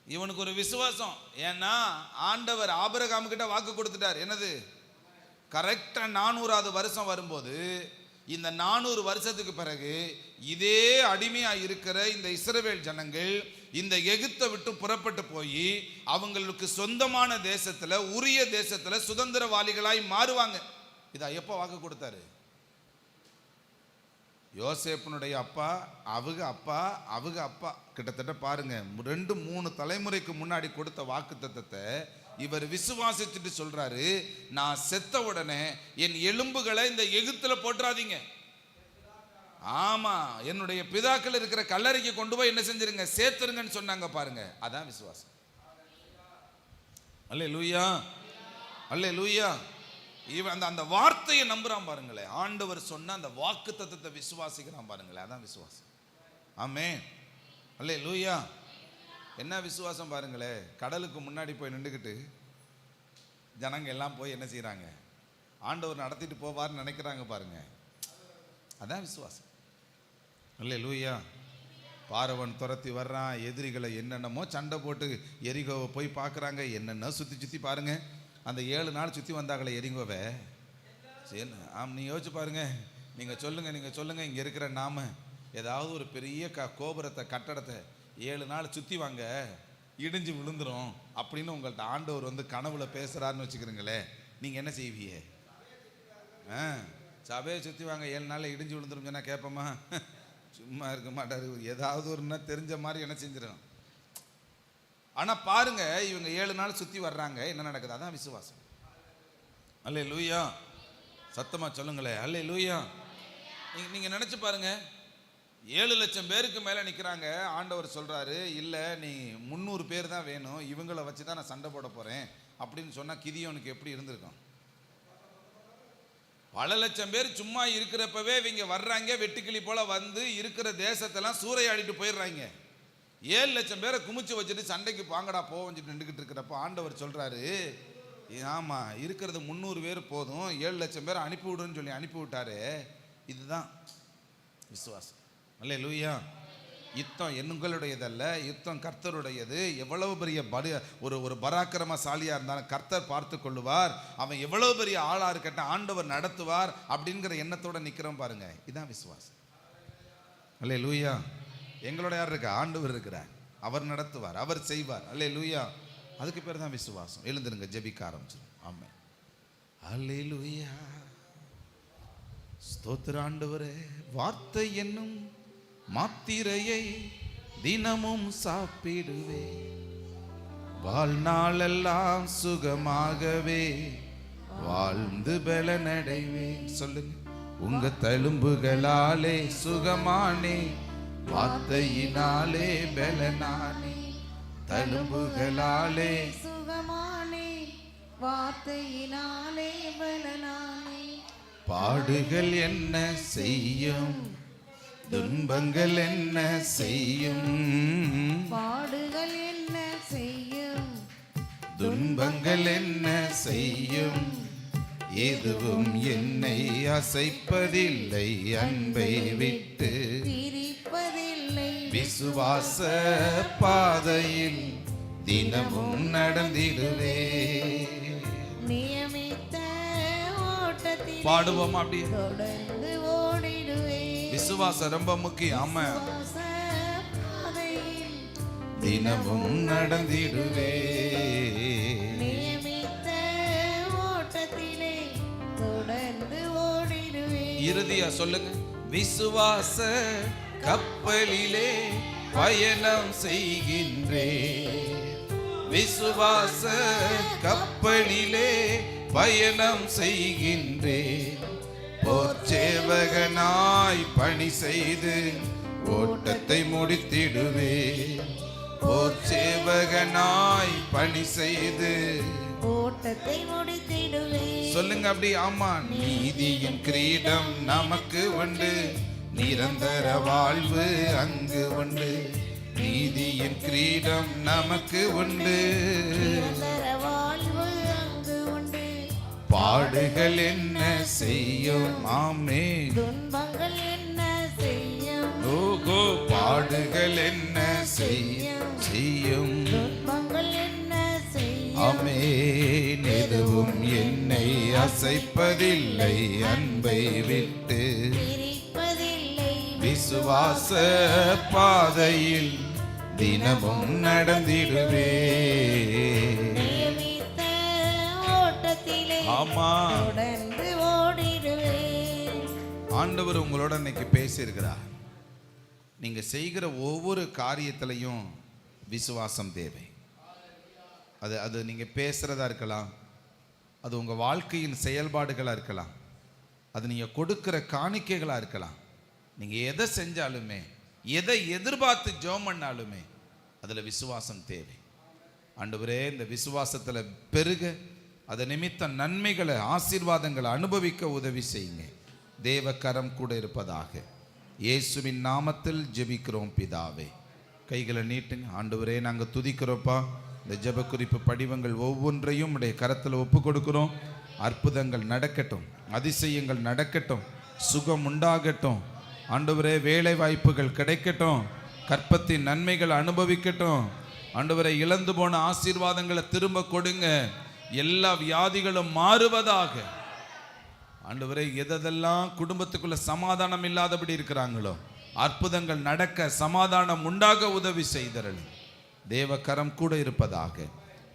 இவனுக்கு ஒரு விசுவாசம். ஏன்னா ஆண்டவர் ஆபிரகாமுக்கிட்ட வாக்கு கொடுத்துட்டார். என்னது? கரெக்டாக 400வது வருஷம் வரும்போது, இந்த 400 வருஷத்துக்கு பிறகு இதே அடிமையாக இருக்கிற இந்த இஸ்ரவேல் ஜனங்கள் இந்த எகிப்தை விட்டு புறப்பட்டு போய் அவங்களுக்கு சொந்தமான தேசத்தில், உரிய தேசத்தில் சுதந்திரவாளிகளாய் மாறுவாங்க. இதை எப்போ வாக்கு கொடுத்தாரு? யோசேப்பினுடைய அப்பா, அவங்க அப்பா கிட்டத்தட்ட பாருங்க 2-3 தலைமுறைக்கு முன்னாடி கொடுத்த வாக்கு தத்தத்தை இவர் விசுவாசிச்சுட்டு சொல்றாரு, நான் செத்த உடனே என் எலும்புகளை இந்த எகிப்துல போட்டுறாதீங்க, ஆமா என்னுடைய பிதாக்கள் இருக்கிற கல்லறைக்கு கொண்டு போய் என்ன செஞ்சிருங்க, சேர்த்துருங்கன்னு சொன்னாங்க பாருங்க, அதான் விசுவாசம். அல்லேலூயா, அல்லேலூயா. இவன் அந்த வார்த்தையை நம்புறான் பாருங்களேன், ஆண்டவர் சொன்ன அந்த வாக்கு தத்தத்தை விசுவாசிக்கிறான் பாருங்களேன், அதான் விசுவாசம். ஆமென், அல்லேலூயா. என்ன விசுவாசம் பாருங்களேன். கடலுக்கு முன்னாடி போய் நின்றுக்கிட்டு ஜனங்க எல்லாம் போய் என்ன செய்யறாங்க, ஆண்டவர் நடத்திட்டு போவார்னு நினைக்கிறாங்க பாருங்க, அதான் விசுவாசம். அல்லேலூயா. பார்வன் துரத்தி வர்றான், எதிரிகளை என்னென்னமோ சண்டை போட்டு எரிகோவை போய் பார்க்குறாங்க, என்னென்ன சுற்றி பாருங்க. அந்த 7 நாள் சுற்றி வந்தாங்களே எரிங்கோவை, சரி நீங்கள் யோசிச்சு பாருங்க. நீங்கள் சொல்லுங்கள் இங்கே இருக்கிற நாம ஏதாவது ஒரு பெரிய கோபுரத்தை கட்டடத்தை 7 நாள் சுற்றி வாங்க, இடிஞ்சு விழுந்துரும் அப்படின்னு உங்கள்கிட்ட ஆண்டவர் வந்து கனவுல பேசுகிறாருன்னு வச்சுக்கிறீங்களே, நீங்கள் என்ன செய்வீங்க? சபையை சுற்றி வாங்க 7 நாளில் இடிஞ்சு விழுந்துரும் சொன்னா கேட்போமா? சும்மா இருக்க மாட்டார். ஏதாவது ஒருன்னா தெரிஞ்ச மாதிரி என்ன செஞ்சிடும். ஆனால் பாருங்க, இவங்க 7 நாள் சுற்றி வர்றாங்க, என்ன நடக்குது? அதான் விசுவாசம். அல்லேலூயா. சத்தமாக சொல்லுங்களேன், அல்லேலூயா. நீங்கள் நினச்சி பாருங்க, 7 லட்சம் பேருக்கு மேலே நிற்கிறாங்க. ஆண்டவர் சொல்கிறாரு, இல்லை நீ 300 பேர் தான் வேணும், இவங்களை வச்சு தான் நான் சண்டை போட போகிறேன் அப்படின்னு சொன்னால் கிதியோனுக்கு எப்படி இருந்திருக்கும்? பல லட்சம் பேர் சும்மா இருக்கிறப்பவே இவங்க வர்றாங்க, வெட்டுக்கிளி போல வந்து இருக்கிற தேசத்தெல்லாம் சூறையாடிட்டு போயிடுறாங்க. 7 லட்சம் பேரை குமிச்சு வச்சுட்டு சண்டைக்கு பாங்கடா போவன்னு நின்றுக்கிட்டு இருக்கிறப்ப ஆண்டவர் சொல்றாரு, ஆமா இருக்கிறது 300 பேர் போதும், 7 லட்சம் பேரை அனுப்பி விடுன்னு சொல்லி அனுப்பி விட்டாரு. இதுதான் விசுவாசம். அல்லேலூயா. யுத்தம் என்னுங்களுடையதல்ல, யுத்தம் கர்த்தருடையது. எவ்வளவு பெரிய ஒரு பராக்கிரமசாலியா இருந்தாலும் கர்த்தர் பார்த்து கொள்ளுவார். அவன் எவ்வளவு பெரிய ஆளா இருக்கட்டும் ஆண்டவர் நடத்துவார் அப்படிங்கிற எண்ணத்தோட நிக்கிறோம் பாருங்க. இதுதான் விசுவாசம். அல்லேலூயா. எங்களோட யார் இருக்கா? ஆண்டவர் இருக்கிறார். அவர் நடத்துவார், அவர் செய்வார். அல்லேலூயா. அதுக்கு பேர் தான் விசுவாசம். எழுந்துருங்க, ஜெபிக்க ஆரம்பிச்சிடும். ஆமென். அல்லேலூயா. ஸ்தோத்திர ஆண்டவரே. வார்த்தை என்னும் மாத்திரையை தினமும் சாப்பிடுவே, வாழ்நாளெல்லாம் சுகமாகவே வாழ்ந்து பலனடைவேன். சொல்லுங்க. உங்க தழும்புகளாலே சுகமானே, வார்த்தையினாலே பலனானே. தழும்புகளாலே சுகமானே, வார்த்தையினாலே பலனானே. பாடுகள் என்ன செய்யும், துன்பங்கள் என்ன செய்யும், பாடுகள் என்ன செய்யும், துன்பங்கள் என்ன செய்யும், எதுவும் என்னை அசைப்பதில்லை, அன்பை விட்டு பிரிப்பதில்லை. விசுவாச பாதையில் தினமும் நடந்திடுவே. நியமித்த ஓட்டத்தில் பாடுவோம் அப்படியே. தொடர்ந்து ஓடிடுவே. விசுவாசம் ரொம்ப முக்கியம். ஆமா. விசுவாச பாதையில் தினமும் நடந்திடுவே. நியமித்த ஓட்டத்திலே தொடர்ந்து ஓடிடுவே. இறுதியா சொல்லுங்க. விசுவாச கப்பலிலே பயணம் செய்கின்றே, விசுவாச கப்பலிலே பயணம் செய்கின்றே. போர்ச்சேவகனாய் பணி செய்து ஓட்டத்தை முடித்திடுவே, போர்ச்சேவகனாய் பணி செய்து ஓட்டத்தை முடித்திடுவே. சொல்லுங்க அப்படி. ஆமா. நீதியின் கிரீடம் நமக்கு உண்டு, நிரந்தர வாழ்வு அங்கு உண்டு. நீதியின் கிரீடம் நமக்கு உண்டு, நிரந்தர வாழ்வு அங்கு உண்டு. பாடுகள் என்ன செய்யும், ஆமே, துன்பங்கள் என்ன செய்யும், ஓகோ, பாடுகள் என்ன செய்யும், துன்பங்கள் என்ன செய்யும், ஆமென். எதுவும் என்னை அசைப்பதில்லை, அன்பை விட்டு பிரிப்பதில்லை. விசுவாச பாதையில் தினமும் நடந்திடுவே. நியமித்த ஓட்டத்திலே ஆமா. தொடர்ந்து ஓடிடுவே. ஆண்டவர் உங்களோட இன்னைக்கு பேசியிருக்கிறார். நீங்க செய்கிற ஒவ்வொரு காரியத்திலையும் விசுவாசம் தேவை. அது நீங்க பேசுறதா இருக்கலாம், அது உங்க வாழ்க்கையின் செயல்பாடுகளா இருக்கலாம், அது நீங்க கொடுக்கிற காணிக்கைகளா இருக்கலாம். நீங்க எதை செஞ்சாலுமே, எதை எதிர்பார்த்து ஜெபம் பண்ணாலுமே அதுல விசுவாசம் தேவை. ஆண்டவரே, இந்த விசுவாசத்துல பெருக, அது நிமித்த நன்மைகளை ஆசீர்வாதங்களை அனுபவிக்க உதவி செய்யுங்க. தேவ கரம் கூட இருப்பதாக. இயேசுவின் நாமத்தில் ஜெபிக்கிறோம் பிதாவே. கைகளை நீட்டுங்க. ஆண்டவரே, நாங்க துதிக்கிறோப்பா. இந்த ஜெப குறிப்பு படிவங்கள் ஒவ்வொன்றையும் உடைய கரத்தில் ஒப்பு கொடுக்கிறோம். அற்புதங்கள் நடக்கட்டும், அதிசயங்கள் நடக்கட்டும், சுகம் உண்டாகட்டும். ஆண்டவரே, வேலை வாய்ப்புகள் கிடைக்கட்டும், கற்பத்தின் நன்மைகள் அனுபவிக்கட்டும். ஆண்டவரே, இழந்து போன ஆசீர்வாதங்களை திரும்ப கொடுங்க. எல்லா வியாதிகளும் மாறுவதாக. ஆண்டவரே, எதெல்லாம் குடும்பத்துக்குள்ள சமாதானம் இல்லாதபடி இருக்கிறாங்களோ அற்புதங்கள் நடக்க, சமாதானம் உண்டாக உதவி செய்தரல். தேவ கரம் கூட இருப்பதாக.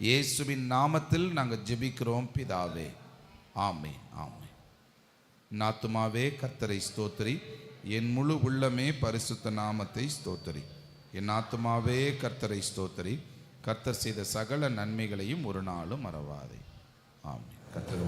இயேசுவின் நாமத்தில் நாங்கள் ஜெபிக்கிறோம் பிதாவே. ஆமென், ஆமென். ஆத்துமாவே கர்த்தரை ஸ்தோத்திரி, என் முழு உள்ளமே பரிசுத்த நாமத்தை ஸ்தோத்திரி. என் ஆத்துமாவே கர்த்தரை ஸ்தோத்திரி, கர்த்தர் செய்த சகல நன்மைகளையும் ஒரு நாளும் மறவாதே. ஆமென். கர்த்தர்